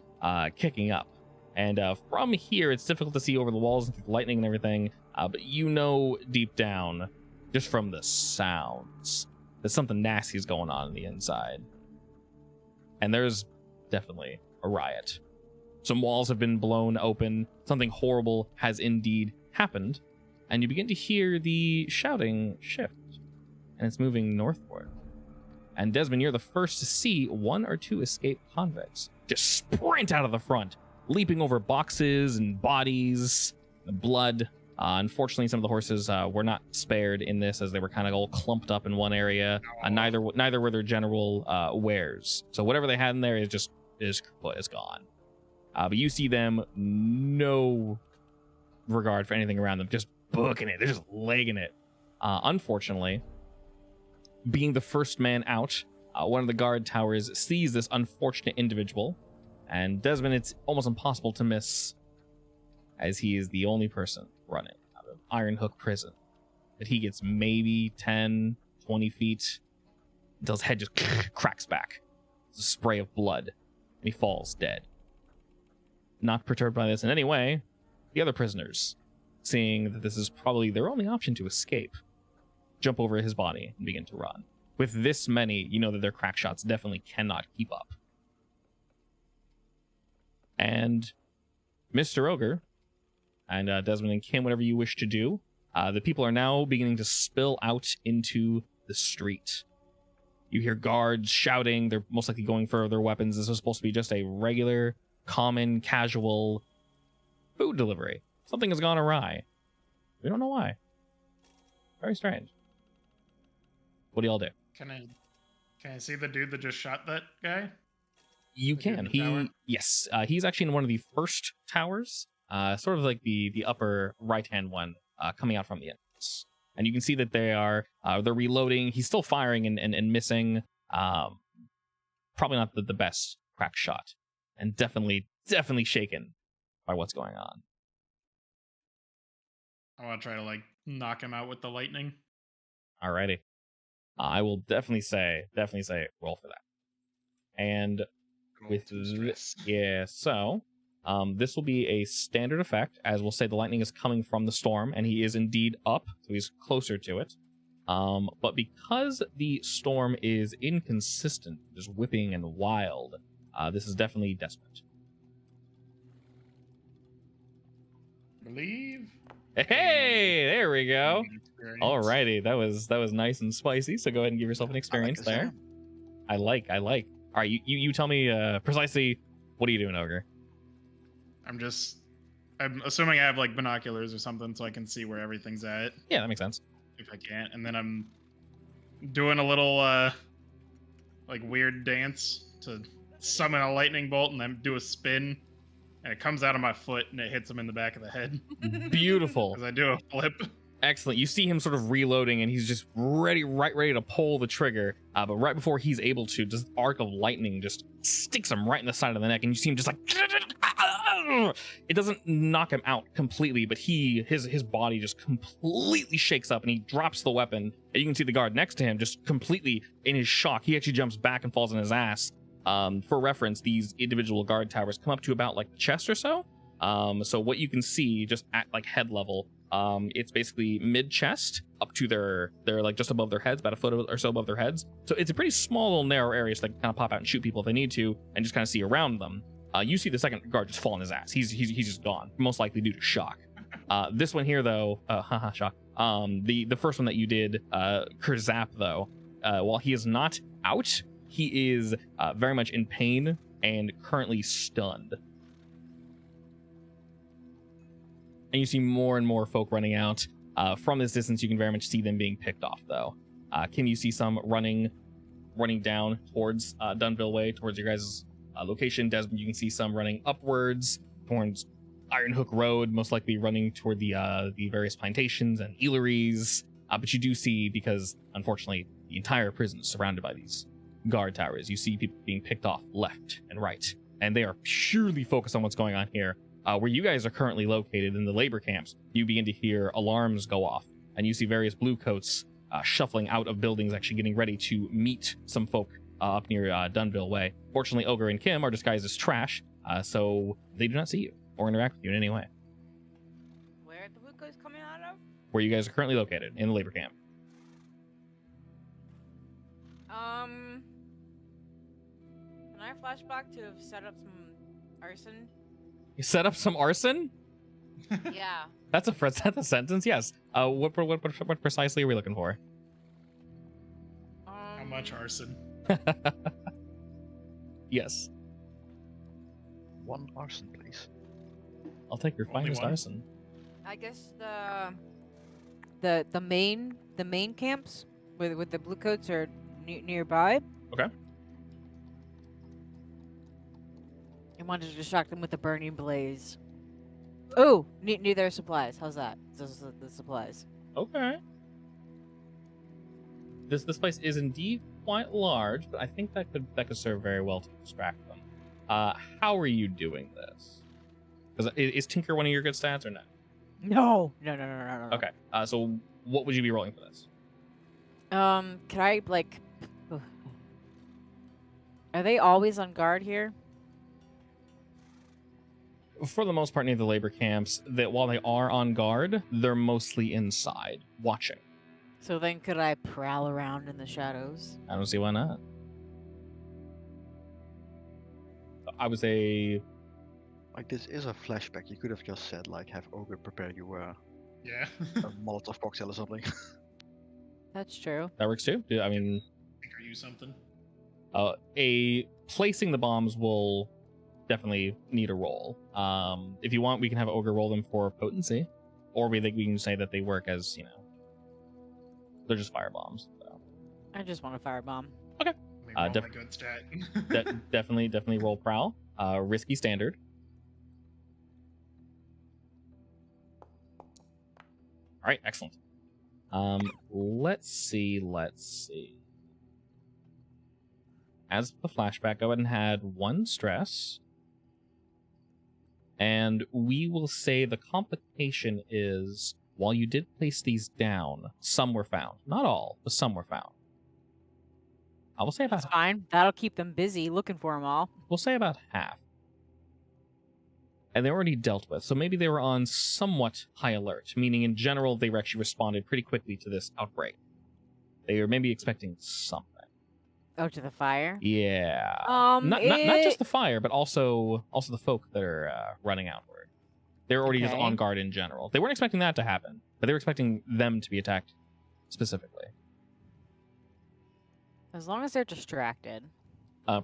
kicking up. And from here, it's difficult to see over the walls and through the lightning and everything, but you know deep down, just from the sounds, that something nasty is going on the inside. And there's definitely a riot. Some walls have been blown open. Something horrible has indeed happened. And you begin to hear the shouting shift. And it's moving northward. And Desmond, you're the first to see 1 or 2 escaped convicts just sprint out of the front, leaping over boxes and bodies, and blood. Unfortunately, some of the horses were not spared in this, as they were kind of all clumped up in one area. Neither were their general wares. So whatever they had in there is gone. But you see them, no regard for anything around them, just booking it. They're just legging it. Unfortunately, being the first man out, one of the guard towers sees this unfortunate individual. And Desmond, it's almost impossible to miss, as he is the only person running out of Iron Hook Prison. That he gets maybe 10, 20 feet until his head just cracks back. It's a spray of blood he falls dead. Not perturbed by this in any way, the other prisoners, seeing that this is probably their only option to escape, jump over his body and begin to run. With this many, you know that their crack shots definitely cannot keep up. And Mr. Ogre and Desmond and Kim, whatever you wish to do, the people are now beginning to spill out into the street. You hear guards shouting. They're most likely going for their weapons. This was supposed to be just a regular, common, casual food delivery. Something has gone awry. We don't know why. Very strange. What do y'all do? Can I see the dude that just shot that guy? You The dude can. in the tower? Yes. He's actually in one of the first towers, sort of like the upper right-hand one, coming out from the entrance. And you can see that they're reloading. He's still firing and missing. Probably not the best crack shot, and definitely shaken by what's going on. I want to try to like knock him out with the lightning. Alrighty. I will definitely say roll for that. And with so this will be a standard effect, as we'll say the lightning is coming from the storm, and he is indeed up, so he's closer to it. But because the storm is inconsistent, just whipping and wild, this is definitely desperate. Believe. Hey, there we go. Experience. Alrighty, that was nice and spicy. So go ahead and give yourself an experience this there. one. I like. All right, you tell me precisely what are you doing, Ogre? I'm assuming I have like binoculars or something so I can see where everything's at Yeah, that makes sense. if I can't. And then I'm doing a little like weird dance to summon a lightning bolt and then do a spin. And it comes out of my foot and it hits him in the back of the head. Beautiful. Because I do a flip. Excellent. You see him sort of reloading, and he's just ready to pull the trigger. But right before he's able to, just arc of lightning just sticks him right in the side of the neck, and you see him just like. It doesn't knock him out completely, but his body just completely shakes up, and he drops the weapon. And you can see the guard next to him just completely in his shock. He actually jumps back and falls on his ass. For reference, these individual guard towers come up to about like the chest or so. So what you can see just at like head level. It's basically mid-chest up to their like just above their heads, about a foot or so above their heads. So it's a pretty small little narrow area, so they can kind of pop out and shoot people if they need to, and just kind of see around them. You see the second guard just fall on his ass. He's just gone, most likely due to shock. This one here though, shock. The first one that you did, Kurzap though, while he is not out, he is very much in pain and currently stunned. And you see more and more folk running out. From this distance, you can very much see them being picked off, though. Kim, you see some running down towards Dunville Way, towards your guys' location. Desmond, you can see some running upwards towards Iron Hook Road, most likely running toward the various plantations and eateries. But you do see, because unfortunately the entire prison is surrounded by these guard towers, you see people being picked off left and right. And they are purely focused on what's going on here. Where you guys are currently located in the labor camps, you begin to hear alarms go off, and you see various bluecoats shuffling out of buildings, actually getting ready to meet some folk up near Dunville Way. Fortunately, Ogre and Kim are disguised as trash, so they do not see you or interact with you in any way. Where are the bluecoats coming out of? Where you guys are currently located, in the labor camp. Can I flashback to have set up some arson? You set up some arson? Yeah. That's a sentence, yes. What precisely are we looking for? How much arson? Yes. One arson, please. I'll take your Only finest one? arson. I guess the main camps with the bluecoats are nearby. Okay. I wanted to distract them with a burning blaze. Oh, near their supplies. How's that? Those are the supplies. Okay. This place is indeed quite large, but I think that could serve very well to distract them. How are you doing this? Because is Tinker one of your good stats or not? No. Okay. So what would you be rolling for this? Can I like? Are they always on guard here? for the most part, near the labor camps, that while they are on guard, they're mostly inside, watching. So then could I prowl around in the shadows? I don't see why not. I would say, Like, this is a flashback. You could have just said, like, have Ogre prepare you Yeah. a Molotov cocktail or something. That's true. that works too. I mean, Figure you something. placing the bombs will definitely need a roll. If you want, we can have Ogre roll them for potency, or we can say that they work as, they're just fire bombs. So. I just want a firebomb. Let me roll def- my good stat. Definitely roll prowl. Risky standard. All right, excellent. Let's see. As the flashback, go ahead and add 1 stress. And we will say the complication is, while you did place these down, some were found. Not all, but some were found. I will say about That's fine. That'll keep them busy looking for them all. we'll say about half. And they're already dealt with, so maybe they were on somewhat high alert, meaning in general they actually responded pretty quickly to this outbreak. They were maybe expecting something. Oh, to the fire? Yeah. Not it- just the fire, but also the folk that are running outward. They're already just Okay. on guard in general. They weren't expecting that to happen, but they were expecting them to be attacked specifically. As long as they're distracted.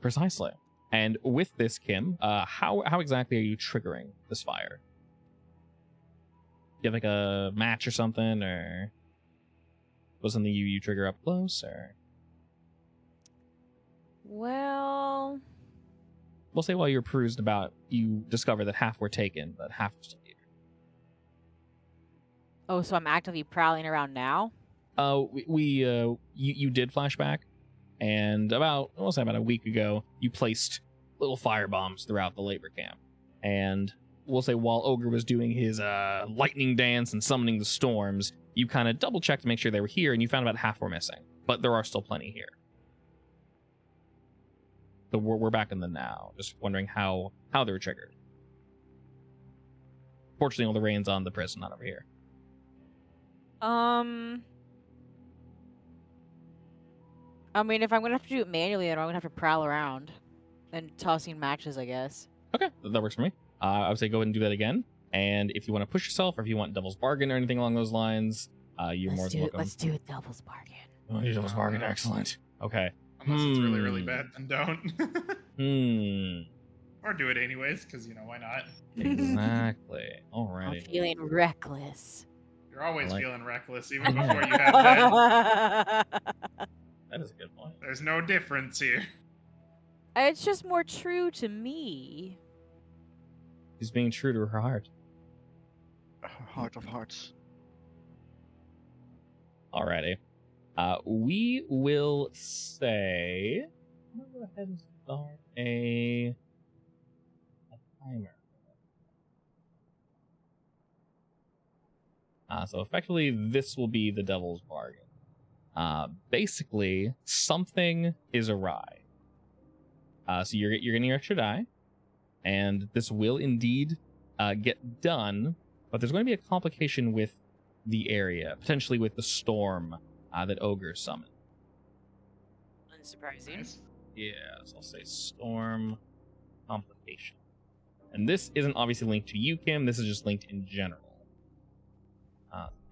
Precisely. And with this, Kim, how exactly are you triggering this fire? Do you have like a match or something, or was something you trigger up close, or? Well, We'll say while you're perused about, you discover that half were taken, but half are still here. oh, so I'm actively prowling around now? You did flashback, and about a week ago, you placed little fire bombs throughout the labor camp. And we'll say while Ogre was doing his lightning dance and summoning the storms, you kind of double checked to make sure they were here, and you found about half were missing, but there are still plenty here. So we're back in the now. Just wondering how they were triggered. Fortunately, all the rain's on the prison, not over here. I mean, if I'm gonna have to do it manually, then I'm gonna have to prowl around and tossing matches, I guess. Okay, that works for me. I would say go ahead and do that again. And if you want to push yourself, or if you want Devil's Bargain or anything along those lines, you're more than welcome. Let's do it, Devil's Bargain. Oh, Devil's Bargain, excellent. Okay. Unless it's really, really bad, then don't. Hmm. Or do it anyways, because, why not? Exactly. I'm Alrighty. feeling reckless. You're always I like- feeling reckless, even before you have that. That is a good point. There's no difference here. It's just more true to me. She's being true to her heart. Heart of hearts. Alrighty. We will say. I'm gonna go ahead and start a timer. So effectively, this will be the Devil's Bargain. Basically, something is awry. So you're getting your extra die, and this will indeed get done. But there's going to be a complication with the area, potentially with the storm that Ogre summoned. Unsurprising. Nice. Yes, I'll say storm complication. And this isn't obviously linked to you, Kim. This is just linked in general.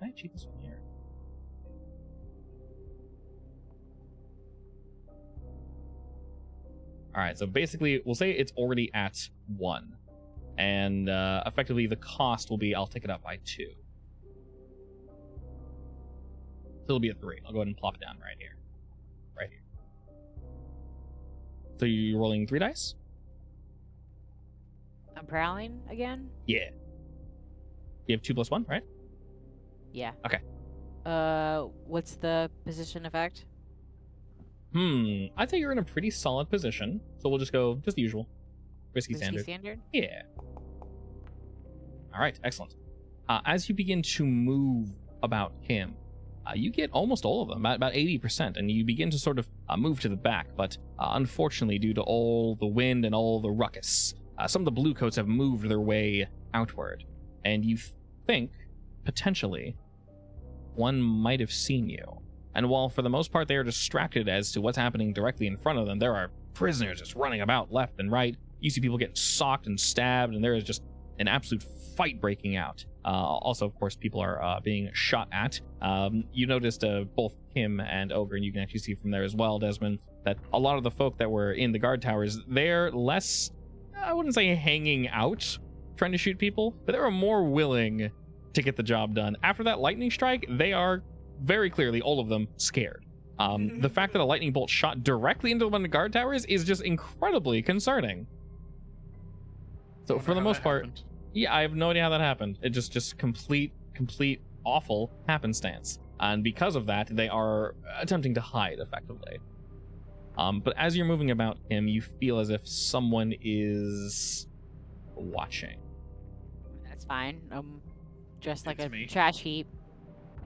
Can I cheat this one here? Alright, so basically, we'll say it's already at 1. And effectively, the cost will be, I'll take it up by 2. So it'll be a 3. I'll go ahead and plop it down right here. Right here. So you're rolling 3 dice? I'm prowling again? Yeah. You have 2 plus 1, right? Yeah. Okay. What's the position effect? I'd say you're in a pretty solid position. So we'll just go just the usual. Risky standard. Standard? Yeah. All right, excellent. As you begin to move about Kim, you get almost all of them, about 80%, and you begin to sort of move to the back. But unfortunately, due to all the wind and all the ruckus, some of the blue coats have moved their way outward, and you think potentially one might have seen you. And while for the most part they are distracted as to what's happening directly in front of them, there are prisoners just running about left and right. You see people getting socked and stabbed, and there is just an absolute fight breaking out. Also, of course, people are being shot at. You noticed both Kim and Ogre, and you can actually see from there as well, Desmond, that a lot of the folk that were in the guard towers, they're less, I wouldn't say hanging out trying to shoot people, but they were more willing to get the job done. After that lightning strike, they are very clearly, all of them, scared. The fact that a lightning bolt shot directly into one of the guard towers is just incredibly concerning. So for the most part, yeah, I have no idea how that happened. It just complete awful happenstance. And because of that, they are attempting to hide effectively. But as you're moving about him, you feel as if someone is watching. That's fine. Dressed like It's a me. trash heap.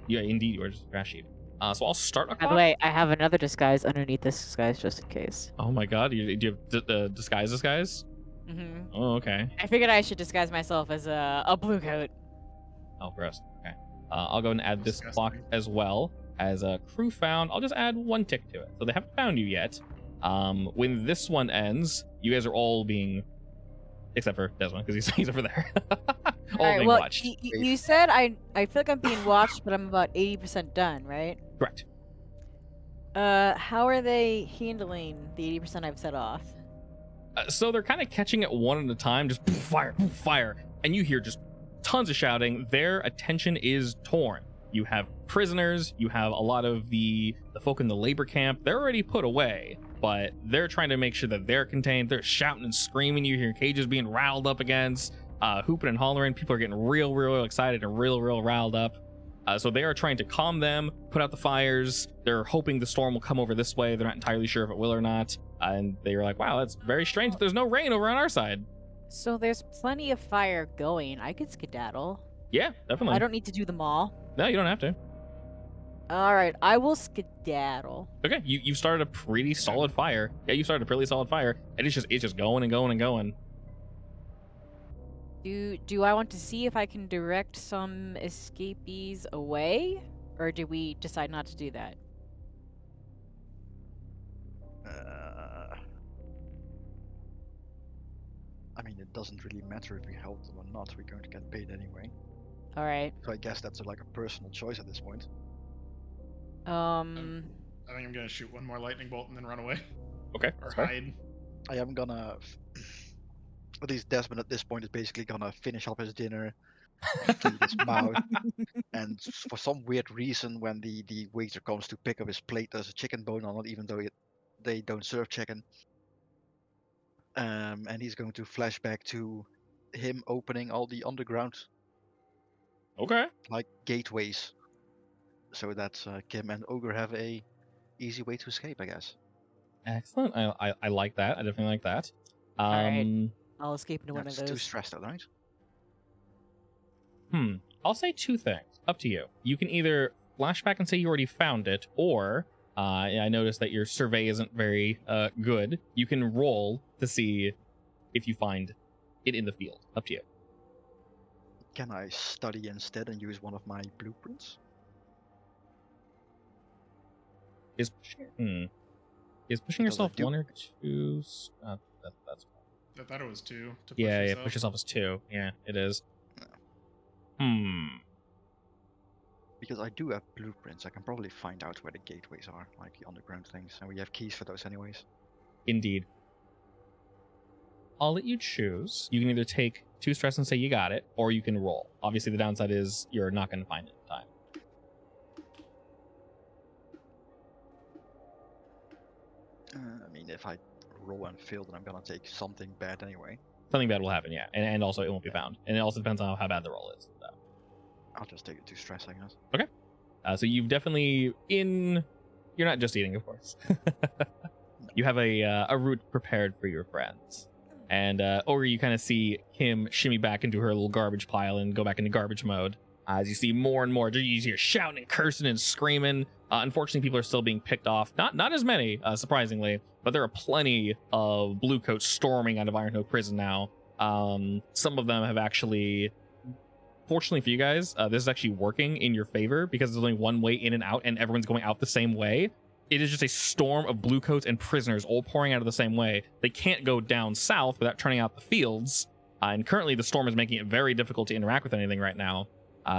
Yeah, indeed, you are just a trash heap. So I'll start a By the clock. way, I have another disguise underneath this disguise just in case. Oh my god, do you have the disguise? Mm-hmm. Oh, okay. I figured I should disguise myself as a blue coat. Oh, gross. Okay. I'll go and add this Disgusting. clock as well as a crew found. I'll just add 1 tick to it. So they haven't found you yet. When this one ends, you guys are all being, except for Desmond, because he's over there. All Alright, being well, watched. you said I feel like I'm being watched, but I'm about 80% done, right? Correct. How are they handling the 80% I've set off? So they're kind of catching it one at a time, just poof, fire, and you hear just tons of shouting. Their attention is torn. You have prisoners, you have a lot of the folk in the labor camp. They're already put away, but they're trying to make sure that they're contained. They're shouting and screaming. You hear cages being riled up against, hooping and hollering. People are getting real excited and real riled up. So they are trying to calm them, put out the fires. They're hoping the storm will come over this way. They're not entirely sure if it will or not. And they were like, wow, that's very strange that there's no rain over on our side. So there's plenty of fire going. I could skedaddle. Yeah, definitely. I don't need to do them all. No, you don't have to. All right, I will skedaddle. Okay, you started a pretty solid fire. Yeah, you started a pretty solid fire, and it's just going and going and going. Do I want to see if I can direct some escapees away, or do we decide not to do that? I mean, it doesn't really matter if we help them or not. We're going to get paid anyway. All right. So I guess that's like a personal choice at this point. I think I'm gonna shoot one more lightning bolt and then run away. Okay, Or that's fair. hide. I am gonna. At least Desmond at this point is basically gonna finish up his dinner, clean his mouth, and for some weird reason, when the waiter comes to pick up his plate, there's a chicken bone on it, even though they don't serve chicken. And he's going to flash back to him opening all the underground Okay. like gateways, so that Kim and Ogre have a easy way to escape, I guess. Excellent. I like that. I definitely like that. right. I'll escape into one of That's too those. stressed out, right? I'll say 2 things. Up to you. You can either flash back and say you already found it, or I noticed that your survey isn't very good. You can roll to see if you find it in the field. Up to you. Can I study instead and use one of my blueprints? Is pushing Because I yourself do- 1 or 2? That's I thought it was 2 to push yeah. yourself. Push yourself is 2. Yeah, it is. Because I do have blueprints, I can probably find out where the gateways are, like the underground things, and we have keys for those anyways. Indeed. I'll let you choose. You can either take 2 stress and say you got it, or you can roll. Obviously, the downside is you're not going to find it in time. I mean, if I roll and fail, then I'm gonna take something bad anyway. Something bad will happen, yeah. And also, it won't be found. And it also depends on how bad the roll is. So. I'll just take it to stress, I guess. So you've definitely you're not just eating, of course. You have a route prepared for your friends. And or you kind of see him shimmy back into her little garbage pile and go back into garbage mode. As you see more and more, you hear shouting and cursing and screaming. Unfortunately, people are still being picked off. Not as many, surprisingly, but there are plenty of blue coats storming out of Ironhoe Prison now. Some of them have actually, fortunately for you guys, this is actually working in your favor because there's only one way in and out and everyone's going out the same way. It is just a storm of blue coats and prisoners all pouring out of the same way. They can't go down south without turning out the fields. And currently the storm is making it very difficult to interact with anything right now.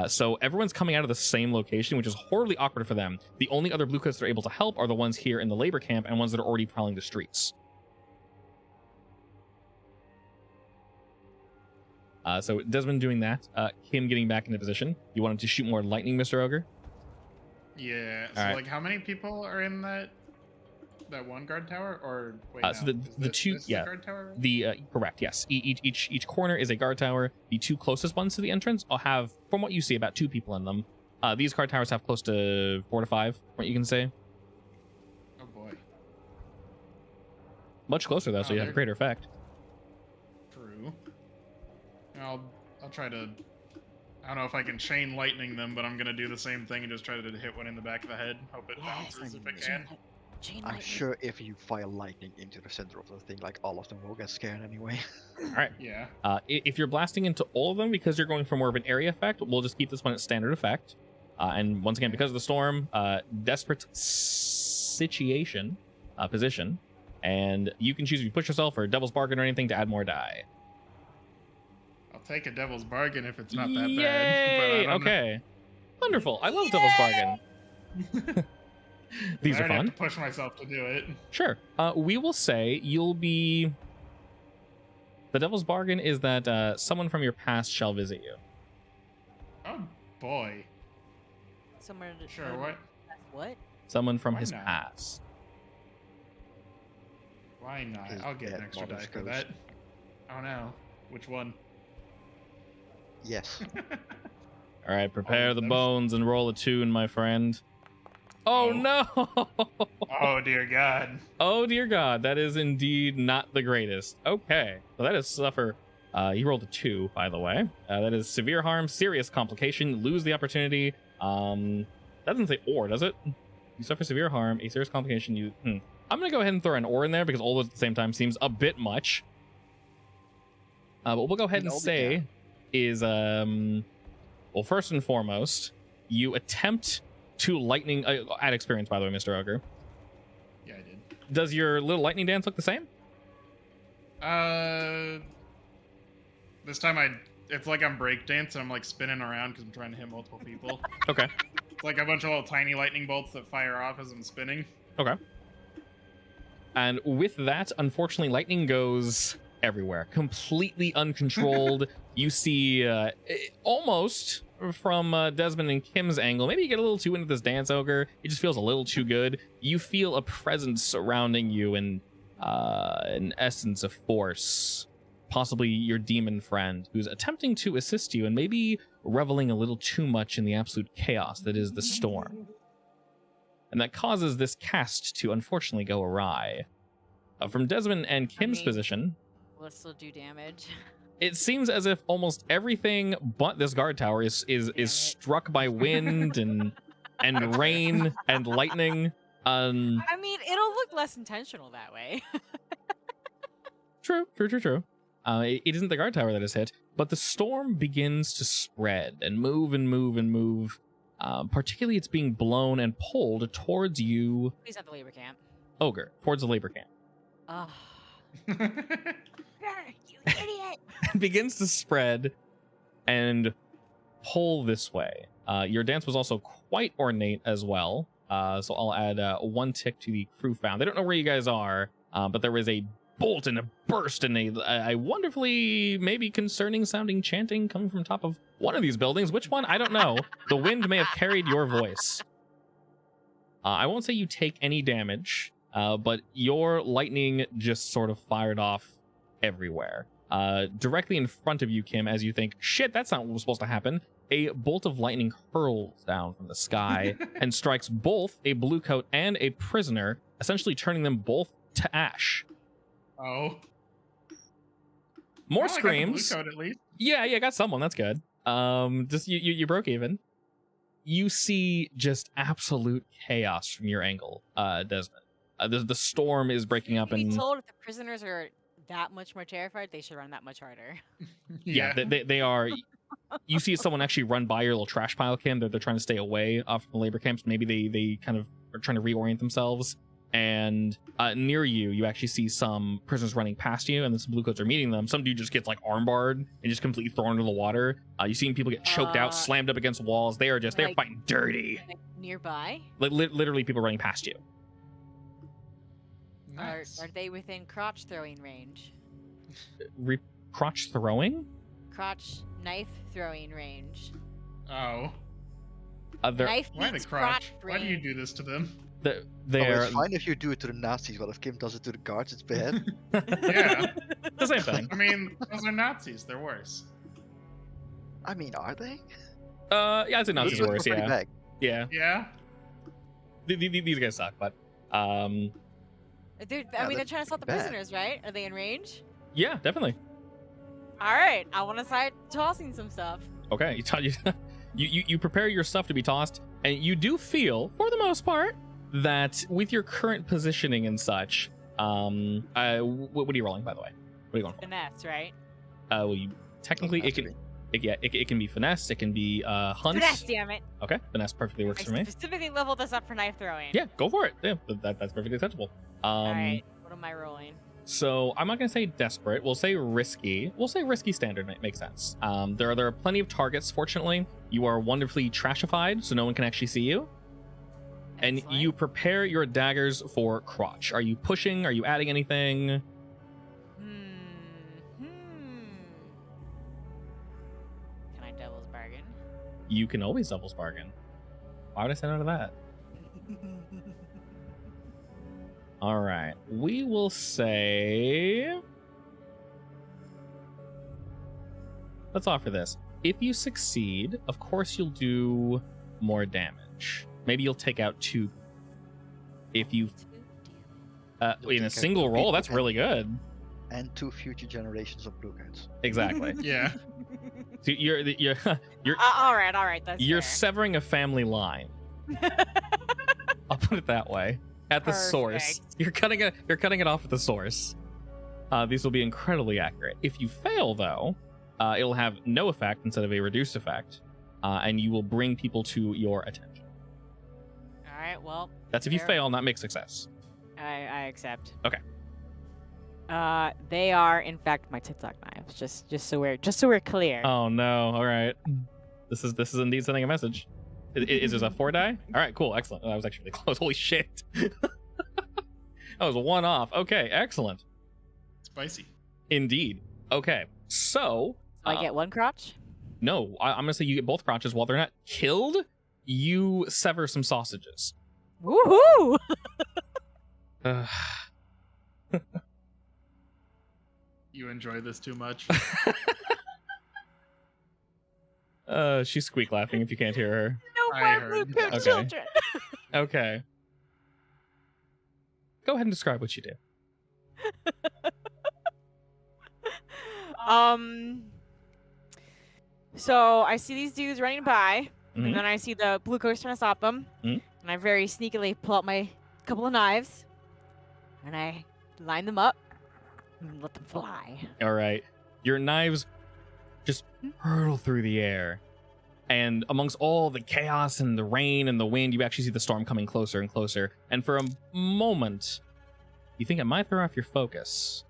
So everyone's coming out of the same location, which is horribly awkward for them. The only other blue coats that are able to help are the ones here in the labor camp and ones that are already prowling the streets. So Desmond doing that, Kim getting back into position. You wanted to shoot more lightning, Mr. Ogre? Yeah. So Alright. like, how many people are in that one guard tower? Or wait, So no, the two, this yeah, the guard tower? correct, yes. Each corner is a guard tower. The two closest ones to the entrance will have, from what you see, about 2 people in them. These guard towers have close to 4 to 5, what you can say. Oh boy. Much closer though, so you have a they're- greater effect. True. I'll try to. I don't know if I can chain lightning them, but I'm gonna do the same thing and just try to hit one in the back of the head. Hope it bounces if it can. I'm sure if you fire lightning into the center of the thing, like all of them will get scared anyway. All right. Yeah. If you're blasting into all of them because you're going for more of an area effect, we'll just keep this one at standard effect. And once again, because of the storm, desperate situation, position, and you can choose if you push yourself or devil's bargain or anything to add more die. I'll take a devil's bargain if it's not that Yay! bad. But I don't Okay. Wonderful. I love devil's bargain. know. These I are already fun. have to push myself to do it. Sure. We will say you'll be. The devil's bargain is that someone from your past shall visit you. Oh boy. Somewhere to Sure. What? What? Someone from Why his not? past. Why not? His I'll get an dead extra die mother's for ghost. that. Oh no. Which one? Yes. All right, prepare of the them? bones and roll a tune, my friend. Oh, Oh. no! Oh dear God. Oh dear God, that is indeed not the greatest. Okay, so that is suffer. He rolled a 2, by the way. That is severe harm, serious complication, lose the opportunity. Doesn't say or, does it? You suffer severe harm, a serious complication. I'm gonna go ahead and throw an or in there because all those at the same time seems a bit much. But what we'll go ahead and I'll be say down. is, well, first and foremost, you attempt to lightning. Add experience, by the way, Mr. Ogre. Yeah, I did. Does your little lightning dance look the same? This time it's like I'm breakdancing. I'm like spinning around because I'm trying to hit multiple people. Okay. It's like a bunch of little tiny lightning bolts that fire off as I'm spinning. Okay. And with that, unfortunately, lightning goes everywhere, completely uncontrolled. You see, almost from Desmond and Kim's angle, maybe you get a little too into this dance, Ogre. It just feels a little too good. You feel a presence surrounding you and an essence of force. Possibly your demon friend who's attempting to assist you and maybe reveling a little too much in the absolute chaos that is the storm. And that causes this cast to unfortunately go awry. From Desmond and Kim's position, Will it still do damage? it seems as if almost everything but this guard tower is struck by wind and rain and lightning. I mean, it'll look less intentional that way. True. It isn't the guard tower that is hit, but the storm begins to spread and move and move and move. Particularly, it's being blown and pulled towards you, Please not the labor camp. Ogre, towards the labor camp. Oh, you idiot! It begins to spread and pull this way. Your dance was also quite ornate as well, so I'll add 1 tick to the crew found. They don't know where you guys are, but there was a bolt and a burst and a wonderfully maybe concerning sounding chanting coming from top of one of these buildings. Which one? I don't know. The wind may have carried your voice. I won't say you take any damage, but your lightning just sort of fired off everywhere. Directly in front of you, Kim, as you think, shit, that's not what was supposed to happen. A bolt of lightning hurls down from the sky and strikes both a blue coat and a prisoner, essentially turning them both to ash. Oh. More Well, I got the screams. blue coat at least. Yeah, got someone. That's good. Just you broke even. You see just absolute chaos from your angle, Desmond. The storm is breaking up Can we and told if the prisoners are that much more terrified, they should run that much harder. Yeah, they are. You see someone actually run by your little trash pile, Kim. They're trying to stay away from the labor camps. Maybe they kind of are trying to reorient themselves. And near you, you actually see some prisoners running past you, and then some bluecoats are meeting them. Some dude just gets like armbarred and just completely thrown into the water. You see people get choked out, slammed up against walls. They're Like- fighting dirty. Like nearby? Like literally people running past you. Nice. Are they within crotch throwing range? Crotch throwing? Crotch knife throwing range. Oh. They're, Knife Why the meets crotch? range. Why do you do this to them? they're it's fine if you do it to the Nazis, but if Kim does it to the guards, it's bad. Yeah. the same thing. I mean, those are Nazis. They're worse. I mean, are they? Yeah, I'd say Nazis Those are worse. pretty Yeah, bad. yeah. Yeah. These guys suck, but I mean, Yeah, they're that's trying to stop the bad. prisoners, right? Are they in range? yeah, definitely. All right, I want to start tossing some stuff. Okay, you prepare your stuff to be tossed, and you do feel, for the most part, that with your current positioning and such, what are you rolling, by the way? What are you going for? Finesse, right? Well, you technically Has it to can, be. it can be finesse, it can be hunt. Finesse, damn it! Okay, finesse perfectly works I for me. specifically leveled this up for knife throwing. Yeah, go for it. Yeah, that's perfectly acceptable. All right, what am I rolling? So I'm not gonna say desperate. We'll say risky. We'll say risky standard makes sense. There are plenty of targets. Fortunately, you are wonderfully trashified, so no one can actually see you. And Excellent. you prepare your daggers for crotch. Are you pushing? Are you adding anything? Can I devil's bargain? You can always devil's bargain. Why would I say no to that? All right, we will say. Let's offer this. If you succeed, of course you'll do more damage. Maybe you'll take out 2. If you You'll in a take out single 2 roll, people that's really good. And 2 future generations of bluecoats. Exactly. Yeah. So you're all right, that's you're fair. severing a family line. I'll put it that way. At the source, Perfect. you're cutting it off at the source. These will be incredibly accurate. If you fail, though, it'll have no effect instead of a reduced effect, and you will bring people to your attention. All right, well. That's if you there- fail, not make success. I accept. Okay. They are in fact my TikTok knives. Just so we're clear. Oh no! All right, this is indeed sending a message. Is this a 4 die? All right, cool, excellent. That was actually really close. Holy shit! That was 1 off. Okay, excellent. Spicy. Indeed. Okay, so I get 1 crotch. no, I'm gonna say you get both crotches. While they're not killed, you sever some sausages. Woohoo! You enjoy this too much. She's squeak laughing if you can't hear her. No I more heard. blue coat Okay. children. Okay. Go ahead and describe what you do. So I see these dudes running by, Mhm. and then I see the blue coats trying to stop them, Mhm. and I very sneakily pull out my couple of knives, and I line them up and let them fly. All right. Your knives just hurtle through the air. And amongst all the chaos and the rain and the wind, you actually see the storm coming closer and closer. And for a moment, you think it might throw off your focus.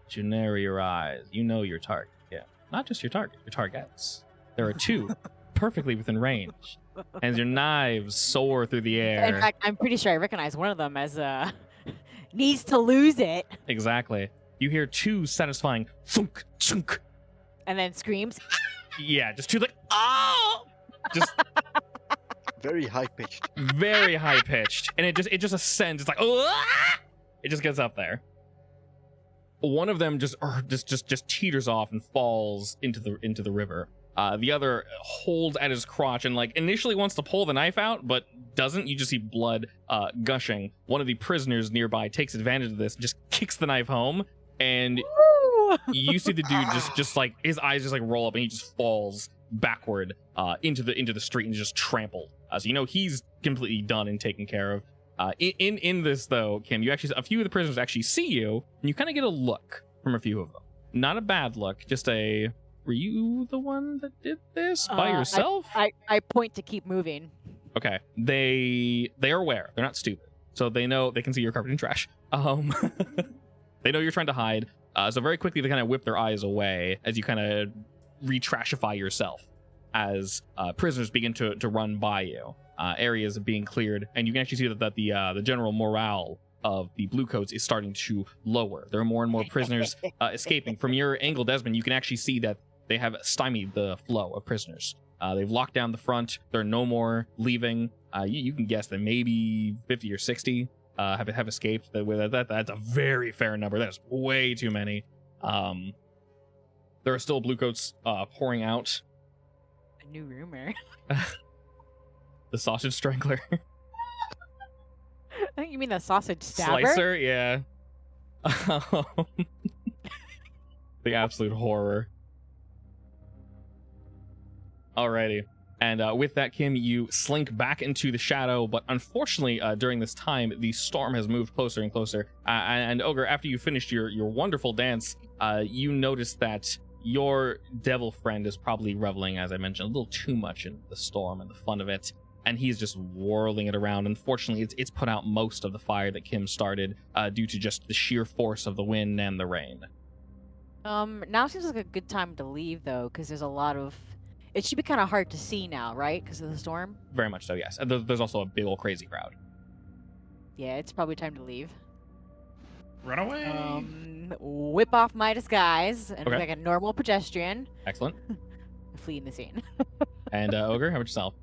But you narrow your eyes. You know your target. Yeah. Not just your target, your targets. There are 2 perfectly within range. As your knives soar through the air. In fact, I'm pretty sure I recognize one of them as needs to lose it, Exactly. You hear 2 satisfying thunk, thunk. and then screams. Yeah, just 2 like, oh! Just Very high pitched. very high pitched, and it just ascends. It's like, "Ah!" It just gets up there. One of them just teeters off and falls into the river. The other holds at his crotch and like initially wants to pull the knife out, but doesn't. You just see blood gushing. One of the prisoners nearby takes advantage of this, and just kicks the knife home, and Woo! you see the dude just like his eyes just like roll up, and he just falls backward into the street and just trampled. So you know he's completely done and taken care of. In this though, Kim, you actually a few of the prisoners actually see you, and you kind of get a look from a few of them. Not a bad look, just a, were you the one that did this by yourself? I point to keep moving. Okay. They are aware. They're not stupid. So they know, they can see you're covered in trash. They know you're trying to hide. So very quickly they kind of whip their eyes away as you kind of re-trashify yourself as prisoners begin to run by you. Areas are being cleared, and you can actually see that the general morale of the Bluecoats is starting to lower. There are more and more prisoners escaping. From your angle, Desmond, you can actually see that they have stymied the flow of prisoners. They've locked down the front. There are no more leaving. You can guess that maybe 50 or 60 have escaped. That's a very fair number. That's way too many. There are still Bluecoats pouring out. A new rumor. The sausage strangler. I think you mean the sausage stabber? Slicer, yeah. The absolute horror. Alrighty. And with that, Kim, you slink back into the shadow, but unfortunately, during this time, the storm has moved closer and closer. And Ogre, after you finished your wonderful dance, you notice that your devil friend is probably reveling, as I mentioned, a little too much in the storm and the fun of it. And he's just whirling it around. Unfortunately, it's put out most of the fire that Kim started due to just the sheer force of the wind and the rain. Now seems like a good time to leave, though, because there's a lot of... It should be kind of hard to see now, right? Because of the storm? Very much so, yes. And there's also a big old crazy crowd. Yeah, it's probably time to leave. Run away. Whip off my disguise and Okay. be like a normal pedestrian. Excellent. Fleeing the scene. And Ogre, how about yourself?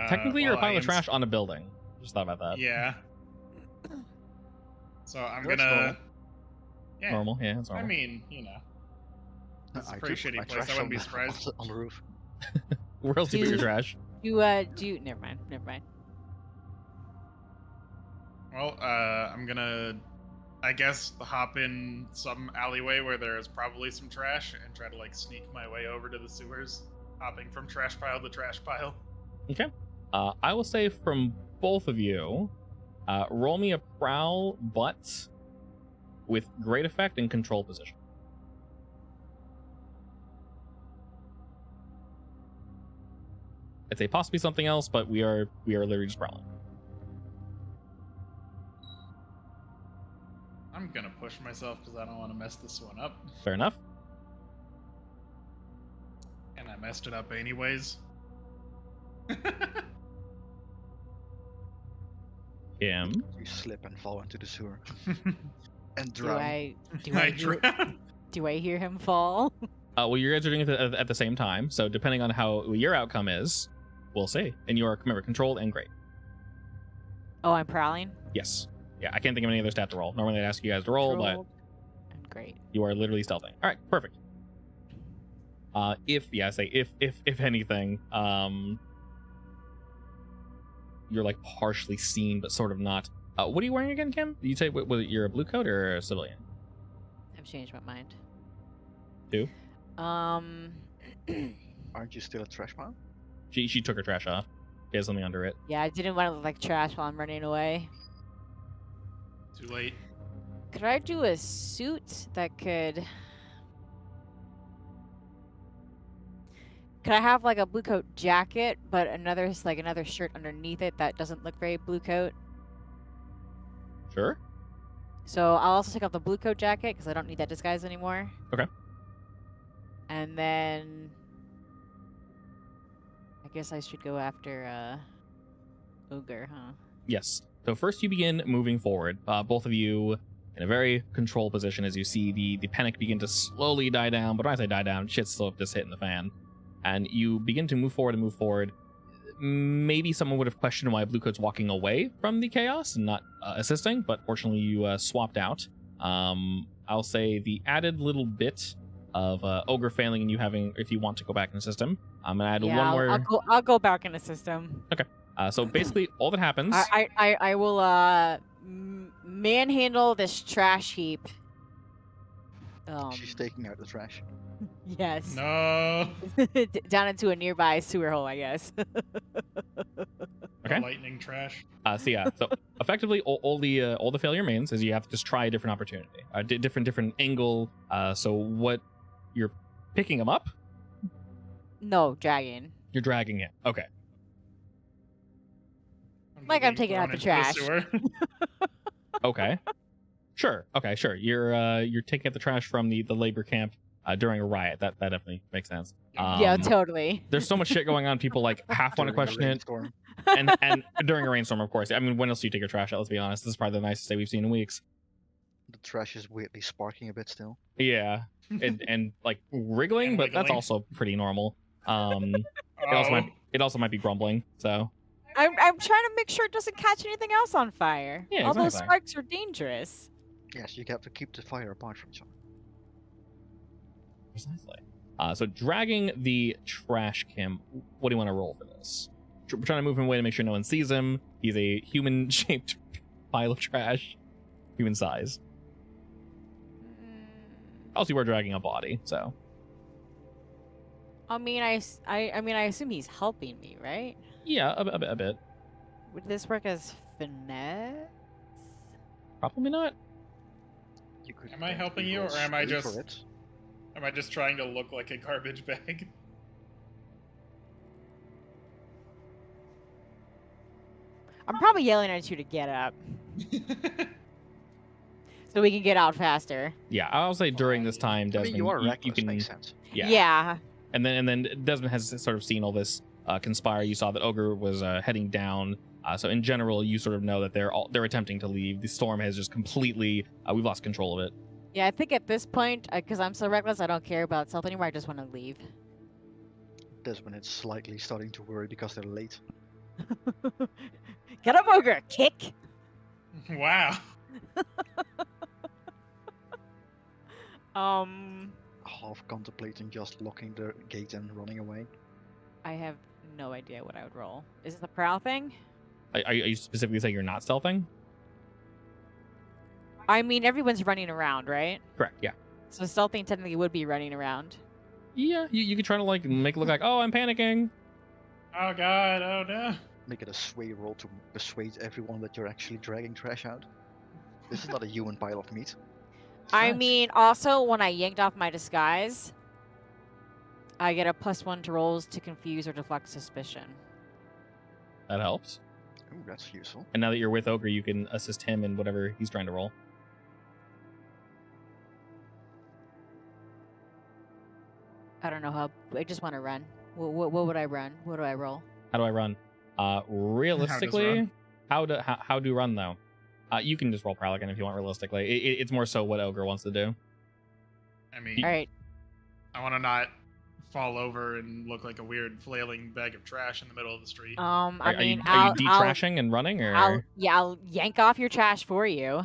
Technically, you're a pile of trash on a building. Just thought about that. Yeah. So I'm That's gonna. normal. Yeah. Normal, yeah, it's I normal. mean, you know, it's a I pretty do put shitty my place. I trash wouldn't be on the- surprised. on the roof. Where else do you put your Dude. trash? Never mind. Well, I'm gonna, I guess, hop in some alleyway where there is probably some trash and try to like sneak my way over to the sewers, hopping from trash pile to trash pile. Okay. I will say from both of you, roll me a prowl, but with great effect and control position. I'd say possibly something else, but we are literally just prowling. I'm gonna push myself because I don't want to mess this one up, Fair enough. and I messed it up anyways. Kim. You slip and fall into the sewer and Do drown. I I hear, drown. do I hear him fall? Well, you guys are doing it at the same time, so depending on how your outcome is, we'll see. And you are, remember, controlled and great. Oh, I'm prowling? Yes. Yeah, I can't think of any other stat to roll. Normally I'd ask you guys to roll, but Controlled and great. you are literally stealthing. All right, perfect. If anything, you're like partially seen, but sort of not. What are you wearing again, Kim? Did you say whether you're a blue coat or a civilian? I've changed my mind. Who? Aren't you still a trash pile? She took her trash off. She has something under it. Yeah, I didn't want to look like trash while I'm running away. Too late. Could I do a suit that could... Could I have like a blue coat jacket, but another shirt underneath it that doesn't look very blue coat? Sure. So I'll also take off the blue coat jacket because I don't need that disguise anymore. Okay. And then I guess I should go after Ogre, huh? Yes. So first you begin moving forward. Both of you in a very controlled position as you see the panic begin to slowly die down. But when I say die down, shit's still just hitting the fan. And you begin to move forward and move forward. Maybe someone would have questioned why Bluecoat's walking away from the chaos and not assisting, but fortunately you swapped out. I'll say the added little bit of Ogre failing and you having, if you want to go back and assist him, I'm gonna add one more. I'll go back in the system. So basically, all that happens. I will manhandle this trash heap. She's taking out the trash. Yes. No. Down into a nearby sewer hole, I guess. Okay. Lightning trash. So yeah, so effectively all the failure means is you have to just try a different opportunity, different angle. So what you're picking them up, No, dragging. you're dragging it. Okay. Like I'm being taking out thrown the into trash. sewer. Okay. Sure. Okay. Sure. You're taking out the trash from the labor camp during a riot. That definitely makes sense. Yeah, totally. There's so much shit going on. People like half want to During a question it, rainstorm. and during a rainstorm, of course. I mean, when else do you take your trash out? Let's be honest. This is probably the nicest day we've seen in weeks. The trash is weirdly sparking a bit still. Yeah, and like wriggling, And but that's wiggling. also pretty normal. It Oh, also might be grumbling. So I'm trying to make sure it doesn't catch anything else on fire. Yeah, All those exactly. sparks are dangerous. Yes, you have to keep the fire apart from each other. precisely. So dragging the trash, Kim. What do you want to roll for this? We're trying to move him away to make sure no one sees him. He's a human-shaped pile of trash, human size. Also, you are dragging a body, so I mean, I assume he's helping me, right? yeah, a bit. Would this work as finesse? Probably not. You could Am I helping potentially you, roll or am I speed just- for it. am I just trying to look like a garbage bag? I'm probably yelling at you to get up so we can get out faster. Yeah, I'll say during this time, I Desmond, mean, you are reckless, can makes sense. yeah. And then Desmond has sort of seen all this conspire. You saw that Ogre was heading down. So in general, you sort of know that they're attempting to leave. The storm has just completely we've lost control of it. Yeah, I think at this point, because I'm so reckless, I don't care about stealth anymore. I just want to leave. That's when it's slightly starting to worry because they're late. Get up, Ogre! Kick! Wow. Half contemplating just locking the gate and running away. I have no idea what I would roll. Is this a prowl thing? Are you specifically saying you're not stealthing? I mean, everyone's running around, right? Correct. Yeah. So stealthing technically would be running around. Yeah. You could try to like make it look like, oh, I'm panicking. Oh god, oh no. Make it a sway roll to persuade everyone that you're actually dragging trash out. This is not a human pile of meat. I Nice. mean, also, when I yanked off my disguise, I get a +1 to rolls to confuse or deflect suspicion. That helps. Ooh, that's useful. And now that you're with Ogre, you can assist him in whatever he's trying to roll. I don't know how. I just want to run. What would I run? What do I roll? How do I run? Realistically, how do run though? You can just roll prowl again if you want. Realistically, it's more so what Ogre wants to do. I mean, All right. I want to not fall over and look like a weird flailing bag of trash in the middle of the street. I Are mean, you I'll detrashing and running, or I'll yank off your trash for you.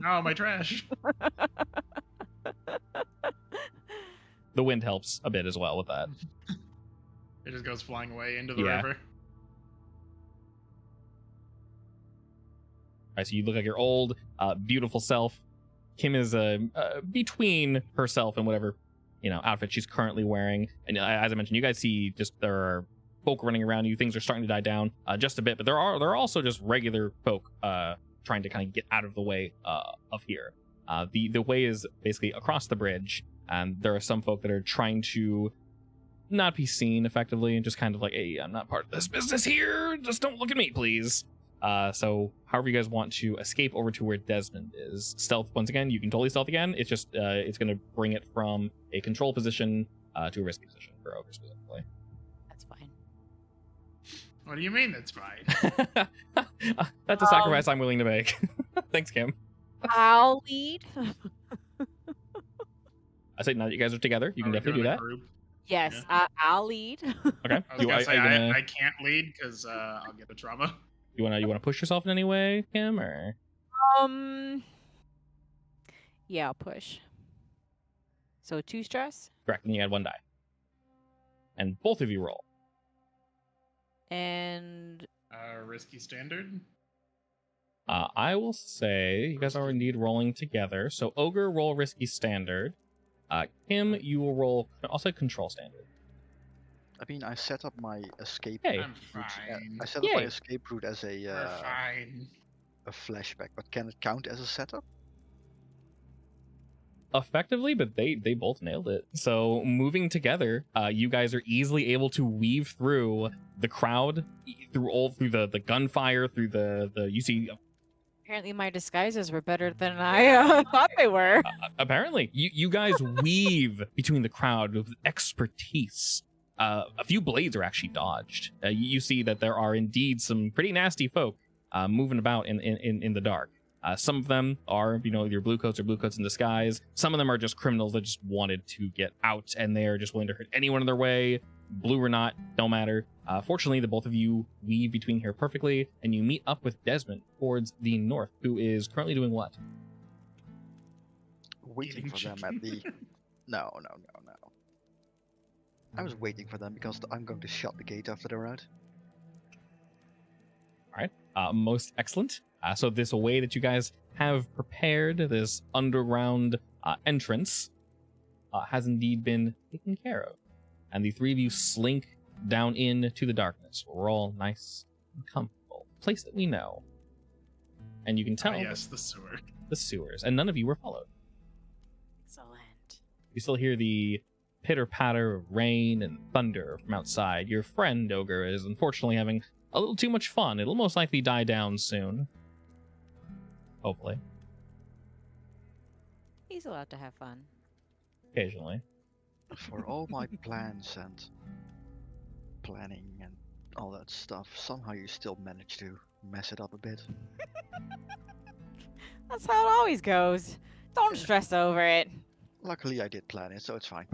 No, my trash. the wind helps a bit as well with that? It just goes flying away into the Yeah. river. Right, so you look like your old, beautiful self. Kim is between herself and whatever outfit she's currently wearing. And as I mentioned, you guys see just there are folk running around you. Things are starting to die down just a bit, but there are also just regular folk trying to kind of get out of the way of here. The way is basically across the bridge, and there are some folk that are trying to not be seen effectively and just kind of like, hey, I'm not part of this business here. Just don't look at me, please. So however you guys want to escape over to where Desmond is. Stealth, once again, you can totally stealth again. It's just it's going to bring it from a control position to a risky position for Ogre specifically. That's fine. What do you mean that's fine? That's a sacrifice I'm willing to make. Thanks, Kim. I'll lead. I say now that you guys are together, you can Are we definitely do doing a that. group? Yes, Yeah. I'll lead. Okay. I was You gonna say, are you gonna I can't lead because I'll get a trauma. you wanna push yourself in any way, Kim, or Yeah, I'll push. So 2 stress correct? And you add 1 die, and both of you roll. and Risky standard. I will say you guys are indeed rolling together. So Ogre, roll risky standard. Kim, you will roll. I'll say control standard. I mean, I set up my escape Hey. I'm route. fine. I set up my Yay. escape route as We're fine. a flashback, but can it count as a setup? Effectively, but they both nailed it. So moving together, you guys are easily able to weave through the crowd, through the gunfire, through the you see. Apparently, my disguises were better than I thought they were. Apparently, you guys weave between the crowd with expertise. A few blades are actually dodged. You see that there are indeed some pretty nasty folk moving about in the dark. Some of them are, your blue coats or blue coats in disguise. Some of them are just criminals that just wanted to get out, and they are just willing to hurt anyone in their way, blue or not, don't matter. Fortunately, the both of you weave between here perfectly, and you meet up with Desmond towards the north, who is currently doing what? Waiting Eating for them at the. No. I was waiting for them because I'm going to shut the gate after they're out. All right, most excellent. So this way that you guys have prepared, this underground entrance, has indeed been taken care of. And the three of you slink down into the darkness. We're all nice and comfortable. Place that we know. And you can tell Yes, the sewer. the sewers. And none of you were followed. Excellent. You still hear the pitter-patter of rain and thunder from outside. Your friend, Ogre, is unfortunately having a little too much fun. It'll most likely die down soon. Hopefully. He's allowed to have fun. Occasionally. For all my plans and planning and all that stuff, somehow you still manage to mess it up a bit. That's how it always goes. Don't stress over it. Luckily, I did plan it, so it's fine.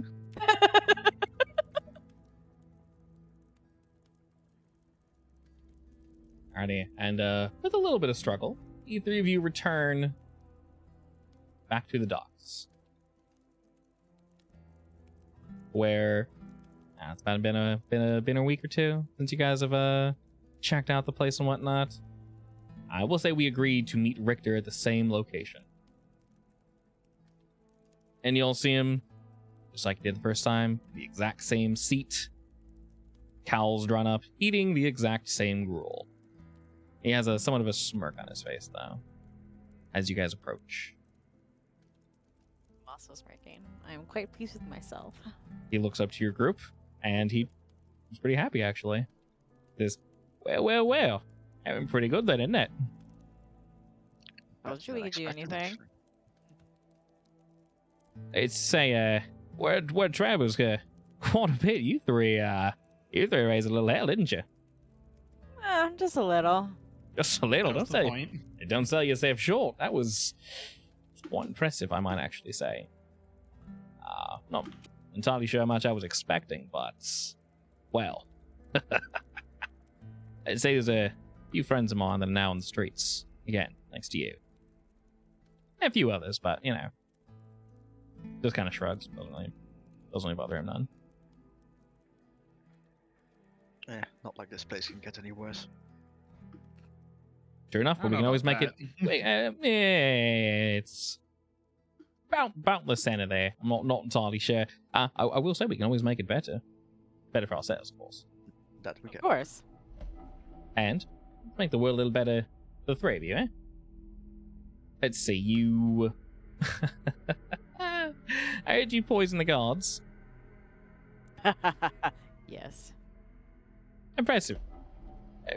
Alrighty, and with a little bit of struggle, the three of you return back to the docks, where it's about been a week or two since you guys have checked out the place and whatnot. I will say we agreed to meet Richter at the same location, and you'll see him just like you did the first time, the exact same seat, cowls drawn up, eating the exact same gruel. He has somewhat of a smirk on his face, though, as you guys approach. I'm also smirking. I'm quite pleased with myself. He looks up to your group, and he's pretty happy, actually. He says, well, having pretty good then, isn't it? Told you we could do anything. It's where Travis quite a bit. You three raised a little hell, didn't you? Just a little. Just a little, That's don't the say. point. Don't sell yourself short. That was quite impressive, I might actually say. Not entirely sure how much I was expecting, but, well. I'd say there's a few friends of mine that are now on the streets. Again, thanks to you. And a few others, but, just kind of shrugs. Doesn't really bother him none. Not like this place can get any worse. Sure enough, I but we don't can know always make about it. It's about the center there. I'm not entirely sure. I will say we can always make it better for ourselves, of course, That we Of get. course. and make the world a little better for the three of you, eh? Let's see, you. I heard you poison the guards. Yes. Impressive.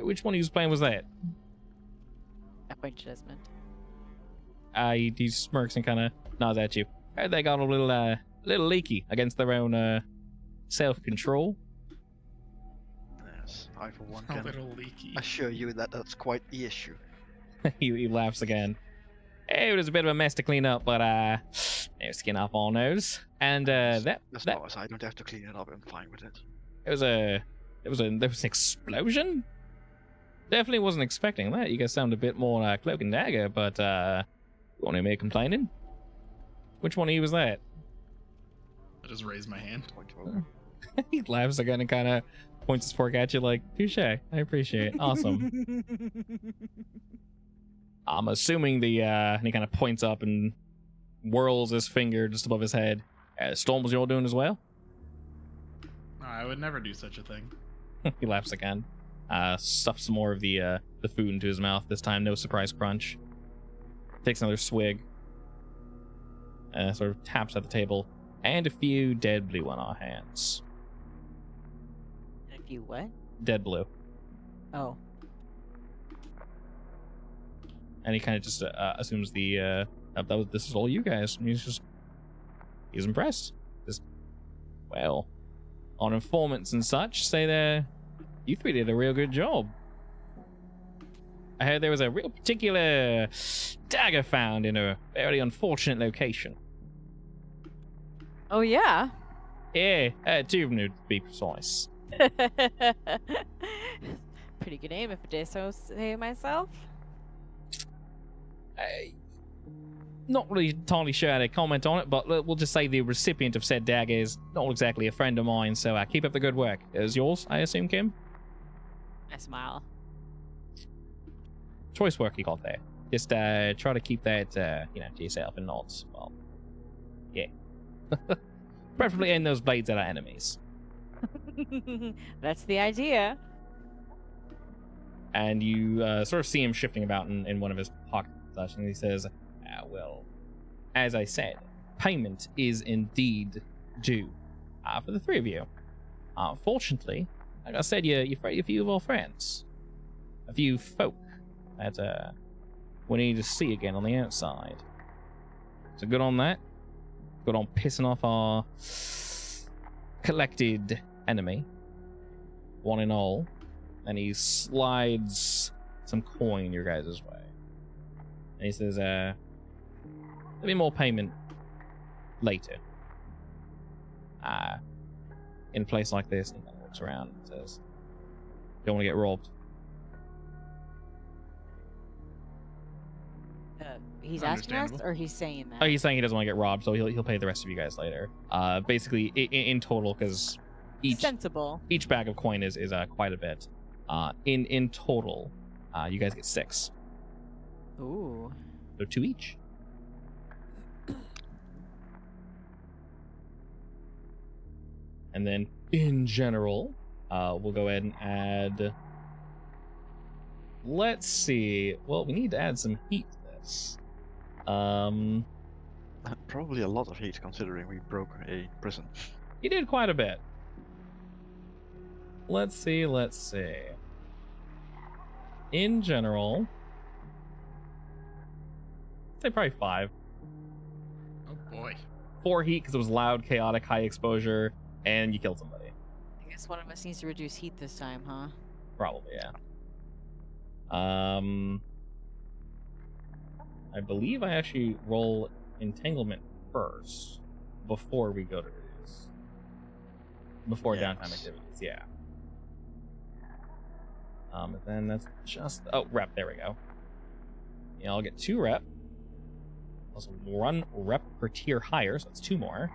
Which one of you playing was that? I point to Desmond. He smirks and kind of nods at you. Heard they got a little leaky against their own self-control. Yes, I for one A can little leaky. assure you that that's quite the issue. he laughs again. It was a bit of a mess to clean up, but no skin off all nose. And As that long as I don't have to clean it up, I'm fine with it. there was an explosion. Definitely wasn't expecting that. You guys sound a bit more cloak and dagger, but you want to make complaining? Which one of you was that? I just raised my hand. Point over. He laughs again and kind of points his fork at you like, touche. I appreciate it. Awesome. I'm assuming and he kind of points up and whirls his finger just above his head. Storm was you all doing as well? I would never do such a thing. He laughs again. Stuffs some more of the food into his mouth. This time, no surprise crunch. Takes another swig. Sort of taps at the table. And a few dead blue on our hands. A few what? Dead blue. Oh. And he kind of just assumes this is all you guys. And he's impressed. Well, on informants and such, say you three did a real good job. I heard there was a real particular dagger found in a very unfortunate location. Oh, yeah. Yeah, two of them to be precise. Pretty good aim, if I dare so say myself. Not really entirely sure how to comment on it, but we'll just say the recipient of said dagger is not exactly a friend of mine, so keep up the good work. Is yours, I assume, Kim? I smile. Choice work you got there. Just try to keep that, to yourself and not, well, yeah. Preferably aim those blades at our enemies. That's the idea. And you sort of see him shifting about in one of his pockets, and he says, well, as I said, payment is indeed due for the three of you. Fortunately, like I said, you free a few of our friends. A few folk that we need to see again on the outside. So good on that. Good on pissing off our collected enemy. One and all. And he slides some coin your guys' way. And he says, there'll be more payment later. In a place like this, and he kind of looks around and says, don't want to get robbed. He's asking us, Understandable. or he's saying that? Oh, he's saying he doesn't want to get robbed, so he'll pay the rest of you guys later. Basically, in total, because Sensible. each bag of coin is quite a bit. In total, you guys get 6. Ooh. So 2 each. And then, in general, we'll go ahead and add... Let's see. Well, we need to add some heat to this. Probably a lot of heat, considering we broke a prison. He did quite a bit. Let's see. In general, I'd say probably 5. Oh boy. 4 heat because it was loud, chaotic, high exposure, and you killed somebody. I guess one of us needs to reduce heat this time, huh? Probably, yeah. I believe I actually roll entanglement first before we go to reduce. Before downtime activities, yeah. And then that's just rep. There we go. Yeah, I'll get 2 rep. Also 1 rep per tier higher, so that's 2 more.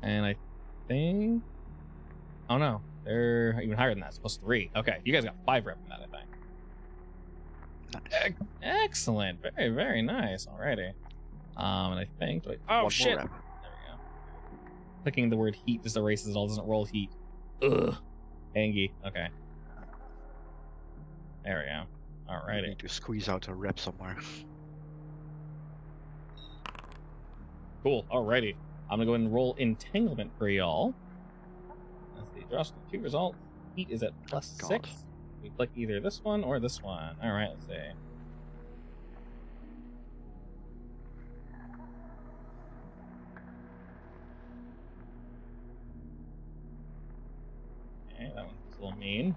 And I think, oh no, they're even higher than that. It's plus 3. Okay, you guys got 5 rep from that, I think. Nice. Excellent. Very, very nice. Alrighty. And I think, wait, oh One more shit. rep. There we go. Clicking the word heat just erases it all, doesn't roll heat. Ugh. Angy. Okay. There we go. I Alrighty. need to squeeze out a rep somewhere. Cool. Alrighty. I'm gonna go ahead and roll entanglement for y'all. Let's see. Draw 2 results. Heat is at plus God. 6. We click either this one or this one. Alright, let's see. Okay, that one's a little mean.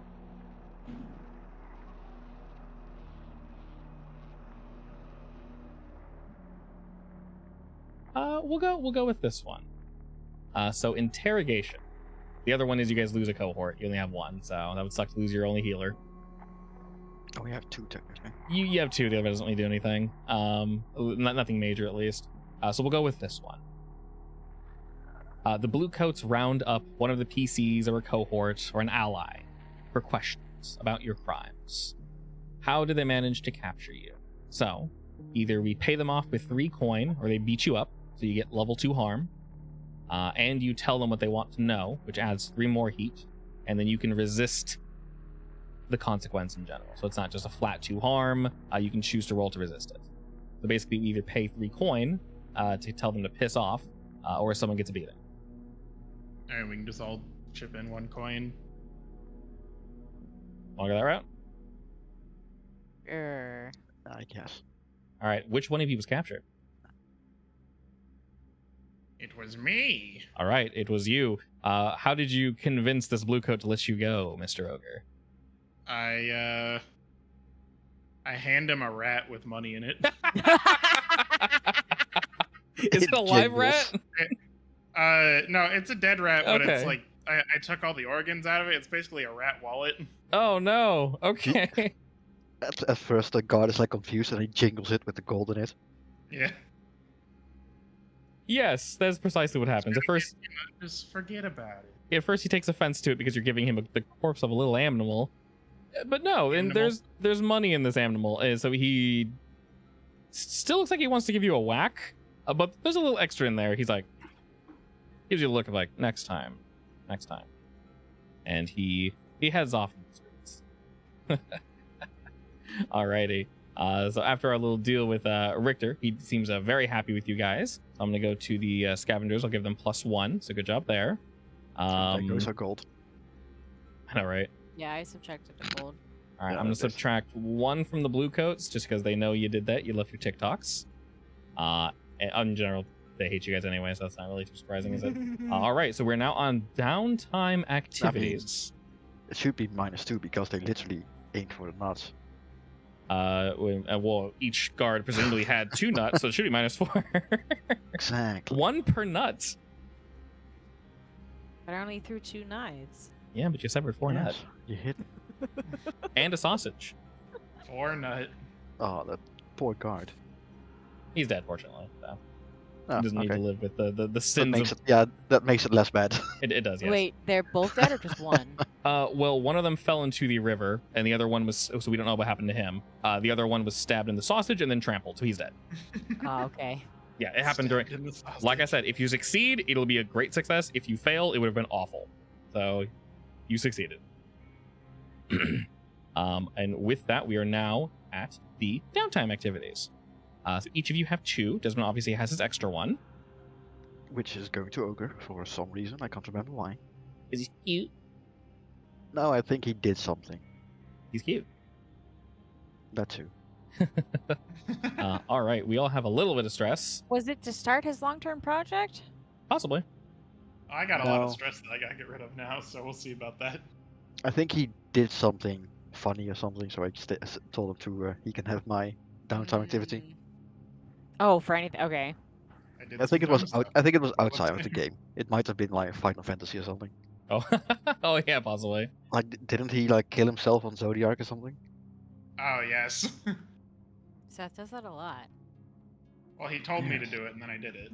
We'll go with this one. So interrogation. The other one is you guys lose a cohort. You only have 1, so that would suck to lose your only healer. Oh, we have 2 technically. You have 2. The other doesn't really do anything. Nothing major at least. So we'll go with this one. The blue coats round up one of the PCs or a cohort or an ally for questions about your crimes. How did they manage to capture you? So either we pay them off with 3 coin, or they beat you up, so you get level 2 harm, and you tell them what they want to know, which adds 3 more heat, and then you can resist the consequence in general. So it's not just a flat 2 harm. You can choose to roll to resist it. So basically, we either pay 3 coin to tell them to piss off, or someone gets a beating. All right, we can just all chip in 1 coin. Want to go that route? I guess. All right. Which one of you was captured? It was me. All right, it was you. How did you convince this blue coat to let you go, Mr. Ogre? I hand him a rat with money in it. Is it a live rat? No, it's a dead rat, but Okay. it's like I took all the organs out of it. It's basically a rat wallet. Oh no. Okay. At first, the guard is like confused and he jingles it with the gold in it. Yeah. Yes, that's precisely what happens. Just forget about it. At first he takes offense to it because you're giving him the corpse of a little animal. But no, and Animal. there's money in this animal, and so he still looks like he wants to give you a whack, but there's a little extra in there. He's like, gives you a look of like, next time, and he heads off in the streets. Alrighty. So after our little deal with Richter, he seems very happy with you guys. So I'm gonna go to the scavengers. I'll give them +1. So good job there. There goes our gold. I know, right? Yeah, I subtracted the gold. All right, Yeah, I'm gonna it is. subtract 1 from the blue coats just because they know you did that. You left your TikToks. And in general, they hate you guys anyway, so that's not really too surprising, is it? All right, so we're now on downtime activities. It should be -2 because they literally aimed for the nuts. Well, each guard presumably had 2 nuts, so it should be -4. Exactly. 1 per nut. But I only threw 2 knives. Yeah, but you severed 4 Yes, nuts you hit. and a sausage. 4 nut. Oh, that poor guard. He's dead, fortunately. So Oh, he doesn't need to okay. live with the That sins makes of. it, yeah, that makes it less bad. It does, yes. Wait, they're both dead or just one? Well, one of them fell into the river, and the other one was. So we don't know what happened to him. The other one was stabbed in the sausage and then trampled, so he's dead. Oh, okay. Yeah, it happened during. Stabbed in the sausage. Like I said, if you succeed, it'll be a great success. If you fail, it would have been awful. So, you succeeded. And with that, we are now at the downtime activities. So each of you have 2. Desmond obviously has his extra 1. Which is going to Ogre for some reason. I can't remember why. Is he cute? No, I think he did something. He's cute. That too. All right, we all have a little bit of stress, Was it to start his long-term project? possibly. I got a lot of No. stress that I gotta get rid of now, so we'll see about that. I think he did something funny or something, so I told him to he can have my downtime activity. Mm. Oh, for anything. Okay. did I think it some was dumb stuff. I think it was What outside of the time? game. It might have been like Final Fantasy or something. Oh, oh yeah, possibly. Like, didn't he like kill himself on Zodiac or something? Oh yes. Seth does that a lot. Well, he told me to Yes. do it, and then I did it.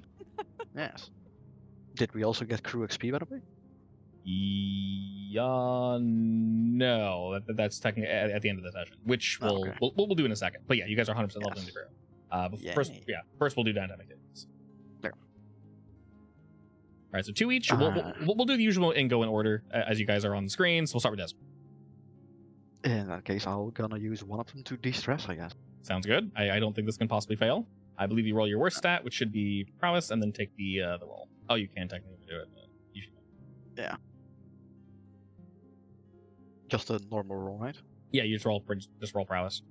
Yes. Did we also get crew XP by the way? No, that's technically at the end of the session, which Oh, we'll, okay. we'll do in a second. But yeah, you guys are 100% leveled in the Yes. crew. First, Yay. first we'll do downtime activities. There. All right, so 2 each. We'll do the usual and go in order as you guys are on the screen. So we'll start with Desmond. In that case, I'm gonna use one of them to de-stress, I guess. Sounds good. I don't think this can possibly fail. I believe you roll your worst stat, which should be prowess, and then take the roll. Oh, you can technically do it. But you should. Just a normal roll, right? Yeah, you just roll prowess.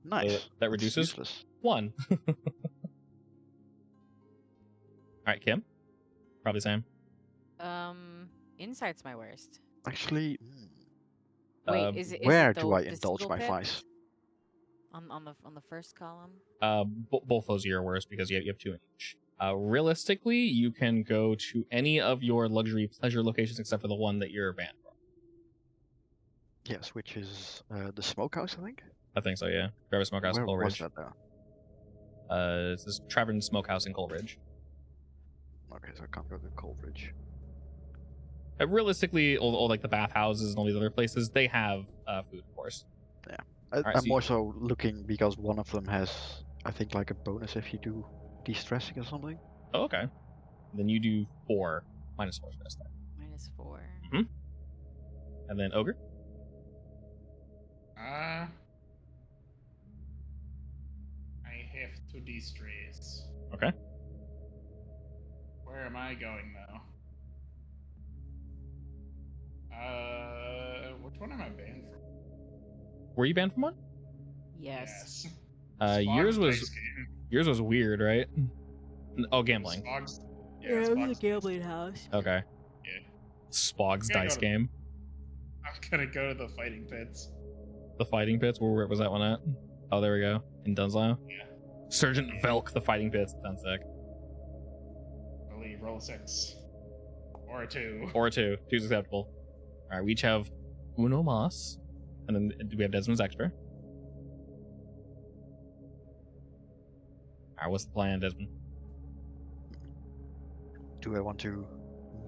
Nice. that That's reduces? useless. 1. All right, Kim. Probably same. Insight's my worst. Actually, Wait, is it? where is it do the, I the indulge single my pip? vice? On the first column. Both those are your worst because you have 2 in each. Realistically, you can go to any of your luxury pleasure locations except for the one that you're banned from. Yes, which is the smokehouse, I think. I think so, yeah. Grab a smokehouse in Where was Coleridge. that now? It's this Tavern Smokehouse in Coleridge. Okay, so I can't go to Coleridge. Realistically, all like the bathhouses and all these other places, they have food, of course. I'm so you- more so looking because one of them has, I think, like a bonus if you do de-stressing or something. Oh, okay. Then you do 4 minus 4 stress there. -4. And then ogre. I have to de-stress. Okay. Where am I going though? Which one am I banned from? Were you banned from one? Yes. Yours Spog's was dice game. yours was weird, right? Oh, gambling. Spog's, Yeah, it was a Spog's- gambling house. Okay. Yeah. Spog's Yeah, dice go to- game. I'm gonna go to the fighting pits. The fighting pits. Where was that one at? Oh, there we go. In Dunslow. Yeah. Sergeant Velk, the fighting pits. Sounds sick. I believe roll a 6 or a 2. Or 2. 2's acceptable. All right. We each have uno mas, and then do we have Desmond's extra? All right. What's the plan, Desmond? Do I want to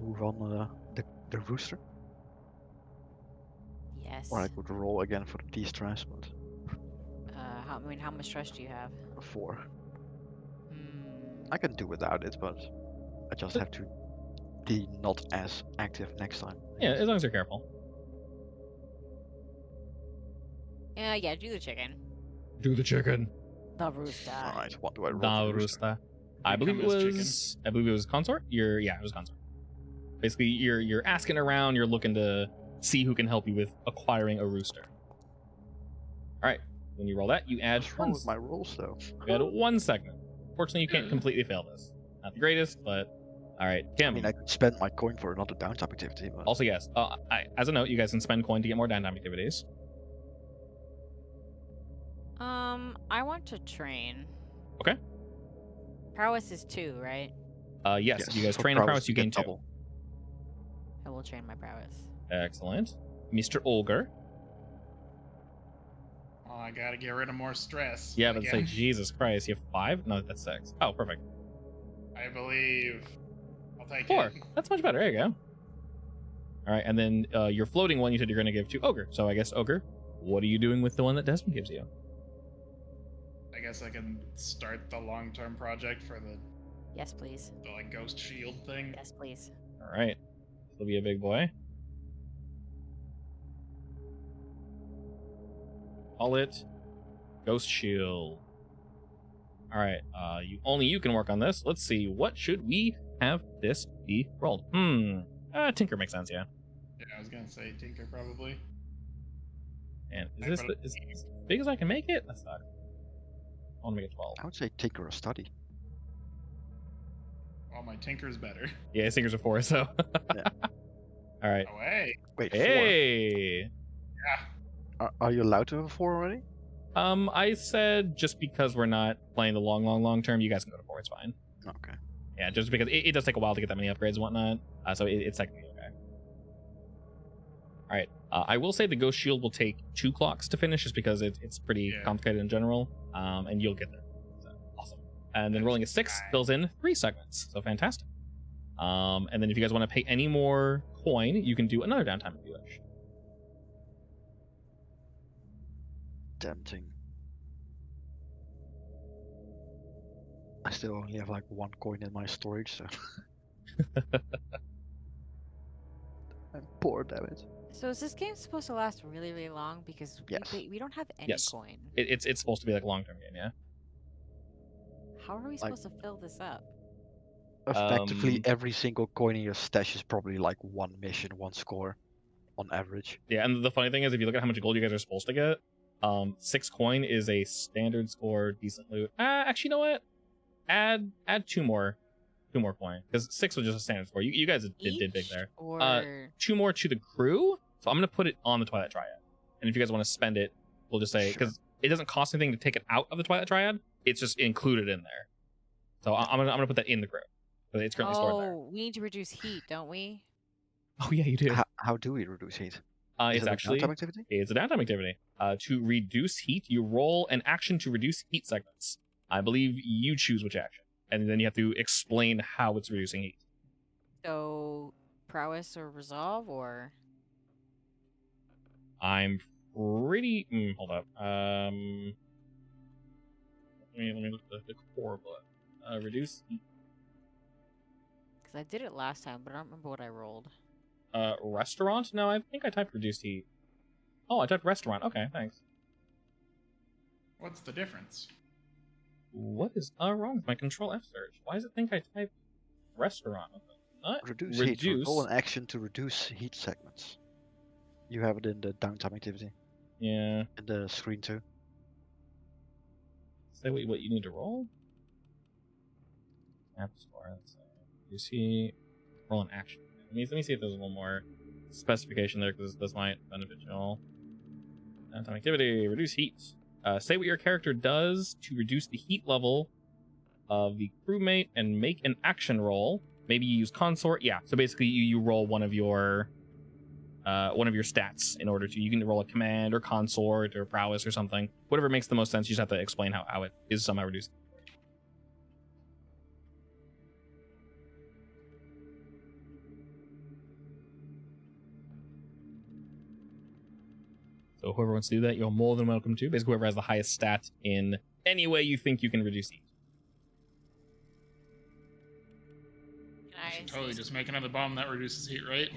move on the rooster? Yes. Or I could roll again for the de-stress, but how much stress do you have? a 4. Hmm. I can do without it, but I just have to be not as active next time. Yeah, as long as you're careful. Yeah, do the chicken. Do the chicken. The rooster. Alright, what do I roll? Da for rooster? Rusta. I believe it Become his was. I believe it was consort. Yeah, it was consort. Basically, you're asking around. You're looking to see who can help you with acquiring a rooster. All right. When you roll that, you add What's wrong one. with my rolls though? You add 1 segment. Fortunately, you can't completely fail this. Not the greatest, but all right. I Kim. mean, I could spend my coin for another downtime activity, but Also, yes. As a note, you guys can spend coin to get more downtime activities. I want to train. Okay. Prowess is 2, right? Yes. If you guys for train a prowess, you get gain 2. double. I will train my prowess. Excellent. Mr. Olger. Oh, I gotta get rid of more stress. Yeah, but it's like again. Jesus Christ. You have 5? No, that's 6. Oh, perfect. I believe. I'll take 4. it. That's much better. There you go. All right, and then your floating one, you said you're going to give to Ogre. So I guess Ogre, what are you doing with the one that Desmond gives you? I guess I can start the long-term project for the Yes, please. like ghost shield thing. Yes, please. All right, he'll be a big boy. Call it Ghost Shield. All right, you can work on this. Let's see. What should we have this be rolled? Tinker makes sense. Yeah. Yeah, I was gonna say Tinker probably. And is this as big as I can make it? That's not. I want to make it 12. I would say tinker or study. Well, my Tinker's better. Yeah, his fingers are 4, so. Yeah. All right. Oh, hey. Wait, 4. Hey. Yeah. Are you allowed to have a 4 already? I said just because we're not playing the long term, you guys can go to 4. It's fine. Okay. Yeah, just because it does take a while to get that many upgrades and whatnot. So it's technically okay. All right. I will say the Ghost Shield will take 2 clocks to finish, just because it's pretty Yeah. complicated in general. And you'll get there. So, awesome. And then rolling a 6 fills in 3 segments. So fantastic. And then if you guys want to pay any more coin, you can do another downtime if you wish. Tempting. I still only have like 1 coin in my storage, so. I'm poor, damn it. So is this game supposed to last really, really long? Because Yes. we don't have any Yes. coin. It's supposed to be like a long-term game, yeah. How are we Like- supposed to fill this up? Effectively, every single coin in your stash is probably like 1 mission, 1 score, on average. Yeah, and the funny thing is, if you look at how much gold you guys are supposed to get, 6 coin is a standard score, decent loot. Actually, you know what? Add 2 more coin, because 6 was just a standard score. You guys did big Each? there. Or 2 more to the crew. So I'm gonna put it on the Twilight Triad, and if you guys want to spend it, we'll just say, because it doesn't cost anything to take it out of the Twilight Triad. It's just included in there. So I'm gonna put that in the crew. But it's currently stored there. we need to reduce heat, don't we? Oh yeah, you do. How do we reduce heat? Is It's it a actually downtime activity? it's a downtime activity. To reduce heat, you roll an action to reduce heat segments. I believe you choose which action, and then you have to explain how it's reducing heat. So prowess or resolve or I'm pretty. Hold up. Let me look at the core bullet. Reduce heat. Because I did it last time, but I don't remember what I rolled. Restaurant? No, I think I typed reduced heat. Oh, I typed restaurant. Okay, thanks. What's the difference? What is wrong with my control F search? Why does it think I typed restaurant? Reduce heat. Roll an action to reduce heat segments. You have it in the downtime activity. Yeah. In the screen too. Say what you need to roll? App store. Let's see. Reduce heat. Roll an action. Let me see if there's a little more specification there, because this might benefit you all. Downtime activity. Reduce heat. Say what your character does to reduce the heat level of the crewmate and make an action roll. Maybe you use consort. Yeah. So basically, you roll one of your stats in order to. You can roll a command or consort or prowess or something. Whatever makes the most sense. You just have to explain how it is somehow reduced. So whoever wants to do that, you're more than welcome to. Basically, whoever has the highest stat in any way you think you can reduce heat. I should totally just make another bomb that reduces heat, right?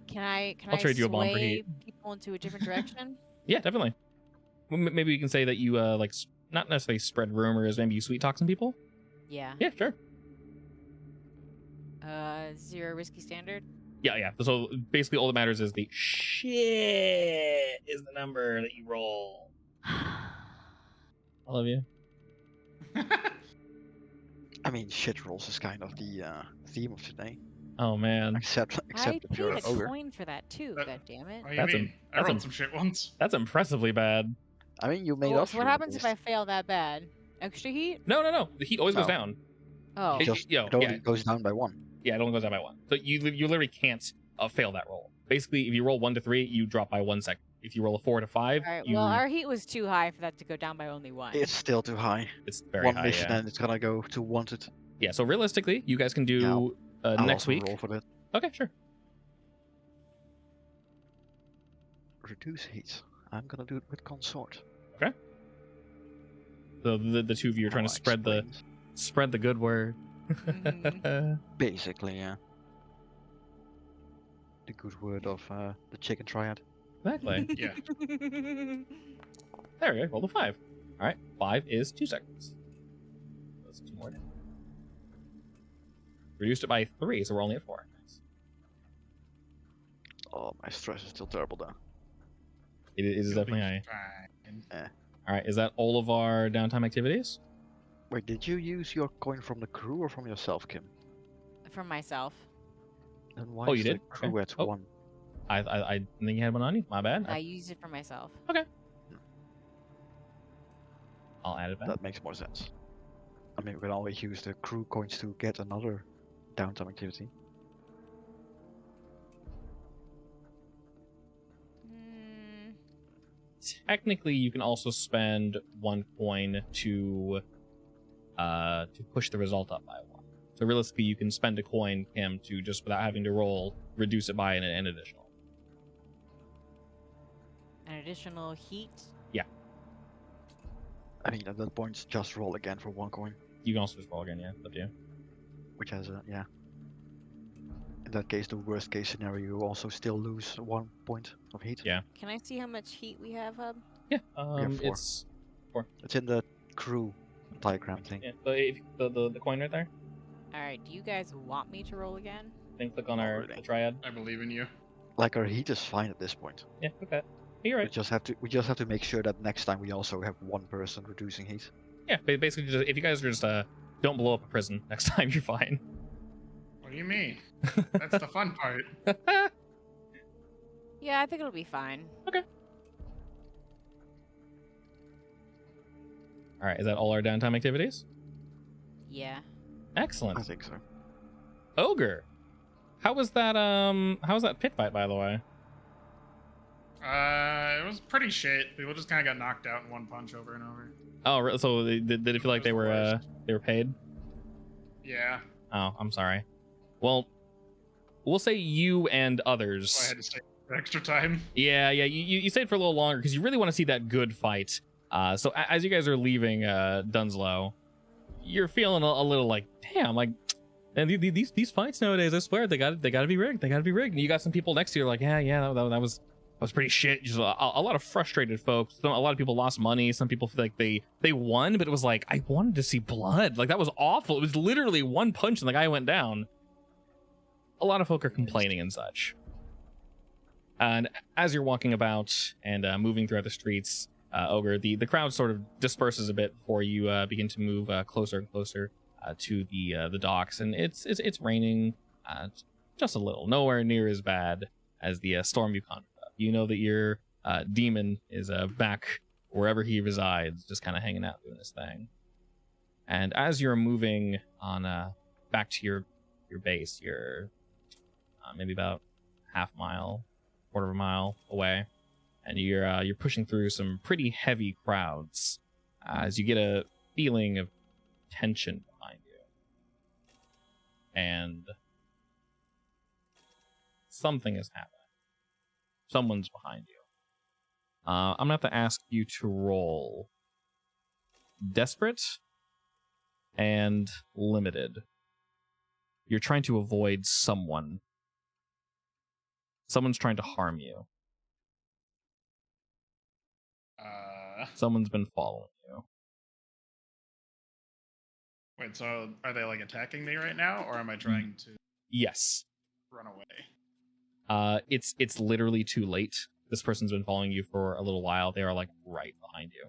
Can I I'll trade you a bomb for sway heat. people into a different direction? Yeah, definitely. Maybe you can say that you not necessarily spread rumors. Maybe you sweet talk some people. Yeah. Yeah, sure. 0 risky standard. Yeah. So basically, all that matters is the shit is the number that you roll. I love you. I mean, shit rolls is kind of the theme of today. Oh man, Except I if you're paid an a ogre. coin for that too. That- God damn it. What do you That's mean? I that's rolled some shit once. that's impressively bad. I mean, you made Oh, up so for what it, happens at if I least. fail that bad? Extra heat? No. The heat always goes No. down. Oh. It- Just, yo, it only yeah. goes down by 1. Yeah, it only goes down by 1. So you literally can't fail that roll. Basically, if you roll 1 to 3, you drop by 1 second. If you roll a 4 to 5, All right. you Well, our heat was too high for that to go down by only 1. It's still too high. it's very One high. mission Yeah. and it's gonna go to wanted. Yeah. So realistically, you guys can do Yeah, I'll next also week. roll for that. Okay, sure. Reduce heat. I'm gonna do it with consort. So the two of you are trying to How spread the good word. Mhm. Basically, yeah. The good word of the chicken triad. Exactly. Yeah. There we go. Roll the 5. All right. 5 is 2 seconds. That's 2 more down. Reduced it by 3, so we're only at 4. Nice. Oh, my stress is still terrible though. It is You'll be definitely high. fine. All right. Is that all of our downtime activities? Wait, did you use your coin from the crew or from yourself, Kim? For myself. Then why Oh, is you the did? crew Okay. at Oh. 1? I think you had one on you. My bad. I used it for myself. I'll add it back. That makes more sense. I mean, we can always use the crew coins to get another downtime activity. Mm, Technically, you can also spend 1 coin to push the result up by 1. So realistically, you can spend a coin, Kim, to just without having to roll, reduce it by an additional. an additional heat. I mean, at that point, just roll again for 1 coin, You can also just roll again, yeah. It's up to you. which has a, yeah. In that case, the worst case scenario, you also still lose 1 point of heat. Yeah. Can I see how much heat we have, Hub? Yeah. have 4. It's It's in the crew diagram thing. yeah. The coin right there. All right. Do you guys want me to roll again? Then click on Not our really. the triad. I believe in you. Like our heat is fine at this point. Yeah. Click that. You're We right. just have to make sure that next time we also have 1 person reducing heat. Yeah. Basically, just, if you guys are just don't blow up a prison next time, you're fine. What do you mean? That's the fun part. Yeah, I think it'll be fine. All right. Is that all our downtime activities? Yeah. Excellent. I think so. Ogre. How was that pit fight, by the way? It was pretty shit. People just kind of got knocked out in 1 punch over and over. Oh, so did it feel like they were paid? Yeah. Oh, I'm sorry. Well, we'll say you and So I others. had to stay for extra time. Yeah. You stayed for a little longer because you really want to see that good fight. So as you guys are leaving Dunslow, you're feeling a little like, damn, like, and these fights nowadays, I swear they got to be rigged. They got to be rigged. And you got some people next to you like, yeah, that was pretty shit. Just a lot of frustrated folks. A lot of people lost money. Some people feel like they won, but it was like, I wanted to see blood. Like, that was awful. It was literally one punch and the guy went down. A lot of folk are complaining and such. And as you're walking about and moving throughout the streets, Ogre, the crowd sort of disperses a bit before you begin to move closer and closer to the docks, and it's raining just a little, nowhere near as bad as the storm you conjured up. You know that your demon is back wherever he resides, just kind of hanging out doing his thing. And as you're moving on back to your base, you're maybe about half mile, quarter of a mile away, and you're pushing through some pretty heavy crowds as you get a feeling of tension behind you, and something is happening. Someone's behind you. I'm gonna have to ask you to roll desperate and limited. You're trying to avoid someone. Someone's trying to harm you. Someone's been following you. Wait, so are they like attacking me right now, or am I trying to Yes. run away? It's literally too late. This person's been following you for a little while. They are like right behind you.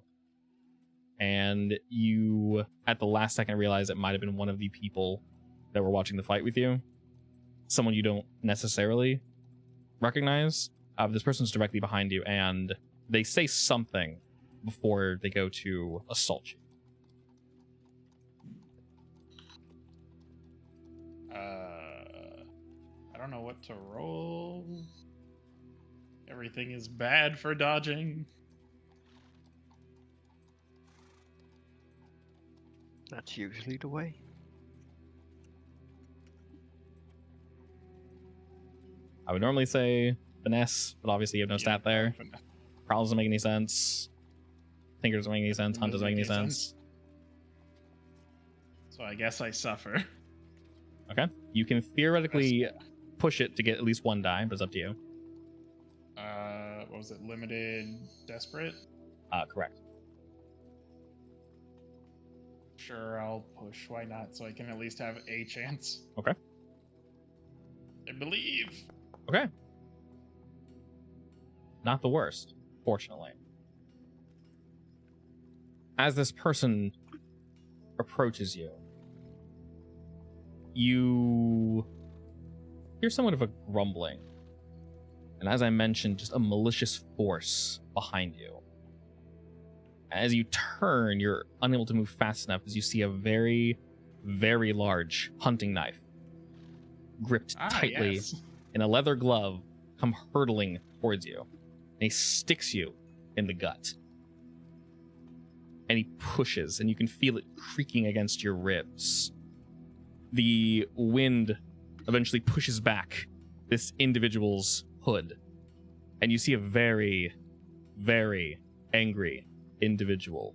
And you, at the last second, realize it might have been one of the people that were watching the fight with you. Someone you don't necessarily recognize. This person's directly behind you, and they say something before they go to assault you. I don't know what to roll. Everything is bad for dodging. That's usually the way. I would normally say finesse, but obviously you have no stat there. Prowl doesn't make any sense. Tinker doesn't make any sense. Hunt doesn't make any sense. So I guess I suffer. Okay. You can theoretically push it to get at least one die, but it's up to you. What was it? Limited desperate? Correct. Sure, I'll push. Why not? So I can at least have a chance. Okay. I believe. Okay. Not the worst, fortunately. As this person approaches you, you hear somewhat of a grumbling. And as I mentioned, just a malicious force behind you. As you turn, you're unable to move fast enough as you see a very, very large hunting knife gripped tightly in a leather glove come hurtling towards you. And he sticks you in the gut. And he pushes, and you can feel it creaking against your ribs. The wind eventually pushes back this individual's hood, and you see a very, very angry individual.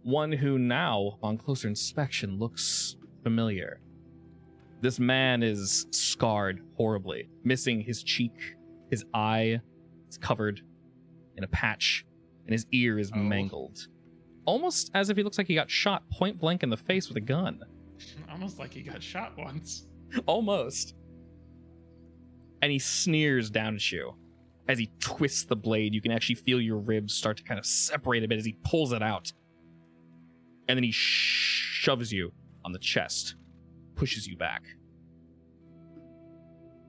One who now, on closer inspection, looks familiar. This man is scarred horribly, missing his cheek, his eye is covered in a patch, and his ear is mangled. Almost as if he looks like he got shot point blank in the face with a gun. Almost like he got shot once. Almost. And he sneers down at you. As he twists the blade, you can actually feel your ribs start to kind of separate a bit as he pulls it out. And then he shoves you on the chest, pushes you back.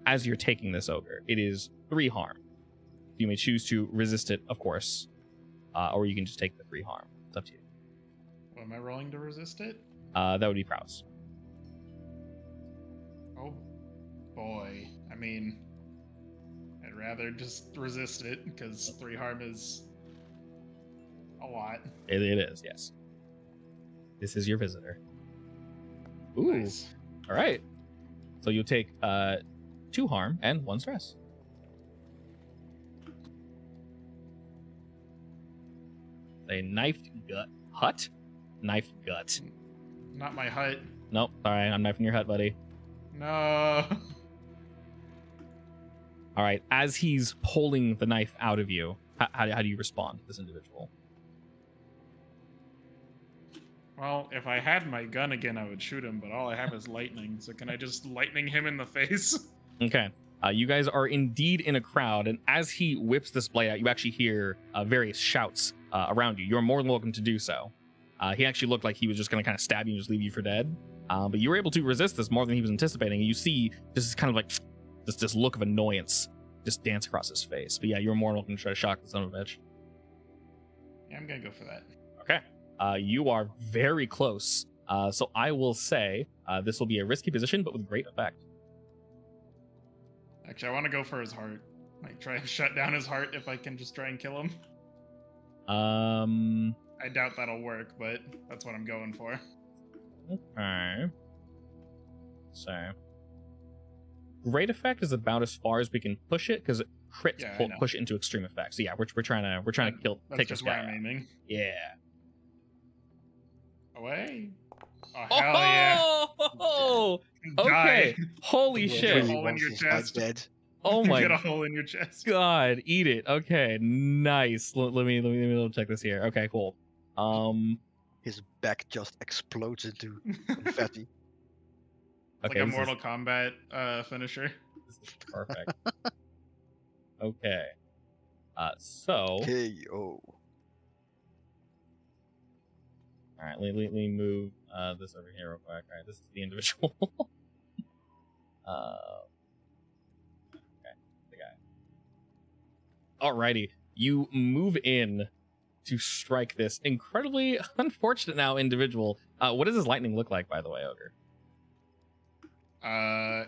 As you're taking this ogre, it is 3 harm. You may choose to resist it, of course, or you can just take the 3 harm. It's up to you. What am I rolling to resist it? That would be prowess. Oh boy. I mean, I'd rather just resist it because 3 harm is a lot. It is, yes. This is your visitor. Ooh. Nice. All right. So you'll take 2 harm and 1 stress. A knifed gut. Hut? Knifed gut. Not my hut. Nope. Sorry, I'm knifing your hut, buddy. No. All right. As he's pulling the knife out of you, how do you respond to this individual? Well, if I had my gun again, I would shoot him, but all I have is lightning. So can I just lightning him in the face? Okay. You guys are indeed in a crowd, and as he whips this blade out, you actually hear various shouts around you. You're more than welcome to do so. He actually looked like he was just going to kind of stab you and just leave you for dead. But you were able to resist this more than he was anticipating. You see this kind of like this look of annoyance just dance across his face. But yeah, you're more than welcome to try to shock the son of a bitch. Yeah, I'm going to go for that. Okay. You are very close. So I will say this will be a risky position, but with great effect. Actually, I want to go for his heart. Like, try and shut down his heart if I can just try and kill him. I doubt that'll work, but that's what I'm going for. Okay. So, great effect is about as far as we can push it because crits push it into extreme effect. So yeah, we're trying to kill. That's take just this where guy I'm out. aiming. Yeah. Away. Oh, hell yeah. Oh, okay. Die. Holy He shit. really Hole in wants your this guy chest. dead. Oh Get a my hole in your chest. god. Eat it. Okay. Nice. Let me check this here. Okay, cool. His back just explodes into confetti. Like Okay, a this is- Mortal Kombat finisher. This is perfect. Okay. So KO. all right, let me move this over here real quick. All right, this is the individual. Okay, the guy. Alrighty, you move in to strike this incredibly unfortunate now individual. What does his lightning look like, by the way, Ogre?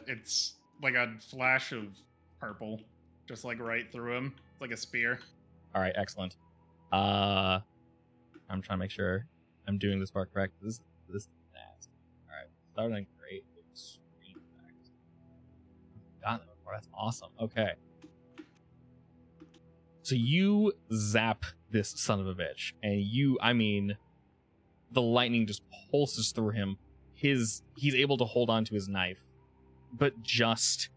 It's like a flash of purple, just like right through him. It's like a spear. All right, excellent. I'm trying to make sure I'm doing this part correct. This is nasty. All right, starting great. Extreme effect. Got that before. That's awesome. Okay. So you zap this son of a bitch, and the lightning just pulses through him. He's able to hold on to his knife, but just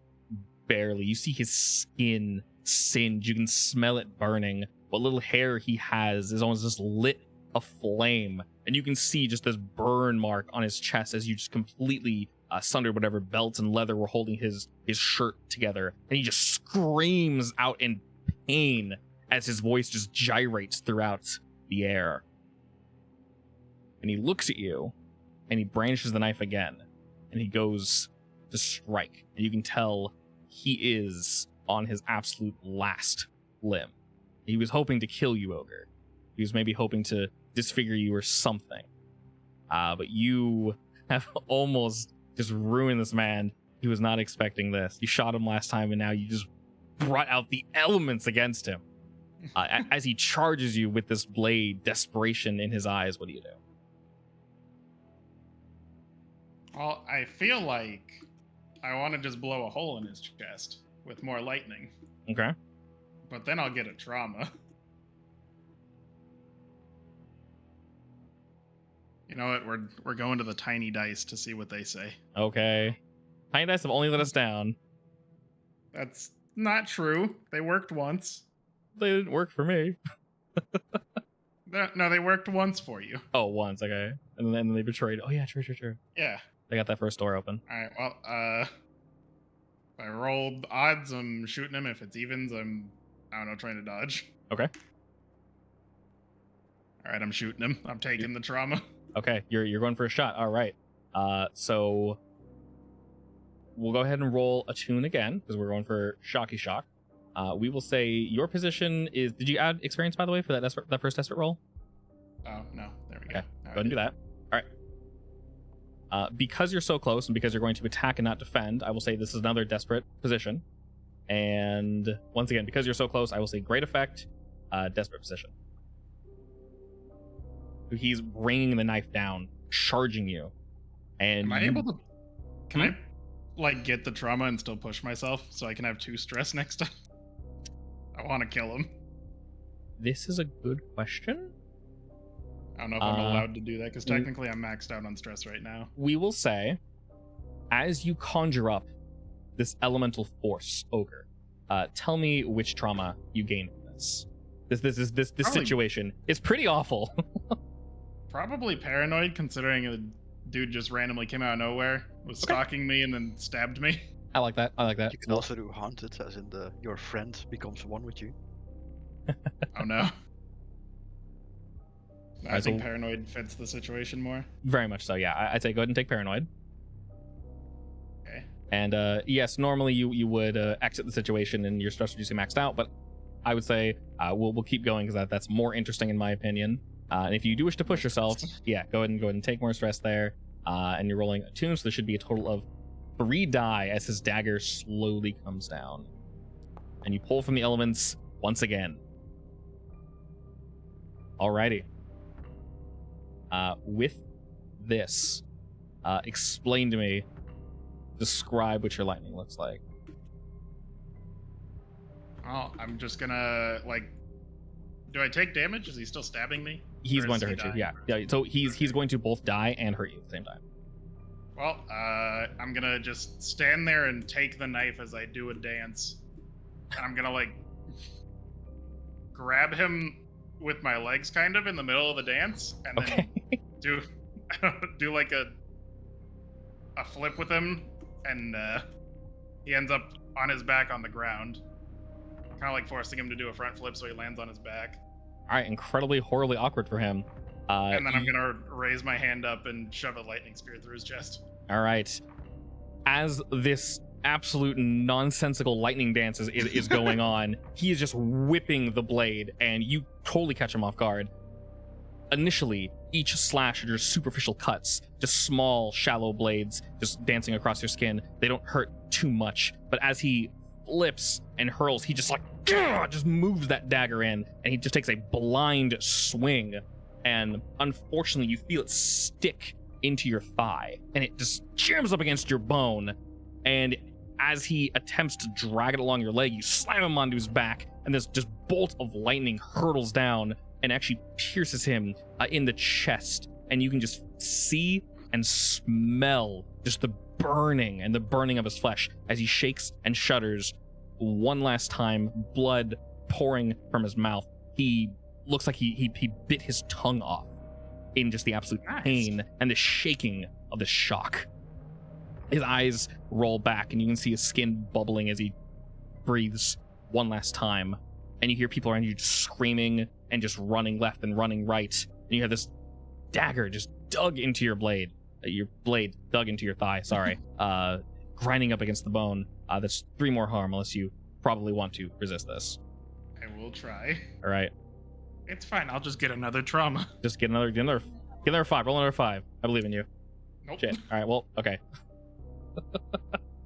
barely. You see his skin singe. You can smell it burning. What little hair he has is almost just lit aflame, and you can see just this burn mark on his chest as you just completely sundered whatever belts and leather were holding his shirt together, and he just screams out in pain as his voice just gyrates throughout the air. And he looks at you, and he brandishes the knife again, and he goes to strike, and you can tell he is on his absolute last limb. He was hoping to kill you, Ogre. He was maybe hoping to disfigure you or something. But you have almost just ruined this man. He was not expecting this. You shot him last time, and now you just brought out the elements against him. As he charges you with this blade, desperation in his eyes, what do you do? Well, I feel like I want to just blow a hole in his chest with more lightning, Okay. but then I'll get a trauma. You know what? We're going to the tiny dice to see what they say. Okay. Tiny Dice have only let us down. That's not true. They worked once. They didn't work for me. No, they worked once for you. Oh, once, okay. And then they betrayed. Oh yeah, true. Yeah. They got that first door open. All right. Well, if I rolled odds, I'm shooting him. If it's evens, I don't know, trying to dodge. Okay. All right, I'm shooting him. I'm taking the trauma. Okay, you're going for a shot. All right. So we'll go ahead and roll a tune again because we're going for shocky shock. We will say your position is. Did you add experience, by the way, for that first desperate roll? Oh no, there we Okay, go. go ahead and do that. All right. Because you're so close and because you're going to attack and not defend, I will say this is another desperate position. And once again, because you're so close, I will say great effect, desperate position. He's bringing the knife down, charging you. And Am I able to? Can I like get the trauma and still push myself so I can have 2 stress next time? I want to kill him. This is a good question. don't know if I'm allowed to do that because technically I'm maxed out on stress right now. We will say, as you conjure up this elemental force, Ogre, tell me which trauma you gain from this. This Probably- situation is pretty awful. Probably paranoid, considering a dude just randomly came out of nowhere, was stalking me, and then stabbed me. I like that. I like that. You can also do haunted, as in your friend becomes one with you. Oh no. I Alright, think so- paranoid fits the situation more. Very much so. Yeah, I'd say go ahead and take paranoid. Okay. And yes, normally you would exit the situation and your stress reducing maxed out, but I would say we'll keep going because that's more interesting in my opinion. And if you do wish to push yourself, yeah, go ahead and take more stress there. And you're rolling a tune, so there should be a total of 3 die as his dagger slowly comes down. And you pull from the elements once again. Alrighty. With this, explain to me, describe what your lightning looks like. Oh, I'm just gonna do I take damage? Is he still stabbing me? He's Or going is to he hurt you. dying? Yeah. So he's going to both die and hurt you at the same time. Well, I'm gonna just stand there and take the knife as I do a dance. And I'm gonna grab him with my legs kind of in the middle of the dance and Okay. then do like a flip with him, and he ends up on his back on the ground. Kind of like forcing him to do a front flip so he lands on his back. All right, incredibly, horribly awkward for him. And then I'm gonna raise my hand up and shove a lightning spear through his chest. All right. As this absolute nonsensical lightning dance is going on, he is just whipping the blade, and you totally catch him off guard. Initially, each slash are just superficial cuts, just small, shallow blades just dancing across your skin. They don't hurt too much, but as he flips and hurls, he just just moves that dagger in, and he just takes a blind swing, and unfortunately you feel it stick into your thigh, and it just jams up against your bone, and as he attempts to drag it along your leg, you slam him onto his back, and this just bolt of lightning hurtles down and actually pierces him in the chest, and you can just see and smell just the burning of his flesh as he shakes and shudders one last time, blood pouring from his mouth. He looks like he bit his tongue off in just the absolute pain and the shaking of the shock. His eyes roll back, and you can see his skin bubbling as he breathes one last time. And you hear people around you just screaming and just running left and running right. And you have this dagger just dug into your blade. Your blade dug into your thigh, sorry. Grinding up against the bone. That's 3 more harm unless you probably want to resist this. I will try. All right. It's fine. I'll just get another trauma. Just get another 5. Roll another 5. I believe in you. Nope. Shit. All right. Well, okay.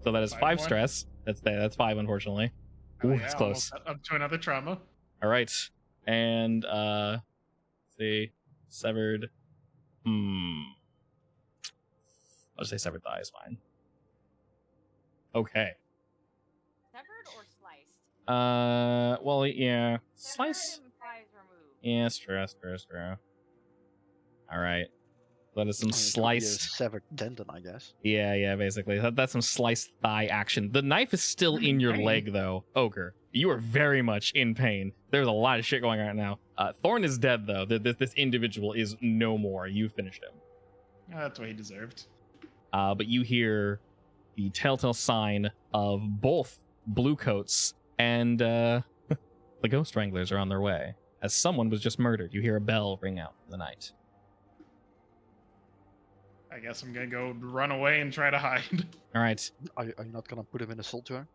So that is 5 more. stress. That's 5, unfortunately. Ooh, Yeah, it's close. almost up to another trauma. All right. And let's see, severed. I'll just say severed thigh is fine. Okay. Severed or sliced? Well, yeah, Severed slice. implies removed. Yeah, true. All right. That is some I mean, it could be a sliced. severed tendon, I guess. Yeah, basically. That's some sliced thigh action. The knife is still in your leg, though, Ogre. You are very much in pain. There's a lot of shit going on right now. Thorn is dead, though. This individual is no more. You finished him. Oh, that's what he deserved. But you hear the telltale sign of both Bluecoats and the Ghost Wranglers are on their way. As someone was just murdered, you hear a bell ring out in the night. I guess I'm gonna go run away and try to hide. All right. Are you not gonna put him in a soul jar?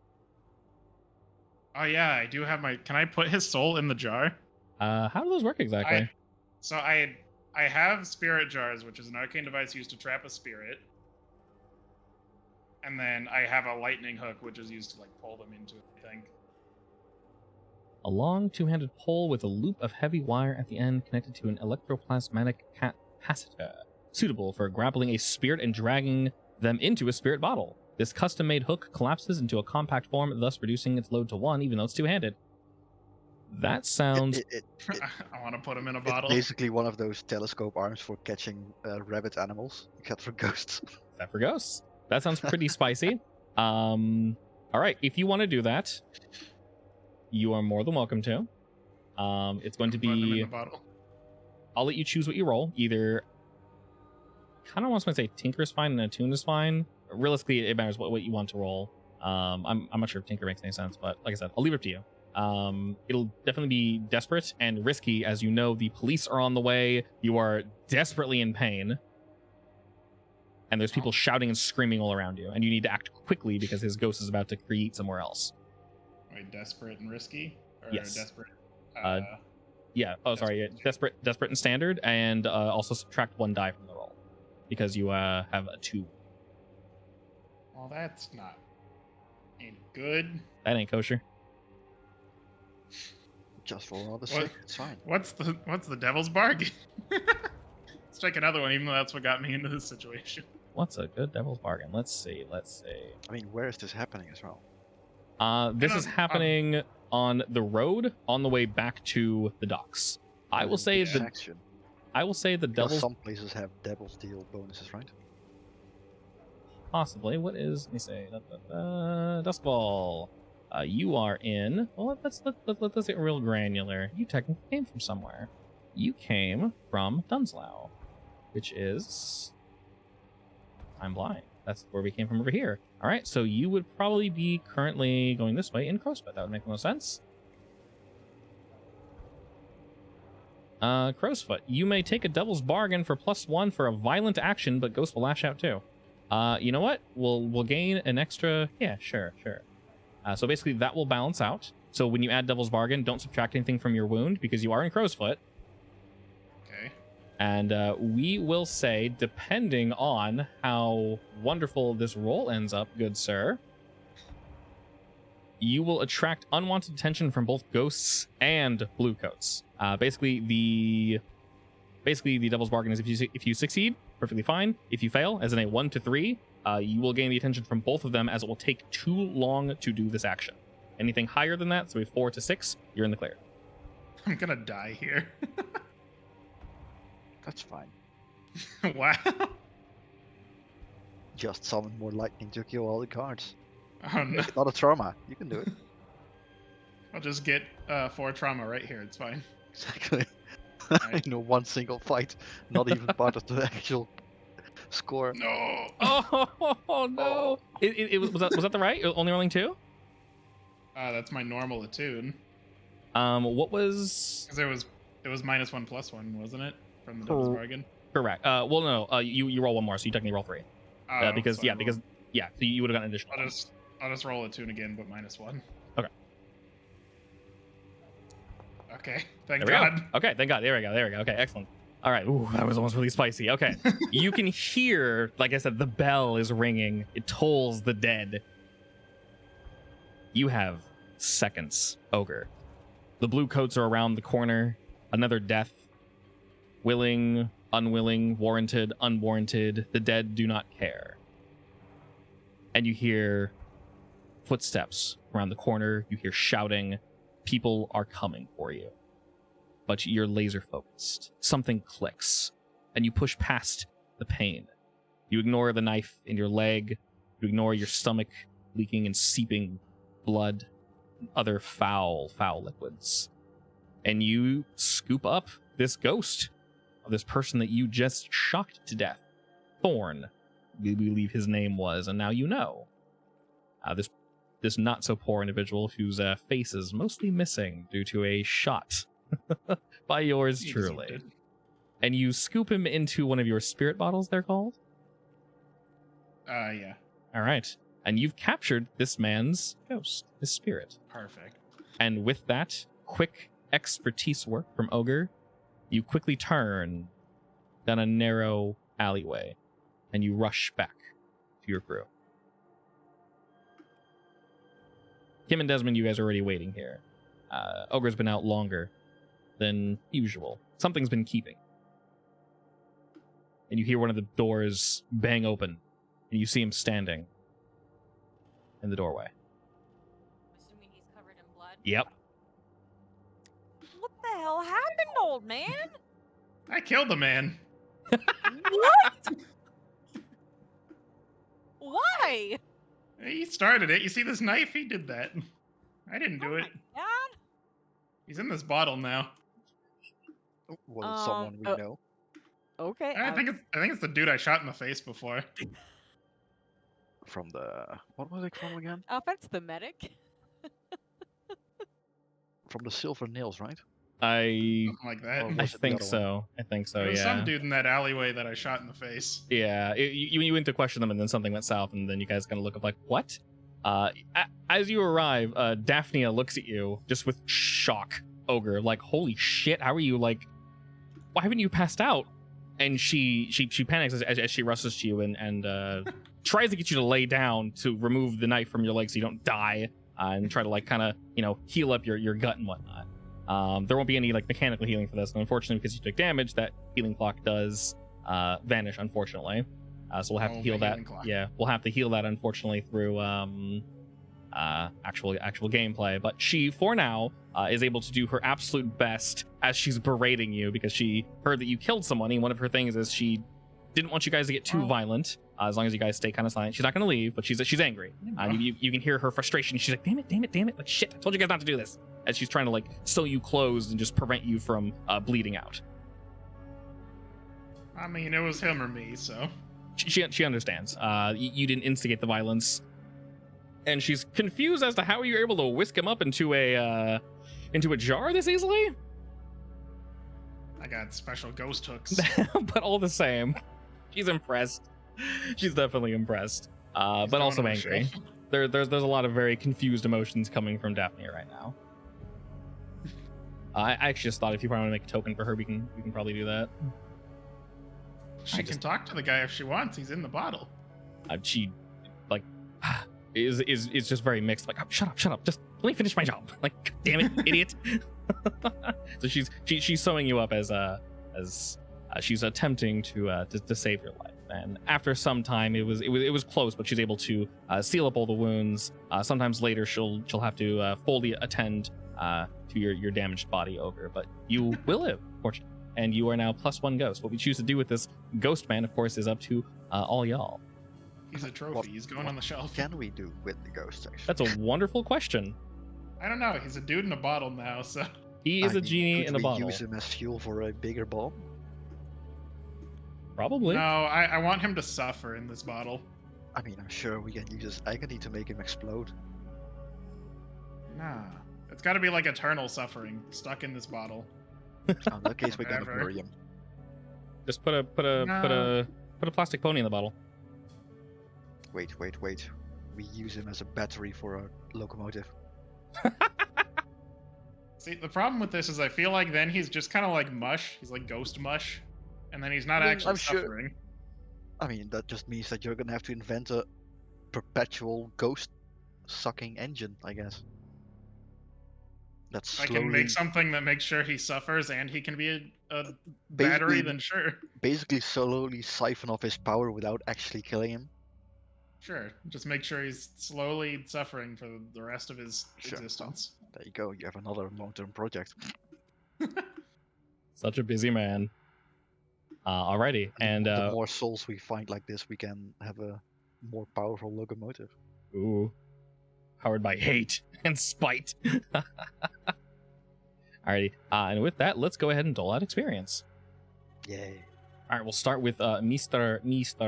Oh yeah, I do have my. Can I put his soul in the jar? How do those work exactly? I have spirit jars, which is an arcane device used to trap a spirit. And then I have a lightning hook, which is used to pull them into it, I think. A long two-handed pole with a loop of heavy wire at the end connected to an electroplasmatic capacitor, suitable for grappling a spirit and dragging them into a spirit bottle. This custom-made hook collapses into a compact form, thus reducing its load to 1, even though it's two-handed. That sounds I want to put him in a It's bottle. basically one of those telescope arms for catching rabbit animals, except for ghosts. that for ghosts. That sounds pretty spicy. All right, if you want to do that, you are more than welcome to. It's going to Put him in be. the bottle. I'll let you choose what you roll. Either. Kind of wants to say Tinker is fine and Attune is fine. Realistically, it matters what you want to roll. I'm not sure if Tinker makes any sense, but like I said, I'll leave it up to you. It'll definitely be desperate and risky, as you know the police are on the way. You are desperately in pain, and there's people shouting and screaming all around you, and you need to act quickly because his ghost is about to create somewhere else. Wait, desperate and risky? Or Yes. Desperate. Yeah. Oh, sorry. Yeah. Desperate and standard, and also subtract 1 die from the roll because you have a 2. Well, that's not ain't good. That ain't kosher. Just roll another What? 6. It's fine. What's the devil's bargain? Let's take another one, even though that's what got me into this situation. What's a good devil's bargain? Let's see. I mean, where is this happening as well? This is happening on the road on the way back to the docks. I will say the section. Devil's Because some places have devil's deal bonuses, right? possibly. What is? Let me say. Duskball. You are in. Well, let's get real granular. You technically came from somewhere. You came from Dunslow, which is. I'm blind. That's where we came from over here. All right, so you would probably be currently going this way in Crowsfoot. That would make no sense. Crowsfoot, you may take a devil's bargain for +1 for a violent action, but Ghost will lash out too. You know what? We'll gain an extra. Yeah, sure. So basically, that will balance out. So when you add devil's bargain, don't subtract anything from your wound because you are in Crowsfoot. Okay. And we will say, depending on how wonderful this roll ends up, good sir, you will attract unwanted attention from both ghosts and bluecoats. Basically, the devil's bargain is if you succeed, perfectly fine. If you fail, as in a 1 to 3, you will gain the attention from both of them, as it will take too long to do this action. Anything higher than that, so we have 4 to 6, you're in the clear. I'm gonna die here. That's fine. Wow. Just summon more lightning to kill all the cards. Oh no. It's not a trauma. You can do it. I'll just get 4 trauma right here. It's fine. Exactly. Right. In one single fight, not even part of the actual score. No. Oh no! Was that the right? Only rolling 2? That's my normal attune. What was Because it was -1/+1, wasn't it? From the devil's bargain. correct? Well, no. You roll 1 more, so you technically roll 3. Oh, Because so I roll- so you would have gotten an additional. I'll just roll attune again, but -1. Okay. Okay. Thank There we God. go. Okay, thank God. There we go. Okay, excellent. All right. Ooh, that was almost really spicy. Okay. You can hear, like I said, the bell is ringing. It tolls the dead. You have seconds, Ogre. The blue coats are around the corner. Another death. Willing, unwilling, warranted, unwarranted. The dead do not care. And you hear footsteps around the corner. You hear shouting. People are coming for you. But you're laser focused. Something clicks, and you push past the pain. You ignore the knife in your leg. You ignore your stomach leaking and seeping blood, and other foul liquids. And you scoop up this ghost of this person that you just shocked to death. Thorn, we believe his name was, and now you know. This not so poor individual whose face is mostly missing due to a shot by yours He truly. deserved it. And you scoop him into one of your spirit bottles, they're called. Yeah. All right. And you've captured this man's ghost, his spirit. Perfect. And with that quick expertise work from Ogre, you quickly turn down a narrow alleyway and you rush back to your crew. Kim and Desmond, you guys are already waiting here. Ogre's been out longer than usual. Something's been keeping. And you hear one of the doors bang open, and you see him standing in the doorway. Assuming he's covered in blood. Yep. hell happened, old man? I killed the man. What? Why? He started it. You see this knife? He did that. I didn't do it. My God. He's in this bottle now. Was it someone we know? Okay. I think it's the dude I shot in the face before. From the... What was it from again? That's the medic. From the Silver Nails, right? Something like that. Or I was it the think other one? so. I think so. There was Yeah. some dude in that alleyway that I shot in the face. Yeah. You went to question them, and then something went south, and then you guys kind of look up like, what? As you arrive, Daphnia looks at you just with shock. Ogre, like, holy shit! How are you, like? Why haven't you passed out? And she panics as she rushes to you and tries to get you to lay down to remove the knife from your leg so you don't die, and try to like kind of heal up your gut and whatnot. There won't be any like mechanical healing for this, and unfortunately, because you took damage, that healing clock does vanish, unfortunately. So we'll have to heal that. Yeah, we'll have to heal that, unfortunately, through actual gameplay. But she, for now, is able to do her absolute best as she's berating you because she heard that you killed someone, and one of her things is she didn't want you guys to get too violent. As long as you guys stay kind of silent, she's not going to leave, but she's angry. You can hear her frustration. She's like, damn it, like shit, I told you guys not to do this. As she's trying to like sew you closed and just prevent you from bleeding out. I mean, it was him or me, so. She understands. You didn't instigate the violence, and she's confused as to how you're able to whisk him up into a jar this easily. I got special ghost hooks. But all the same, she's impressed. She's definitely impressed, but also angry. There's a lot of very confused emotions coming from Daphne right now. I actually just thought if you probably want to make a token for her, we can probably do that. She can talk to the guy if she wants. He's in the bottle. She like is just very mixed. Like, oh, shut up, just let me finish my job. Like, God damn it, idiot. So she's sewing you up as she's attempting to save your life. And after some time, it was close, but she's able to seal up all the wounds. Sometimes later, she'll have to fully attend to your damaged body, Ogre. But you will live, fortunately, and you are now +1 ghost. What we choose to do with this ghost man, of course, is up to all y'all. He's a trophy. He's going on the shelf. What can we do with the ghost? Actually, That's a wonderful question. I don't know. He's a dude in a bottle now, so. He is a genie in a bottle. Could we use him as fuel for a bigger bomb? Probably. No, I want him to suffer in this bottle. I mean, I'm sure we can use his agony to make him explode. Nah. It's got to be like eternal suffering, stuck in this bottle. In that case, we gotta Whatever. bury him. Just put a plastic pony in the bottle. Wait. We use him as a battery for a locomotive. See, the problem with this is I feel like then he's just kind of like mush. He's like ghost mush. And then he's not I mean, actually I'm sure- suffering. I mean, that just means that you're gonna have to invent a perpetual ghost-sucking engine, I guess. That's If I can make something that makes sure he suffers and he can be a battery, then sure. basically slowly siphon off his power without actually killing him. Sure. Just make sure he's slowly suffering for the rest of his Sure. existence. There you go. You have another long-term project. Such a busy man. Alrighty, and the more souls we find like this, we can have a more powerful locomotive. ooh, powered by hate and spite. Alrighty, and with that, let's go ahead and dole out experience. Yay. All right, we'll start with Mr.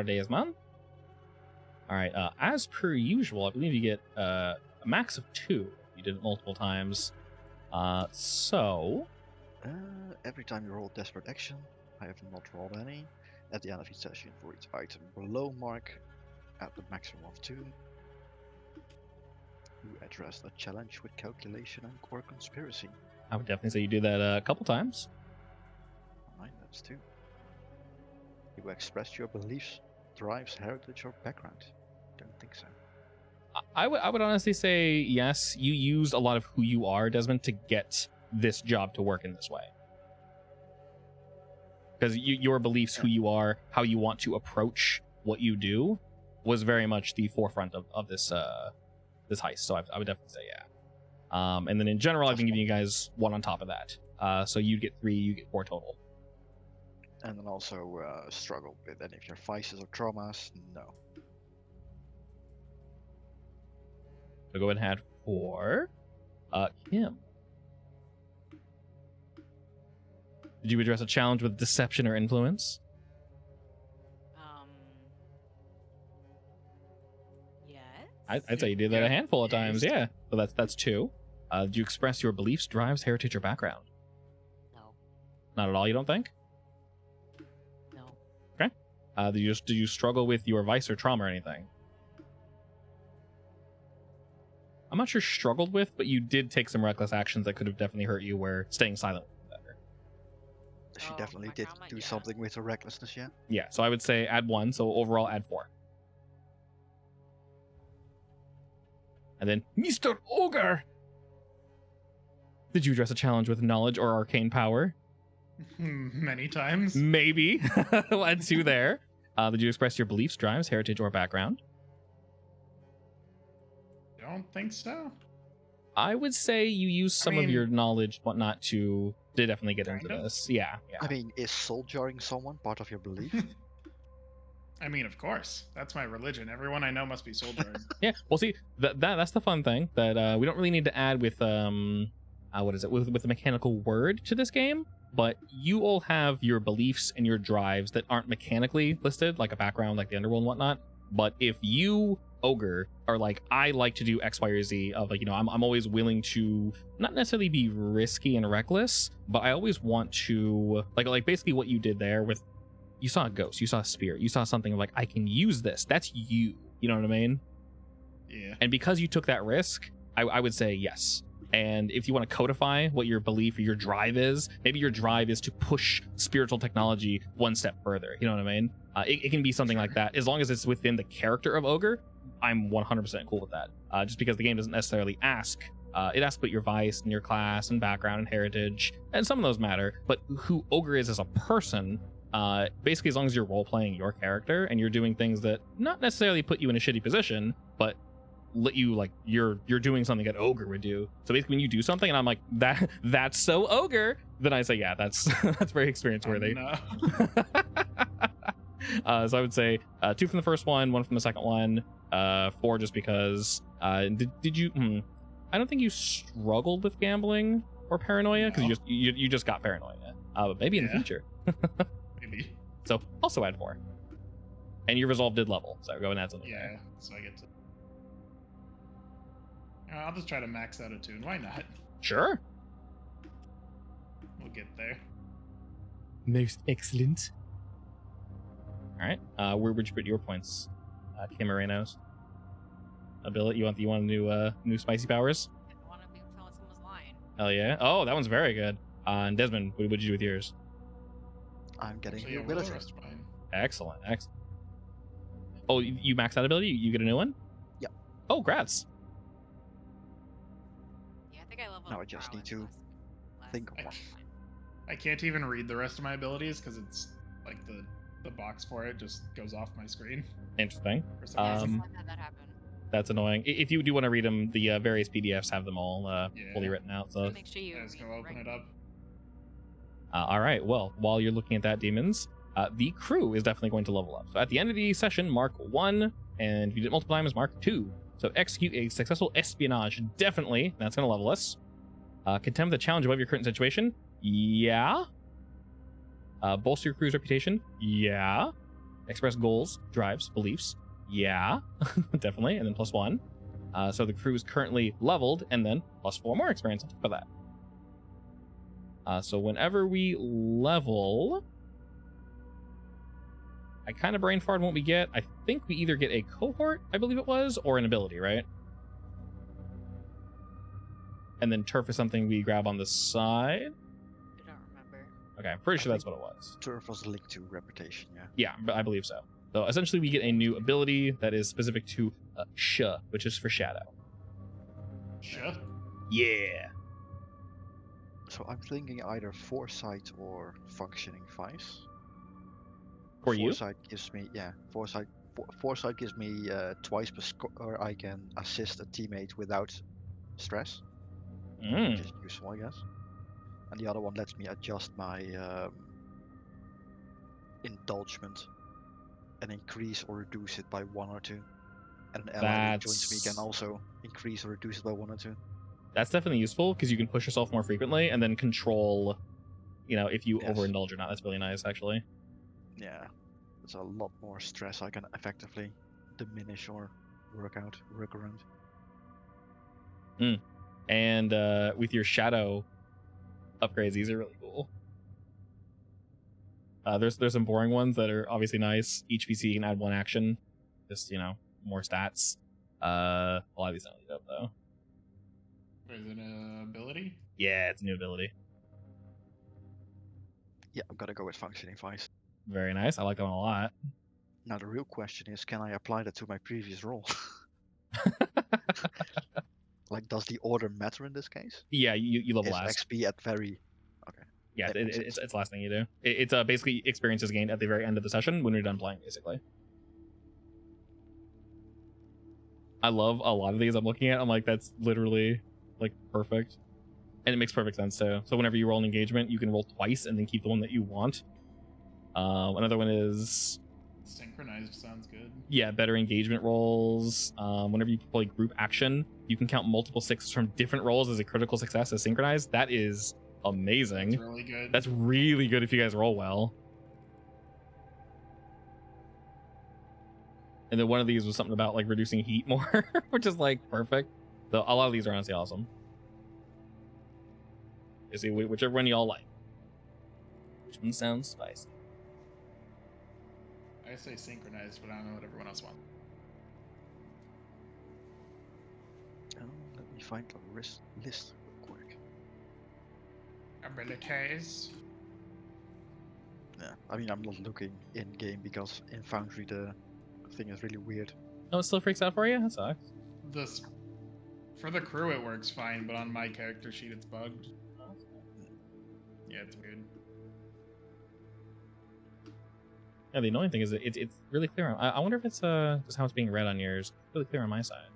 Desmond. All right, as per usual, I believe you get a max of 2. You did it multiple times. So Every time you roll desperate action, I have not rolled any. At the end of each session, for each item below mark, at the maximum of 2, you address a challenge with calculation or conspiracy. I would definitely say you do that a couple times. Alright, that's 2. You express your beliefs, drives, heritage, or background. Don't think so. I would honestly say yes. You used a lot of who you are, Desmond, to get this job to work in this way. Because your beliefs, who you are, how you want to approach what you do, was very much the forefront of this this heist. So I would definitely say yeah. And then in general, I've been giving you guys 1 on top of that. So you get 3, you get 4 total. And then also struggle with any of your vices or traumas. No. So go ahead and add 4. Kim. Did you address a challenge with deception or influence? Yes. I'd say you did that a handful of times, Yes. yeah. So that's 2. Did you express your beliefs, drives, heritage, or background? No. Not at all, you don't think? No. Did you struggle with your vice or trauma or anything? I'm not sure struggled with, but you did take some reckless actions that could have definitely hurt you, where staying silent was better. She Oh, definitely my did trauma, do yeah. something with her recklessness, yeah. Yeah, so I would say add 1, so overall add 4. And then, Mr. Ogre! Did you address a challenge with knowledge or arcane power? Many times. Maybe. We'll add 2 there. Did you express your beliefs, drives, heritage, or background? Don't think so. I would say you use some of mean- your knowledge, whatnot, to definitely get Kind into of. this. Yeah. I mean, is soul jarring someone part of your belief? I mean, of course. That's my religion. Everyone I know must be soldiering. Yeah. Well, see, that's the fun thing that we don't really need to add with what is it with the mechanical word to this game. But you all have your beliefs and your drives that aren't mechanically listed, like a background, like the underworld and whatnot. But if you, ogre, are like, I like to do X, Y, or Z, of like, I'm always willing to not necessarily be risky and reckless, but I always want to like basically what you did there with, you saw a ghost, you saw a spirit, you saw something like, I can use this. That's you. You know what I mean? Yeah. And because you took that risk, I would say yes. And if you want to codify what your belief or your drive is, maybe your drive is to push spiritual technology one step further. You know what I mean? It can be something like that. As long as it's within the character of Ogre, I'm 100% cool with that. Just because the game doesn't necessarily ask. It asks about your vice and your class and background and heritage, and some of those matter. But who Ogre is as a person, basically as long as you're role-playing your character and you're doing things that not necessarily put you in a shitty position, but let you, like, you're doing something that Ogre would do. So basically when you do something and I'm like, that's so Ogre, then I say, yeah, that's that's very experience worthy. No. So I would say 2 from the first one, 1 from the second one, 4 just because. Did you? I don't think you struggled with gambling or paranoia because No. you just got paranoia. But maybe in the Yeah. future. Maybe. So also add 4, and your resolve did level. So go and add something. Yeah. So I get to. I'll just try to max out a tune. Why not? Sure. We'll get there. Most excellent. All right. Where would you put your points, Kim Moreno's ability? You want new spicy powers? I want to be telling someone's lying. Hell yeah! Oh, that one's very good. And Desmond, what would you do with yours? I'm getting Actually, new yeah, what are the ability. rest of mine? Excellent. Oh, you maxed that ability? You get a new one? Yep. Oh, grats. Yeah, I think I leveled Now I up just need prowess to last think of time. one. I can't even read the rest of my abilities because it's like the box for it just goes off my screen. Interesting. For some Yeah, reason. just had that happen. That's annoying. If you do want to read them, the various PDFs have them all fully Yeah. written out. So, Make sure you Yeah, just read go open right. it up. all right. Well, while you're looking at that, demons, the crew is definitely going to level up. So at the end of the session, mark 1, and if you did it multiple times, mark 2. So execute a successful espionage. Definitely, that's going to level us. Contend the challenge above your current situation. Yeah. Bolster your crew's reputation. Yeah. Express goals, drives, beliefs. Yeah. Definitely. And then +1. So the crew is currently leveled, and then +4 more experience on top of that. So whenever we level, I kind of brain farted what we get. I think we either get a cohort, I believe it was, or an ability, right? And then turf is something we grab on the side. I don't remember. Okay, I'm pretty I sure that's think- what it was. Turf was linked to reputation, yeah. Yeah, but I believe so. So essentially we get a new ability that is specific to Sh, which is for shadow. Sure. Yeah. So I'm thinking either foresight or functioning vice. For you? Foresight gives me, yeah, foresight gives me twice per score. I can assist a teammate without stress, which Mm. is useful, I guess. and the other one lets me adjust my indulgement and increase or reduce it by 1 or 2. And an ally that joins me can also increase or reduce it by 1 or 2. That's definitely useful because you can push yourself more frequently and then control, if you Yes. overindulge or not. That's really nice, actually. Yeah, there's a lot more stress I can effectively diminish or work around. And with your shadow upgrades, these are really cool. There's some boring ones that are obviously nice. Each PC can add 1 action, just more stats. A lot of these don't lead up though. Is it an ability? Yeah, it's a new ability. Yeah, I'm gonna go with functioning vice. Very nice. I like them a lot. Now the real question is, can I apply that to my previous role? Like, does the order matter in this case? Yeah, you level Is last. XP at very... Okay. Yeah, that makes it's sense. the last thing you do. It's basically experiences gained at the very end of the session when you're done playing, basically. I love a lot of these I'm looking at. I'm like, that's literally like perfect. And it makes perfect sense too. So whenever you roll an engagement, you can roll twice and then keep the one that you want. Another one is Synchronized sounds good. yeah, better engagement rolls. Whenever you play group action, you can count multiple 6s from different rolls as a critical success as synchronized. That is amazing. That's really good. That's really good if you guys roll well. And then one of these was something about like reducing heat more, which is like perfect. So a lot of these are honestly awesome. You see, whichever one y'all like. Which one sounds spicy? I say synchronized, but I don't know what everyone else wants. Let me find the list real quick. Abilities. Yeah, I mean, I'm not looking in game because in Foundry the thing is really weird. Oh, it still freaks out for you? That sucks. This for the crew it works fine, but on my character sheet it's bugged. Yeah, it's weird. Yeah, the annoying thing is that it's really clear. I wonder if it's just how it's being read on yours. It's really clear on my side.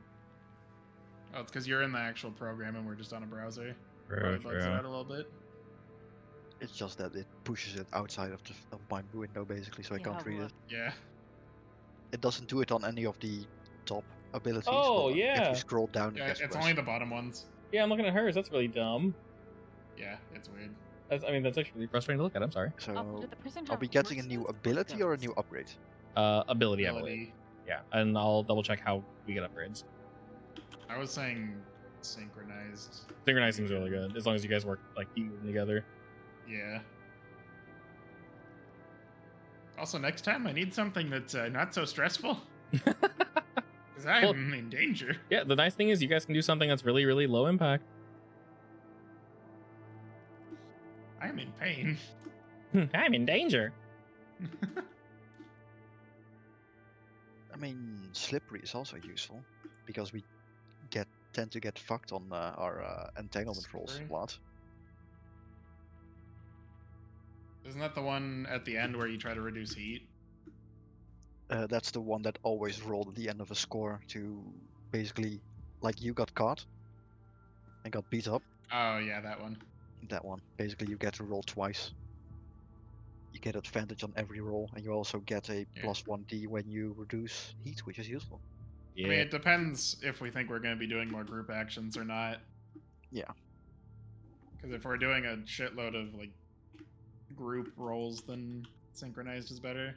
Oh, it's because you're in the actual program and we're just on a browser. True, Probably bugs it true. out a little bit. It's just that it pushes it outside of my window basically, so I can't read it. Yeah. It doesn't do it on any of the top abilities. Oh, but if yeah. you scroll down, it Yeah, gets it's worse. only the bottom ones. Yeah, I'm looking at hers. That's really dumb. Yeah, it's weird. That's actually really frustrating to look at. I'm sorry. So, Did the person are have we getting a horses new or ability or a new goats? upgrade? Ability, I believe. Ability. Yeah, and I'll double check how we get upgrades. I was saying synchronized. Synchronizing is really good as long as you guys work like even together. Yeah. Also, next time I need something that's not so stressful. Because I'm Well- in danger. Yeah, the nice thing is you guys can do something that's really, really low impact. I'm in pain. I'm in danger. I mean, slippery is also useful because we tend to get fucked on our entanglement rolls a Slippery? lot. Isn't that the one at the end where you try to reduce heat? That's the one that always rolled at the end of a score to basically, like, you got caught and got beat up. Oh, yeah, that one. That one. Basically, you get to roll twice. You get advantage on every roll, and you also get a Yeah. plus 1d when you reduce heat, which is useful. Yeah. I mean, it depends if we think we're going to be doing more group actions or not. Yeah. Because if we're doing a shitload of, like, group rolls, then synchronized is better.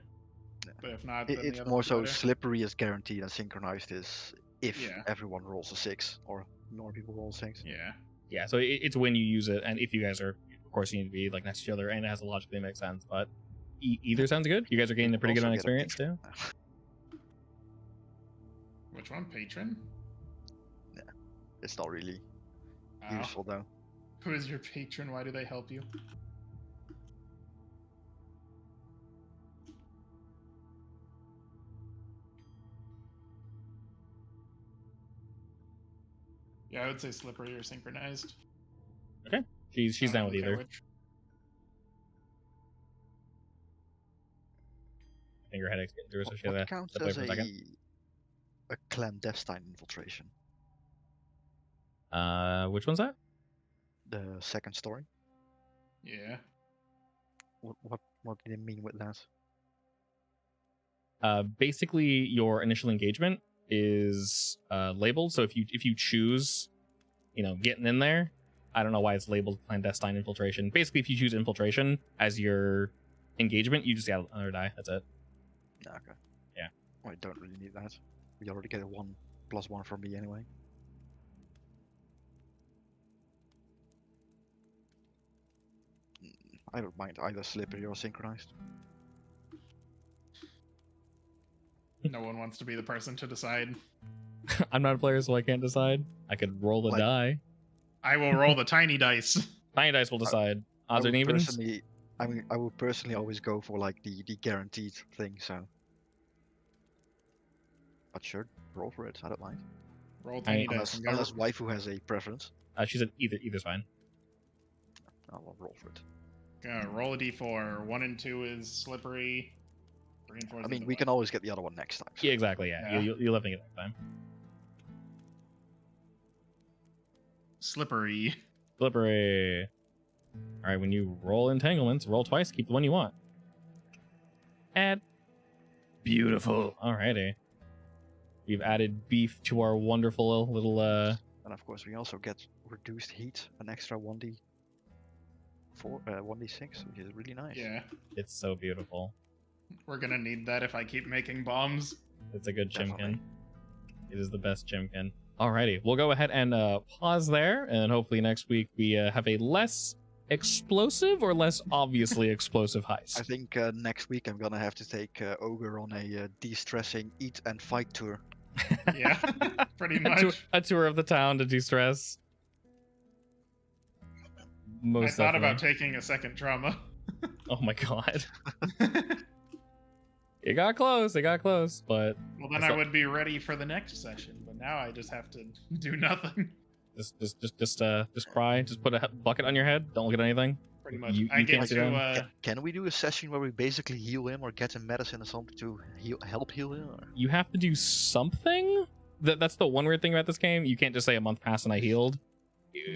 Yeah. But if not, then It's the other more one's so better. slippery is guaranteed, and synchronized is if Yeah. everyone rolls a 6, or more people roll 6. Yeah. Yeah, so it's when you use it, and if you guys are, of course, you need to be like next to each other, and it has to logically make sense. But either sounds good. You guys are gaining a pretty good on experience too. Which one? Patron? It's not really Oh. useful though. Who is your patron? Why do they help you? Yeah, I would say slippery or synchronized. She's I down don't with care either. which. I think her headache's getting through, so she What had counts to play as for a second. a clandestine infiltration? Which one's that? The second story. Yeah. What do you mean with that? Basically, your initial engagement is labeled. So if you choose, getting in there, I don't know why it's labeled clandestine infiltration. Basically, if you choose infiltration as your engagement, you just get another die. That's it. Okay. Yeah. I don't really need that. We already get a 1+1 from me anyway. I don't mind either slippery or synchronized. No one wants to be the person to decide. I'm not a player, so I can't decide. I could roll a Like- die. I will roll the tiny dice. Tiny dice will decide. Odds I and would evens. personally, I would personally always go for like the guaranteed thing. So, but sure, roll for it. I don't mind. Roll tiny dice. Unless waifu has a preference. She said either's fine. I'll roll for it. Gonna roll a d4. 1 and 2 is slippery. 3 and 4 is I mean, the we other can always get the other one next time. So. Yeah, exactly. Yeah, Yeah. you'll have to get next time. one. Slippery. Slippery. All right, when you roll entanglements, roll twice. Keep the one you want. Add. Beautiful. Alrighty. We've added beef to our wonderful little. And of course, we also get reduced heat, an extra 1d4, 1d6, which is really nice. Yeah. It's so beautiful. We're gonna need that if I keep making bombs. It's a good Definitely. chimkin. It is the best chimkin. Alrighty, we'll go ahead and pause there, and hopefully next week we have a less explosive or less obviously explosive I heist. think next week I'm gonna have to take Ogre on a de-stressing eat and fight tour. Yeah, pretty A much. tour of the town to de-stress. Most I thought definitely. about taking a second trauma. Oh my god. It got close, but Well, then It's I not- would be ready for the next session, but now I just have to do nothing. just cry. Just put a bucket on your head. Don't look at anything. Pretty much. You I can't get do to. that? Can we do a session where we basically heal him or get him medicine or something to help heal him? Or? You have to do something. That's the one weird thing about this game. You can't just say a month passed and I healed.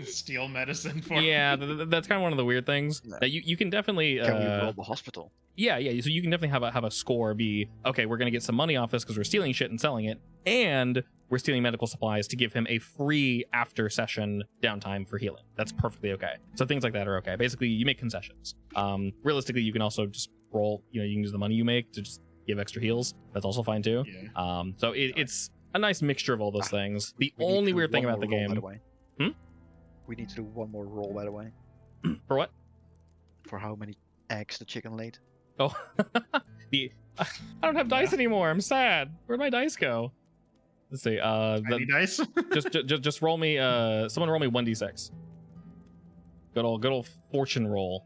Steal medicine for. Yeah, that's kind of one of the weird things. No. That you can definitely. Can we roll the hospital? Yeah. So you can definitely have a score be okay. We're gonna get some money off this because we're stealing shit and selling it, and we're stealing medical supplies to give him a free after session downtime for healing. That's perfectly okay. So things like that are okay. Basically, you make concessions. Realistically, you can also just roll. You can use the money you make to just give extra heals. That's also fine too. Yeah. So it's a nice mixture of all those things. The We need to only do weird thing one about the more roll, game. by the way. We need to do one more roll, by the way, For what? for how many eggs the chicken laid. Oh, I don't have dice anymore. I'm sad. Where'd my dice go? Let's see. Tiny dice. just roll me. Someone roll me 1d6. Good old fortune roll.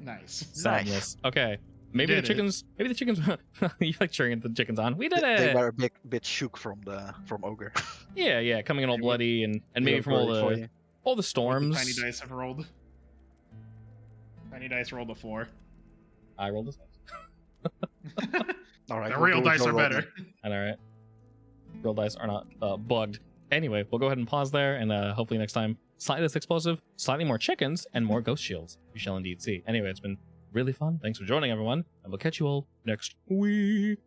Nice. Sadness. Okay. Maybe the did it. chickens. Maybe the chickens. You like cheering the chickens on. We did They it. were a bit shook from Ogre. Yeah. Coming in all They bloody and They maybe were from all worried for the you. What the storms. tiny dice have rolled. Tiny dice rolled a 4. I rolled this. All right, The we'll real do it dice no are roll better. then. And all right. Real dice are not bugged. Anyway, we'll go ahead and pause there, and hopefully next time, slightly less explosive, slightly more chickens, and more ghost shields. You shall indeed see. Anyway, it's been really fun. Thanks for joining, everyone, and we'll catch you all next week.